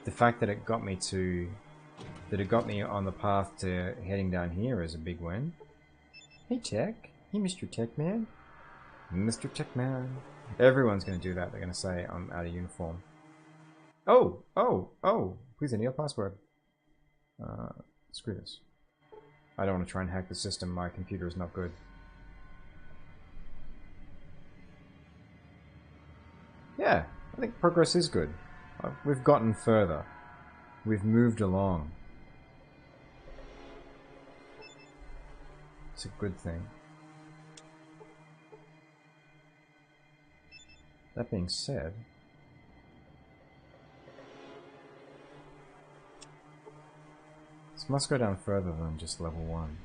the fact that it got me on the path to heading down here is a big win. Hey Tech. Hey Mr. Tech Man. Mr. Tech Man. Everyone's going to do that. They're going to say I'm out of uniform. Oh! Please enter your password. Screw this. I don't want to try and hack the system. My computer is not good. Yeah, I think progress is good. We've gotten further. We've moved along. It's a good thing. That being said, this must go down further than just level 1.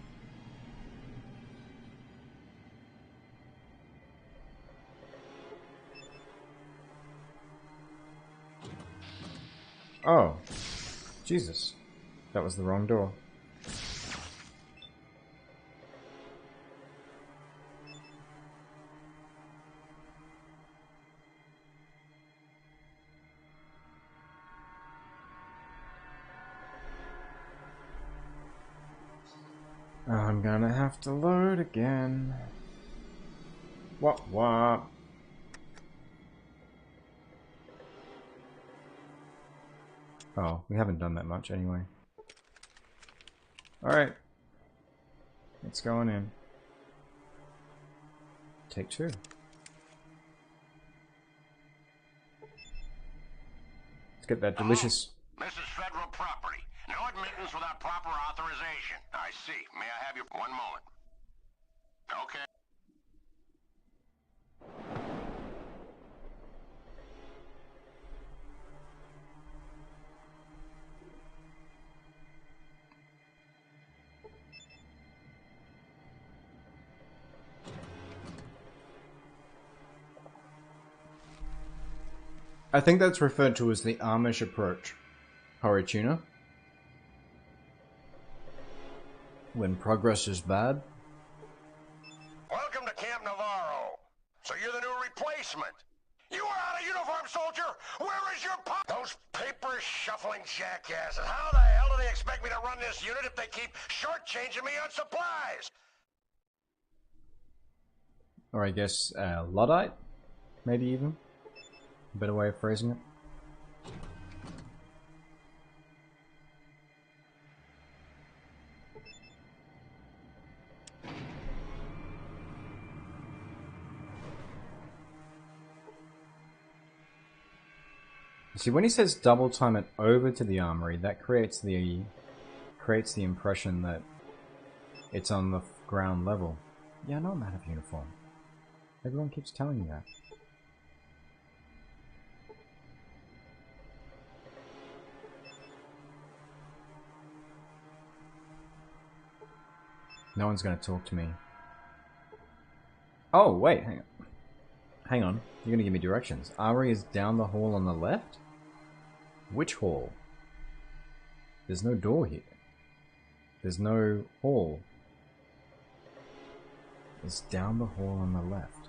Oh, Jesus. That was the wrong door. I'm gonna have to load again. Wop wop. Oh, we haven't done that much anyway. Alright. Let's go on in. Take 2. Let's get that delicious... This is federal property. No admittance without proper authorization. I see. May I have your... One moment. Okay. I think that's referred to as the Amish approach, Horror Tuner. When progress is bad? Welcome to Camp Navarro. So you're the new replacement. You are out of uniform, soldier! Where is your pop? Those paper-shuffling jackasses. How the hell do they expect me to run this unit if they keep shortchanging me on supplies? Or I guess Luddite? Maybe even? A better way of phrasing it. See, when he says double time it over to the armory, that creates the impression that it's on the ground level. Yeah, I know I'm out of uniform. Everyone keeps telling me that. No one's going to talk to me. Oh, wait, hang on. Hang on. You're going to give me directions. Armory is down the hall on the left? Which hall? There's no door here. There's no hall. It's down the hall on the left.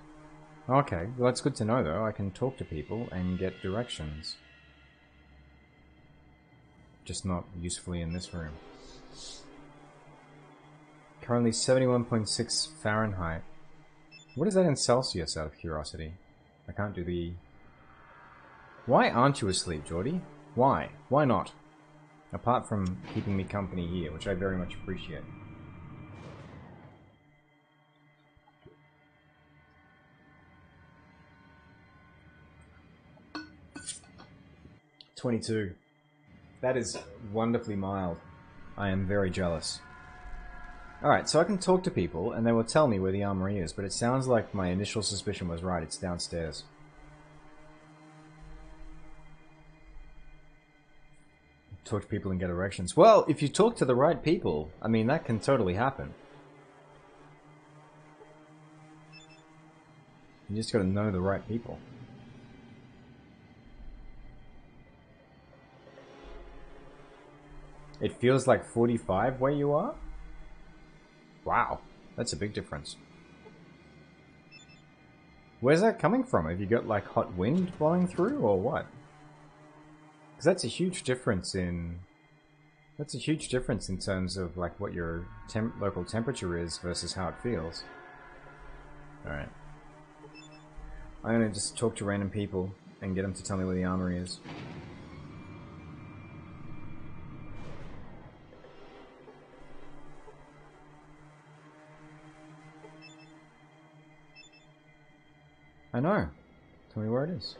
Okay, well that's good to know though. I can talk to people and get directions. Just not usefully in this room. Currently 71.6 Fahrenheit. What is that in Celsius, out of curiosity? I can't do the... Why aren't you asleep, Geordie? Why? Why not? Apart from keeping me company here, which I very much appreciate. $22. That is wonderfully mild. I am very jealous. Alright, so I can talk to people, and they will tell me where the armory is, but it sounds like my initial suspicion was right. It's downstairs. Talk to people and get directions. Well, if you talk to the right people, I mean, that can totally happen. You just gotta know the right people. It feels like 45 where you are? Wow, that's a big difference. Where's that coming from? Have you got like hot wind blowing through or what? Because that's a huge difference in... That's a huge difference in terms of like what your local temperature is versus how it feels. Alright. I'm gonna just talk to random people and get them to tell me where the armory is. I know. Tell me where it is.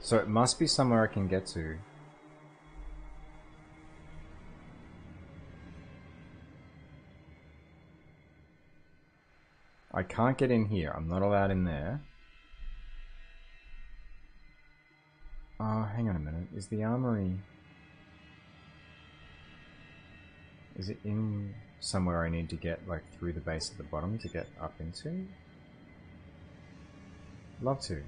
So it must be somewhere I can get to. I can't get in here. I'm not allowed in there. Oh, hang on a minute. Is the armory... Is it in somewhere I need to get, like, through the base of the bottom to get up into? Love to.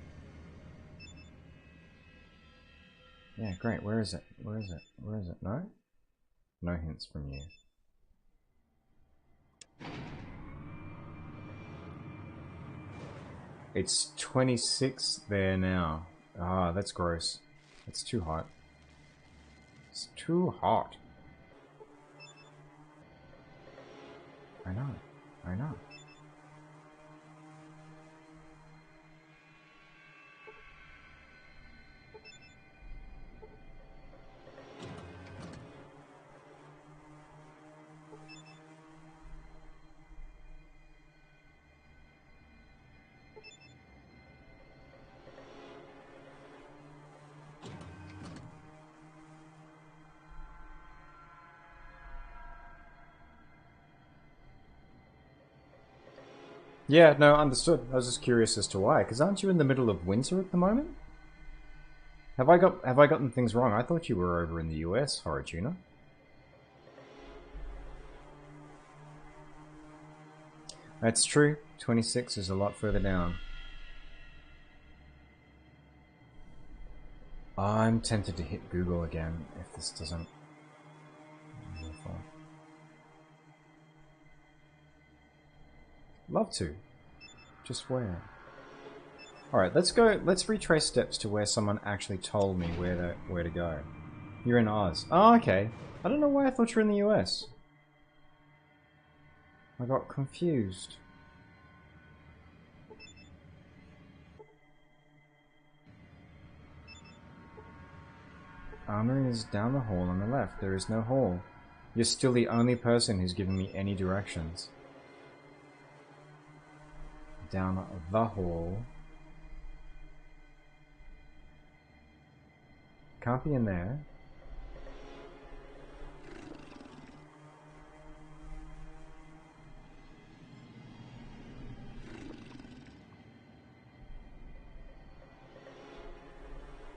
Yeah, great. Where is it? Where is it? Where is it? No? No hints from you. It's 26 there now. Ah, that's gross. It's too hot. It's too hot. I know. I know. Yeah, no, understood. I was just curious as to why. Because aren't you in the middle of winter at the moment? Have I gotten things wrong? I thought you were over in the US, Horror-Tuna. That's true. 26 is a lot further down. I'm tempted to hit Google again if this doesn't... Love to. Just where? Alright, let's go. Let's retrace steps to where someone actually told me where to go. You're in Oz. Oh, okay. I don't know why I thought you were in the US. I got confused. Armory is down the hall on the left. There is no hall. You're still the only person who's given me any directions. Down the hall. Can't be in there.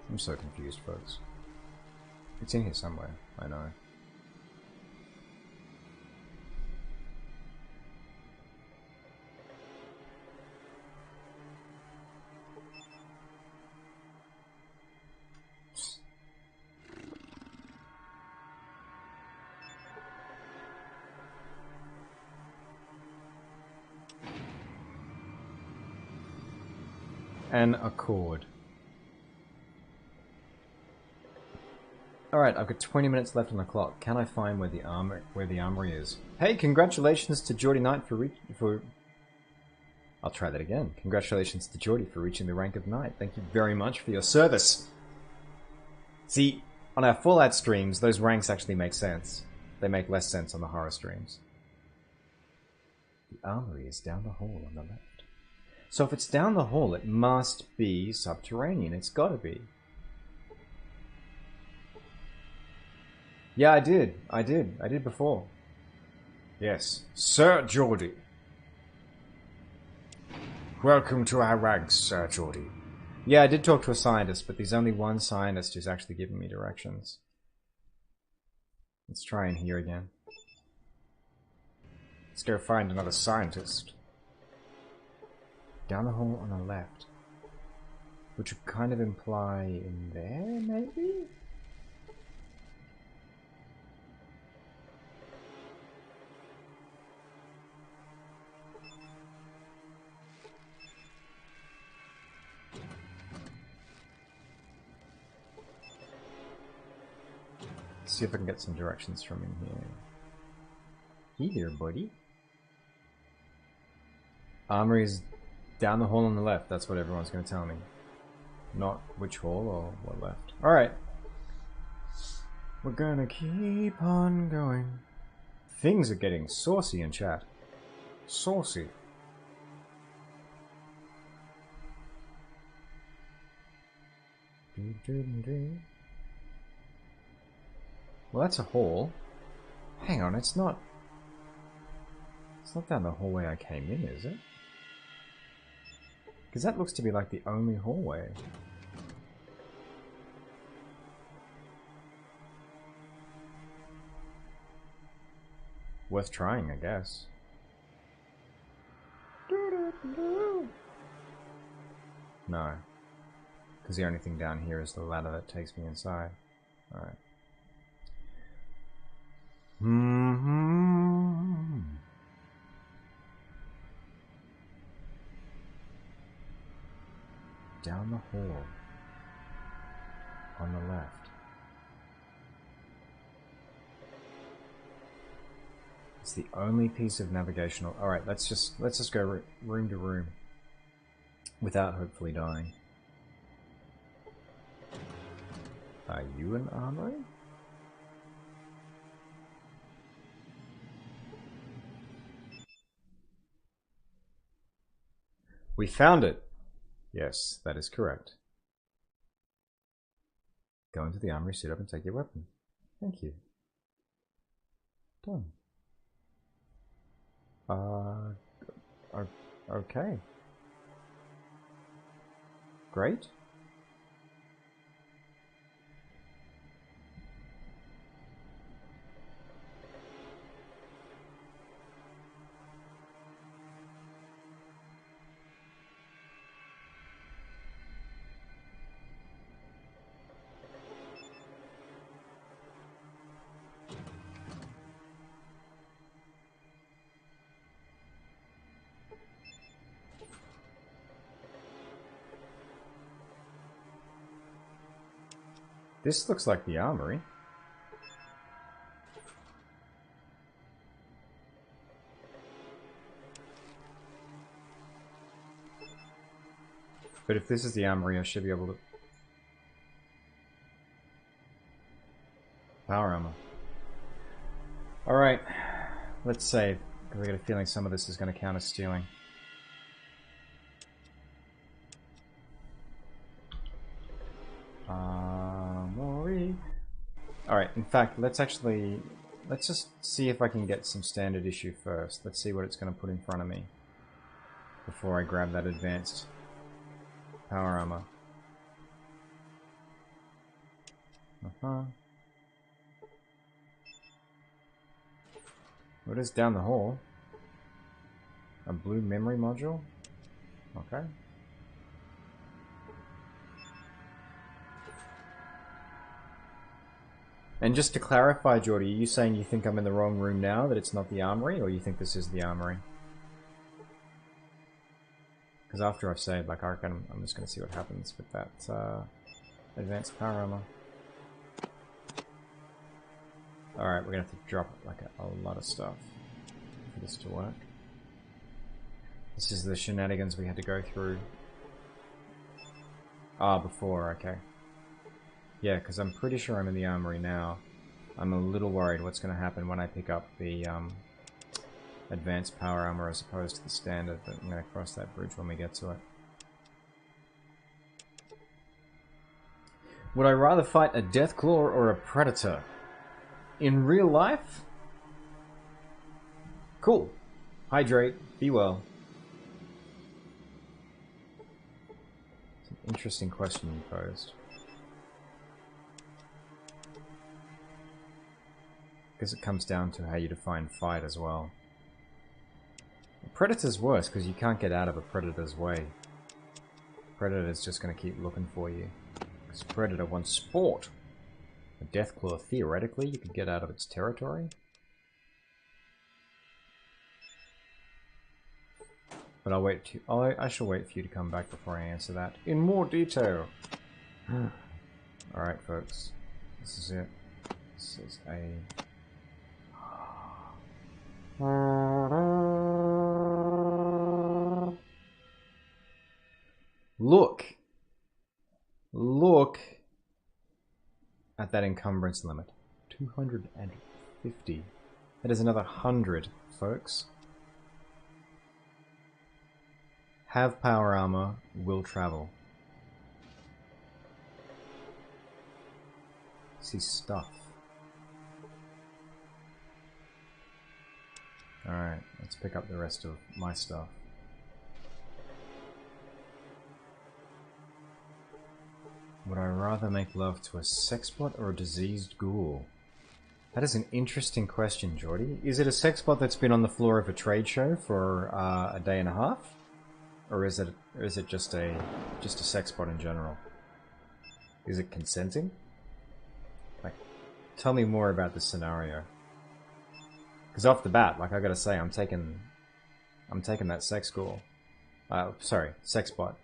I'm so confused, folks. It's in here somewhere, I know. An accord. Alright, I've got 20 minutes left on the clock. Can I find where the armory is? Hey, congratulations to Geordie Knight for I'll try that again. Congratulations to Geordie for reaching the rank of Knight. Thank you very much for your service. See, on our Fallout streams, those ranks actually make sense. They make less sense on the horror streams. The armory is down the hall on the left. So if it's down the hall, it must be subterranean. It's gotta be. Yeah, I did. I did before. Yes. Sir Geordie. Welcome to our ranks, Sir Geordie. Yeah, I did talk to a scientist, but there's only one scientist who's actually giving me directions. Let's try in here again. Let's go find another scientist. Down the hall on the left. Which would kind of imply in there, maybe? See if I can get some directions from in here. Hey there, buddy. Armory is down the hall on the left. That's what everyone's going to tell me. Not which hall or what left. Alright. We're gonna keep on going. Things are getting saucy in chat. Saucy. Well, that's a hall. Hang on, it's not... It's not down the hallway I came in, is it? Because that looks to be like the only hallway. Worth trying, I guess. No. Because the only thing down here is the ladder that takes me inside. Alright. Down the hall. On the left. It's the only piece of navigational... Alright, let's just go room to room. Without hopefully dying. Are you an armory? We found it! Yes, that is correct. Go into the armory, suit up, and take your weapon. Thank you. Done. Okay. Great. This looks like the armory. But if this is the armory, I should be able to... Power armor. Alright. Let's save, because I get a feeling some of this is going to count as stealing. Armory. Alright, in fact, let's just see if I can get some standard issue first. Let's see what it's going to put in front of me before I grab that advanced power armor. What is down the hall? A blue memory module? Okay. And just to clarify, Geordie, are you saying you think I'm in the wrong room now, that it's not the armory, or you think this is the armory? Because after I've saved, like, I reckon I'm just going to see what happens with that advanced power armor. Alright, we're going to have to drop like a lot of stuff for this to work. This is the shenanigans we had to go through. Ah, before, okay. Yeah, because I'm pretty sure I'm in the armory now. I'm a little worried what's going to happen when I pick up the advanced power armor as opposed to the standard, but I'm going to cross that bridge when we get to it. Would I rather fight a Deathclaw or a Predator? In real life? Cool. Hydrate. Be well. It's an interesting question you posed. Because it comes down to how you define fight as well. A Predator's worse because you can't get out of a Predator's way. Predator's just going to keep looking for you. Because Predator wants sport. A Deathclaw, theoretically, you could get out of its territory. But I'll wait to... I shall wait for you to come back before I answer that in more detail. Alright, folks. This is it. This is a... Look! Look at that encumbrance limit. 250. That is another 100, folks. Have power armor, will travel. See stuff. Alright, let's pick up the rest of my stuff. Would I rather make love to a sexbot or a diseased ghoul? That is an interesting question, Geordie. Is it a sexbot that's been on the floor of a trade show for a day and a half? Or is it just a sexbot in general? Is it consenting? Like, tell me more about this scenario. Because off the bat, like, I gotta say, I'm taking that sex ghoul. Sorry, sexbot.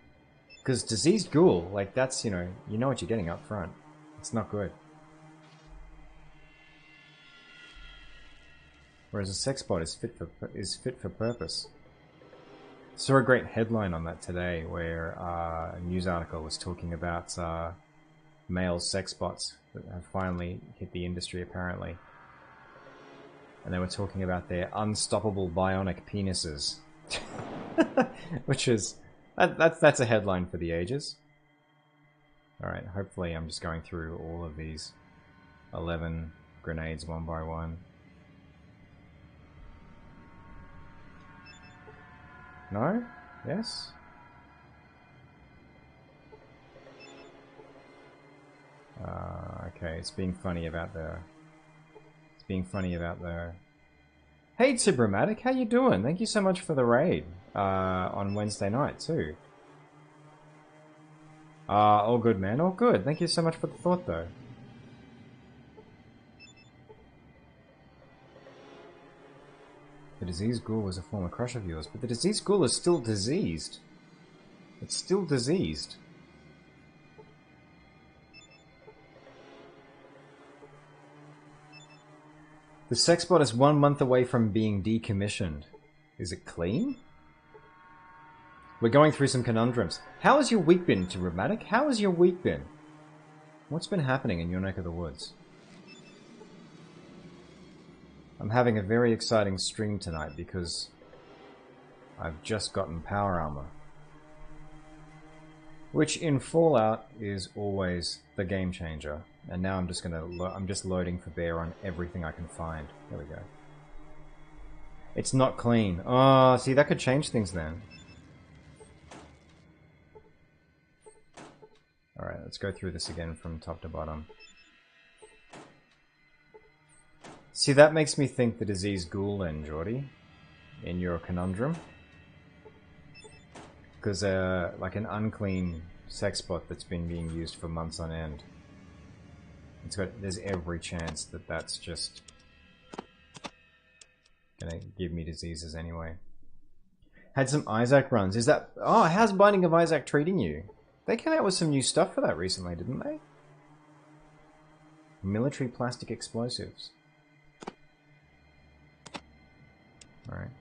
Because diseased ghoul, like, that's, you know what you're getting up front. It's not good. Whereas a sexbot is fit for purpose. Saw a great headline on that today, where a news article was talking about male sexbots that have finally hit the industry, apparently. And they were talking about their unstoppable bionic penises. Which is... That's a headline for the ages. Alright, hopefully I'm just going through all of these 11 grenades one by one. No? Yes? Okay, it's being funny about the... Hey Tibramatic, how you doing? Thank you so much for the raid on Wednesday night too. All good, man. All good. Thank you so much for the thought, though. The diseased ghoul was a former crush of yours, but the diseased ghoul is still diseased. It's still diseased. The Sexbot is 1 month away from being decommissioned. Is it clean? We're going through some conundrums. How has your week been, Dramatic? How has your week been? What's been happening in your neck of the woods? I'm having a very exciting stream tonight because I've just gotten power armor. Which in Fallout is always the game changer. And now I'm just I'm just loading for bear on everything I can find. There we go. It's not clean. Oh, see, that could change things then. Alright, let's go through this again from top to bottom. See, that makes me think the disease ghoul then, Geordie, in your conundrum. Because, like an unclean Sexbot that's been being used for months on end. There's every chance that that's just gonna give me diseases anyway. Had some Isaac runs. Is that... Oh, how's Binding of Isaac treating you? They came out with some new stuff for that recently, didn't they? Military plastic explosives. Alright.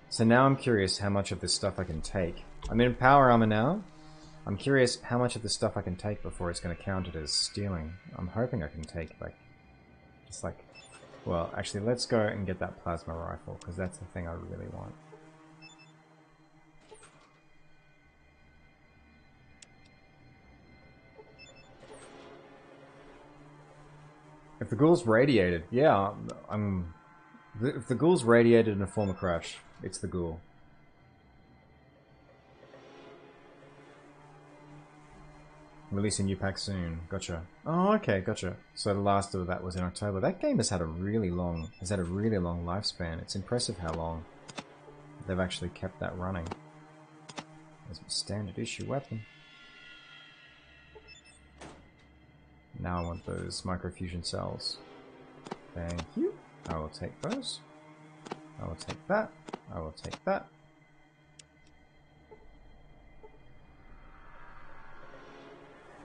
So now I'm curious how much of this stuff I can take. I'm in power armor now. I'm curious how much of this stuff I can take before it's going to count it as stealing. I'm hoping I can take, like... Just like... Well, actually, let's go and get that plasma rifle, because that's the thing I really want. If the ghoul's radiated, yeah, if the ghoul's radiated in a form of crash, it's the ghoul. Release a new pack soon. Gotcha. Oh, okay, gotcha. So the last of that was in October. That game has had a really long lifespan. It's impressive how long they've actually kept that running. There's my standard issue weapon. Now I want those microfusion cells. Thank you. I will take those. I will take that. I will take that.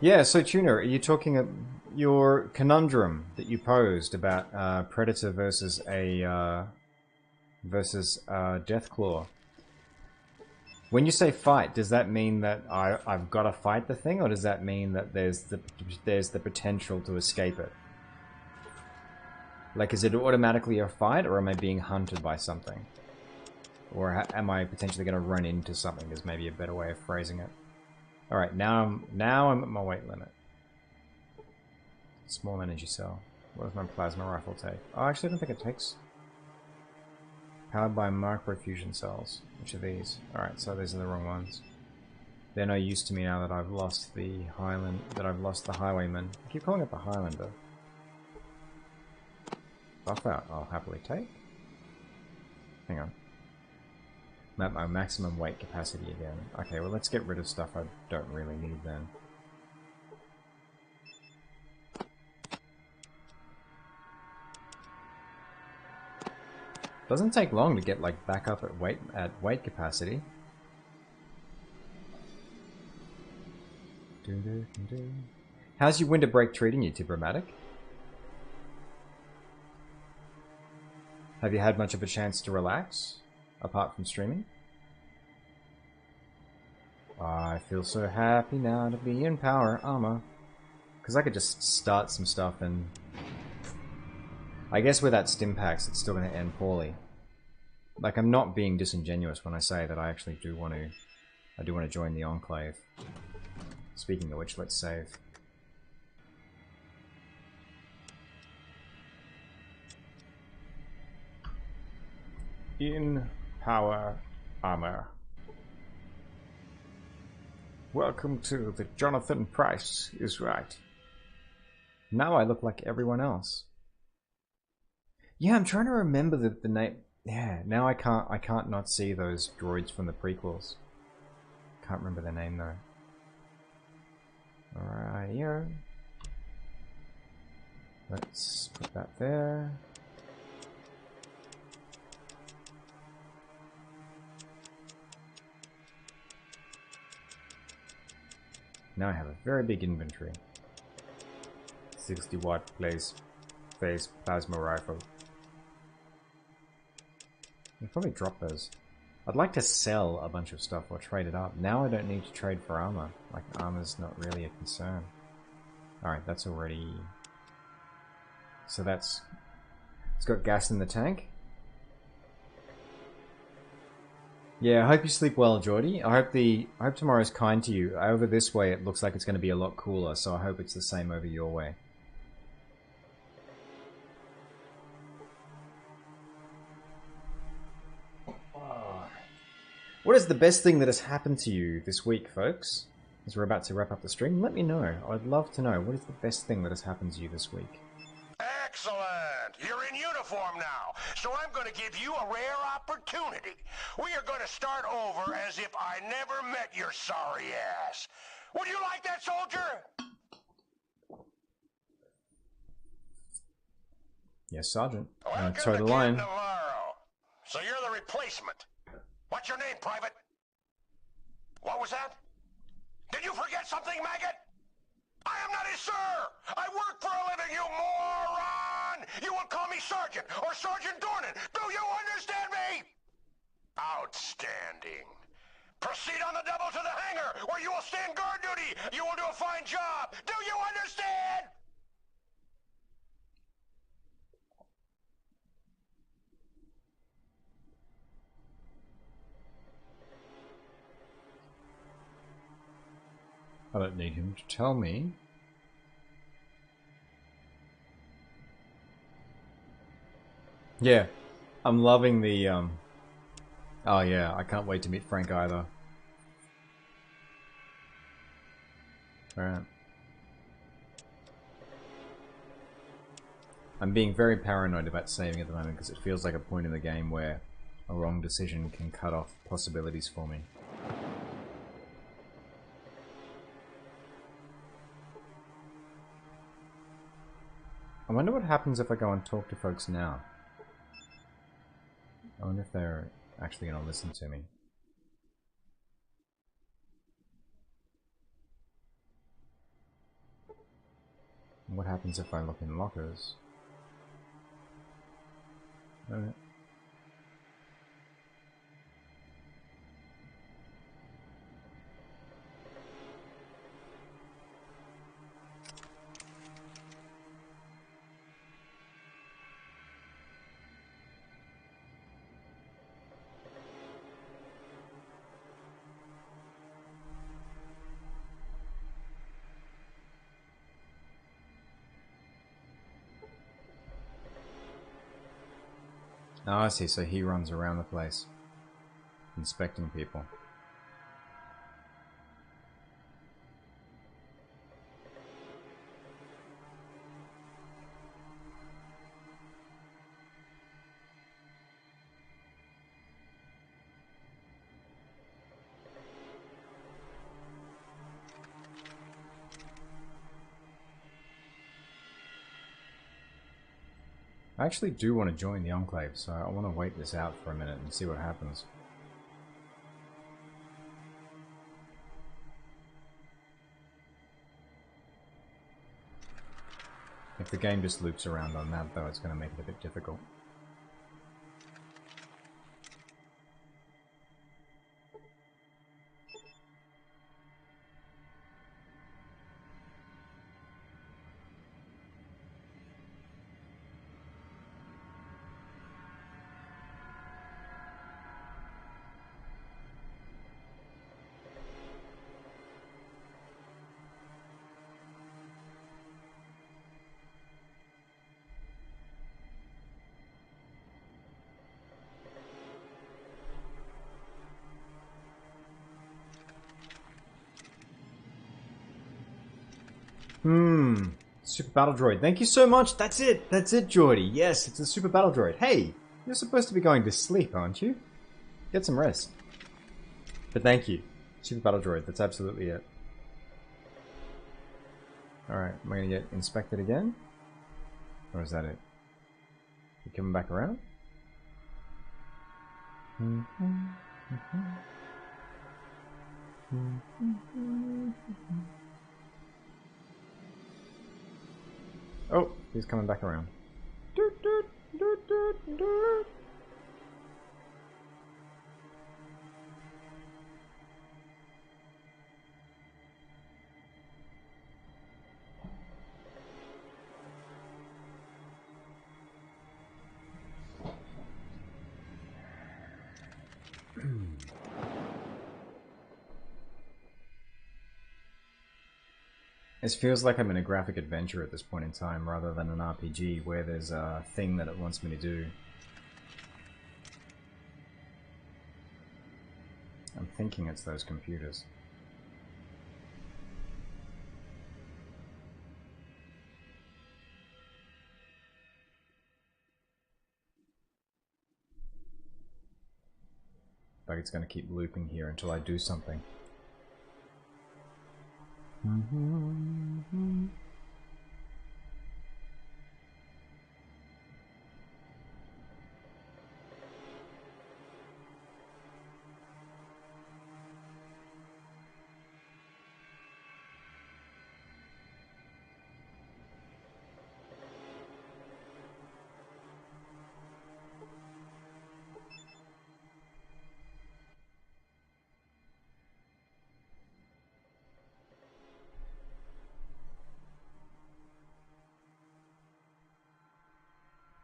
Yeah, so Tuner, are you talking your conundrum that you posed about Predator versus a Deathclaw? When you say fight, does that mean that I've got to fight the thing, or does that mean that there's the potential to escape it? Like, is it automatically a fight, or am I being hunted by something? Or am I potentially going to run into something, is maybe a better way of phrasing it. Alright, now I'm at my weight limit. Small energy cell. What does my plasma rifle take? Oh, actually I don't think it takes... Powered by microfusion cells. Which are these? Alright, so these are the wrong ones. They're no use to me now that I've lost the Highwayman. I keep calling it the Highlander. Buff out, I'll happily take. Hang on. I'm at my maximum weight capacity again. Okay, well let's get rid of stuff I don't really need then. Doesn't take long to get like back up at weight capacity. How's your winter break treating you, Tibromatic? Have you had much of a chance to relax, apart from streaming? I feel so happy now to be in power armor. Because I could just start some stuff and... I guess with that Stimpaks, it's still going to end poorly. Like, I'm not being disingenuous when I say that I actually do want to... I do want to join the Enclave. Speaking of which, let's save. In power armor. Welcome to the Jonathan Price is right. Now I look like everyone else. Yeah, I'm trying to remember the name. Yeah, now I can't not see those droids from the prequels. Can't remember their name though. Alright, yeah. Let's put that there. Now I have a very big inventory. 60 watt, please. phase plasma rifle. I'll probably drop those. I'd like to sell a bunch of stuff or trade it up. Now I don't need to trade for armor. Like, armor's not really a concern. Alright, that's already... So that's... It's got gas in the tank. Yeah, I hope you sleep well, Geordie. I hope tomorrow's kind to you. Over this way, it looks like it's going to be a lot cooler, so I hope it's the same over your way. What is the best thing that has happened to you this week, folks? As we're about to wrap up the stream, let me know. I'd love to know. What is the best thing that has happened to you this week? Excellent! You're in uniform now, so I'm going to give you a rare opportunity. We are going to start over as if I never met your sorry ass. Would you like that, soldier? Yes, Sergeant. Welcome toe to the line. Camp Navarro. So you're the replacement. What's your name, Private? What was that? Did you forget something, maggot? I am not his sir! I work for a living, you moron! You will call me Sergeant or Sergeant Dornan. Do you understand me? Outstanding. Proceed on the double to the hangar, where you will stand guard duty. You will do a fine job. Do you understand? I don't need him to tell me. Yeah, I'm loving the, Oh yeah, I can't wait to meet Frank either. Alright. I'm being very paranoid about saving at the moment because it feels like a point in the game where a wrong decision can cut off possibilities for me. I wonder what happens if I go and talk to folks now. I wonder if they're actually going to listen to me. What happens if I look in lockers? Alright. Oh, I see, so he runs around the place, inspecting people. I actually do want to join the Enclave, so I want to wait this out for a minute and see what happens. If the game just loops around on that, though, it's going to make it a bit difficult. Super Battle Droid. Thank you so much. That's it. That's it, Geordie. Yes, it's a Super Battle Droid. Hey, you're supposed to be going to sleep, aren't you? Get some rest. But thank you. Super Battle Droid. That's absolutely it. Alright, am I going to get inspected again? Or is that it? You coming back around? Oh, he's coming back around. It feels like I'm in a graphic adventure at this point in time, rather than an RPG where there's a thing that it wants me to do. I'm thinking it's those computers. Like it's going to keep looping here until I do something.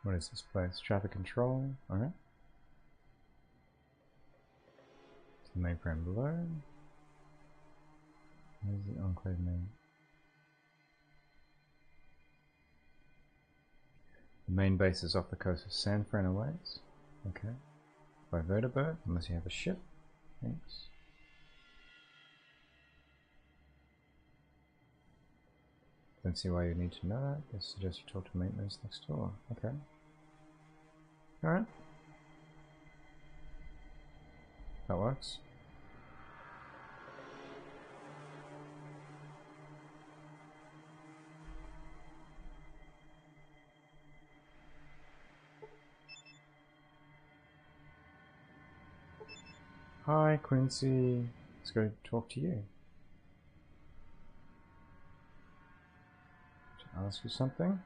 What is this place? Traffic control. Alright. The mainframe below. Where's the Enclave name? The main base is off the coast of San Fran awaits. Okay. By vertibird, unless you have a ship. Thanks. Don't see why you need to know that. I suggest you talk to maintenance next door. Okay. Alright. That works. Hi, Quincy. Let's go talk to you. To ask you something.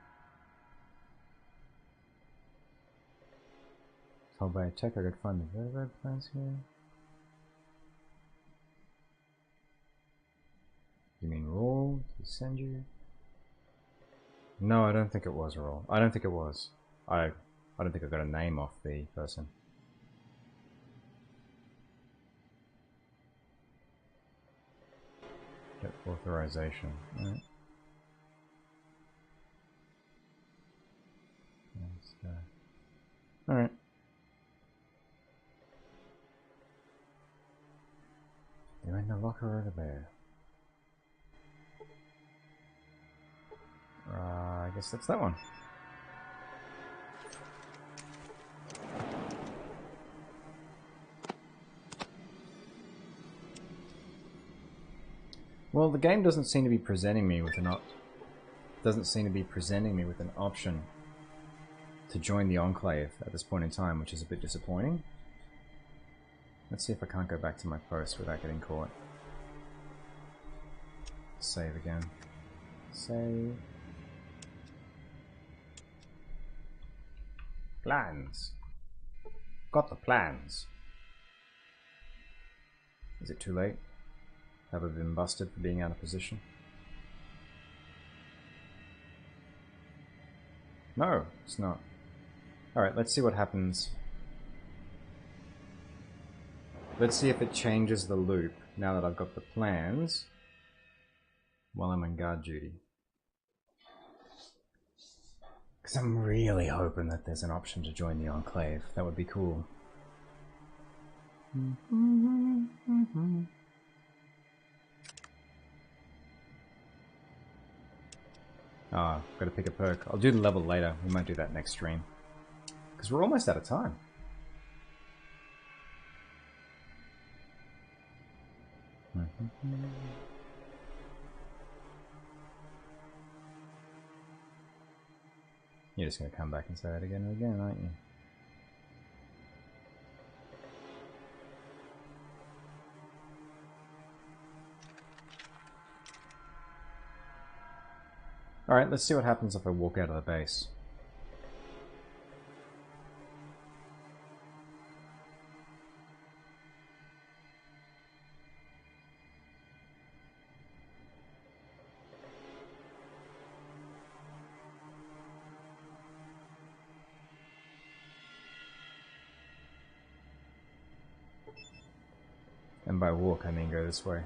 Told by a tech I could find the vertibird plans here. You mean Rawl? Did he send you? No, I don't think it was Rawl. I don't think it was. I don't think I got a name off the person. Get authorization. Alright. Alright. You're in the locker over there. I guess that's that one. Well, the game doesn't seem to be presenting me with an option to join the Enclave at this point in time, which is a bit disappointing. Let's see if I can't go back to my post without getting caught. Save again. Save. Plans. Got the plans. Is it too late? Have I been busted for being out of position? No, it's not. Alright, let's see what happens. Let's see if it changes the loop now that I've got the plans while I'm on guard duty. Because I'm really hoping that there's an option to join the Enclave. That would be cool. Ah, gotta pick a perk. I'll do the level later. We might do that next stream. Because we're almost out of time. You're just gonna come back and say that again and again, aren't you? Alright, let's see what happens if I walk out of the base. And by walk, I mean go this way.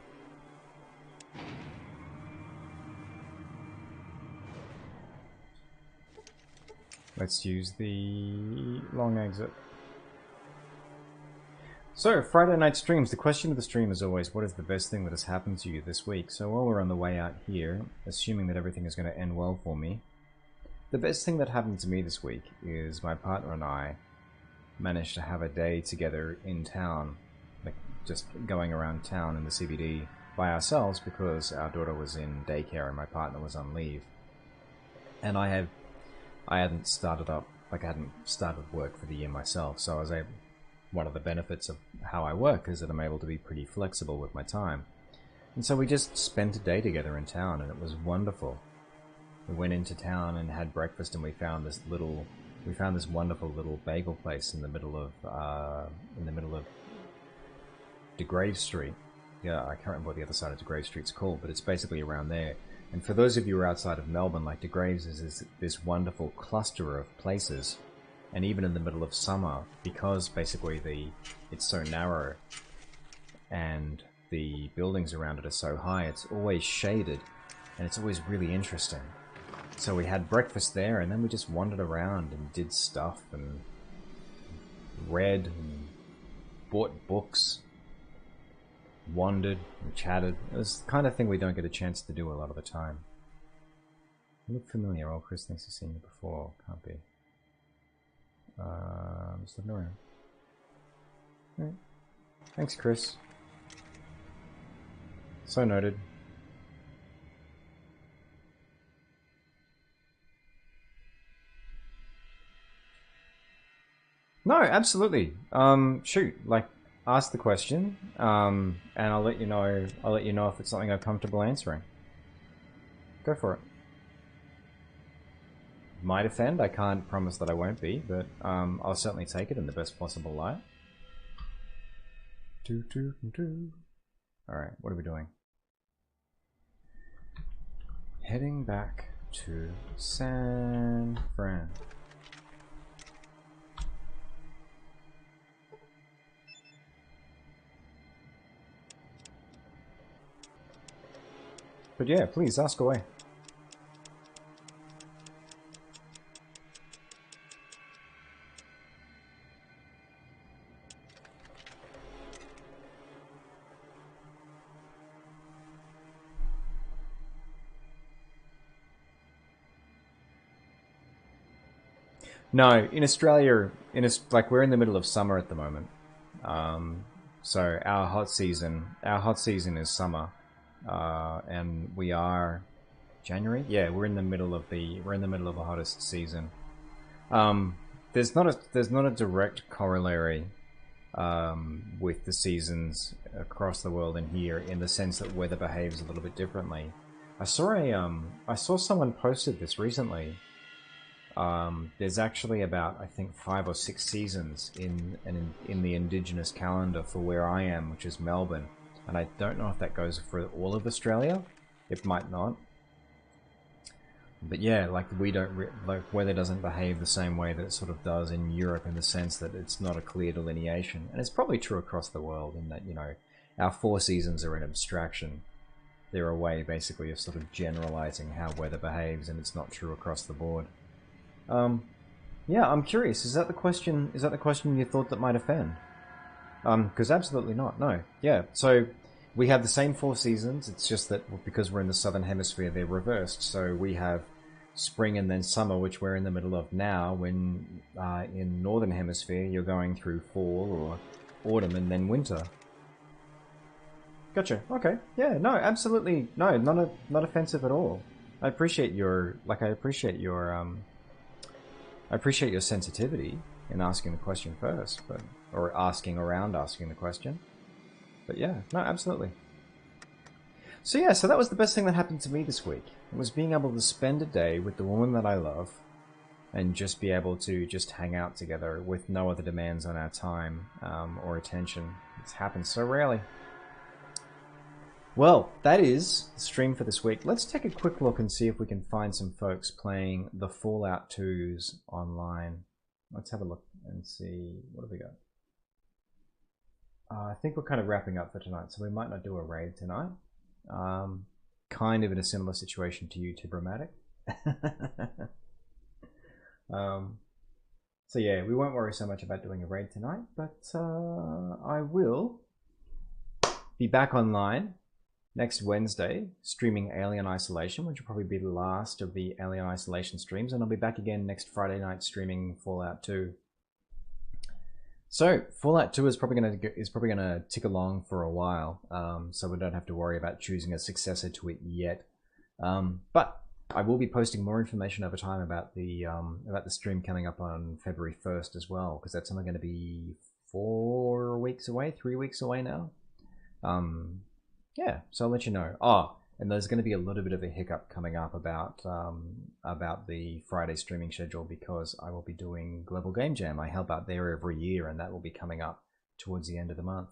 Let's use the long exit. So, Friday night streams. The question of the stream is always, what is the best thing that has happened to you this week? So while we're on the way out here, assuming that everything is going to end well for me, the best thing that happened to me this week is my partner and I managed to have a day together in town, like just going around town in the CBD by ourselves because our daughter was in daycare and my partner was on leave. And I hadn't started up, like I hadn't started work for the year myself, so I was able, one of the benefits of how I work is that I'm able to be pretty flexible with my time. And so we just spent a day together in town and it was wonderful. We went into town and had breakfast and we found this wonderful little bagel place in the middle of De Grave Street. Yeah, I can't remember what the other side of De Grave Street's called, but it's basically around there. And for those of you who are outside of Melbourne, like De Graves is this wonderful cluster of places. And even in the middle of summer, because basically it's so narrow and the buildings around it are so high, it's always shaded and it's always really interesting. So we had breakfast there and then we just wandered around and did stuff and read and bought books, wandered and chatted. It was the kind of thing we don't get a chance to do a lot of the time. You look familiar. Oh, Chris thinks he's seen you before. Can't be. Just looking around. Right. Thanks, Chris. So noted. No, absolutely. Shoot, like, ask the question, and I'll let you know. I'll let you know if it's something I'm comfortable answering. Go for it. Might offend. I can't promise that I won't be, but I'll certainly take it in the best possible light. All right, what are we doing? Heading back to San Fran. But yeah, please ask away. No, in Australia, like we're in the middle of summer at the moment. So our hot season is summer, and we are January. Yeah, we're in the middle of the hottest season. There's not a direct corollary with the seasons across the world and here, in the sense that weather behaves a little bit differently. I saw someone posted this recently. There's actually about, I think, 5 or 6 seasons in the indigenous calendar for where I am, which is Melbourne, and I don't know if that goes for all of Australia. It might not, but yeah, like weather doesn't behave the same way that it sort of does in Europe, in the sense that it's not a clear delineation, and it's probably true across the world in that, you know, our 4 seasons are an abstraction. They're a way basically of sort of generalizing how weather behaves, and it's not true across the board. Yeah, I'm curious. Is that the question? Is that the question you thought that might offend? Because absolutely not. No. Yeah. So we have the same 4 seasons. It's just that because we're in the southern hemisphere, they're reversed. So we have spring and then summer, which we're in the middle of now. When in northern hemisphere, you're going through fall or autumn and then winter. Gotcha. Okay. Yeah. No. Absolutely. No. Not offensive at all. I appreciate your I appreciate your sensitivity in asking the question first, or asking the question. But yeah, no, absolutely. So yeah, so that was the best thing that happened to me this week. It was being able to spend a day with the woman that I love, and just be able to just hang out together with no other demands on our time or attention. It's happened so rarely. Well, that is the stream for this week. Let's take a quick look and see if we can find some folks playing the Fallout 2s online. Let's have a look and see. What have we got? I think we're kind of wrapping up for tonight, so we might not do a raid tonight. Kind of in a similar situation to you, Tibromatic. So yeah, we won't worry so much about doing a raid tonight, but I will be back online next Wednesday, streaming Alien Isolation, which will probably be the last of the Alien Isolation streams, and I'll be back again next Friday night streaming Fallout 2. So Fallout 2 is probably gonna tick along for a while, so we don't have to worry about choosing a successor to it yet. But I will be posting more information over time about the stream coming up on February 1st as well, because that's only going to be 3 weeks away now. Yeah, so I'll let you know. Oh, and there's going to be a little bit of a hiccup coming up about the Friday streaming schedule, because I will be doing Global Game Jam. I help out there every year, and that will be coming up towards the end of the month.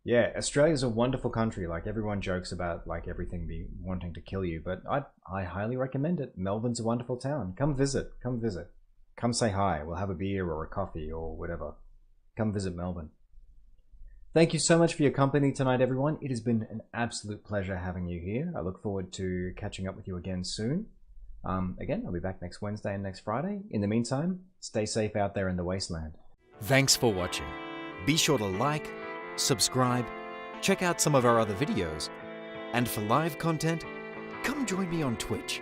Yeah, Australia's a wonderful country. Like, everyone jokes about like everything be wanting to kill you, but I highly recommend it. Melbourne's a wonderful town. Come visit. Come say hi. We'll have a beer or a coffee or whatever. Come visit Melbourne. Thank you so much for your company tonight, everyone. It has been an absolute pleasure having you here. I look forward to catching up with you again soon. Again, I'll be back next Wednesday and next Friday. In the meantime, stay safe out there in the wasteland. Thanks for watching. Be sure to like, subscribe, check out some of our other videos, and for live content, come join me on Twitch.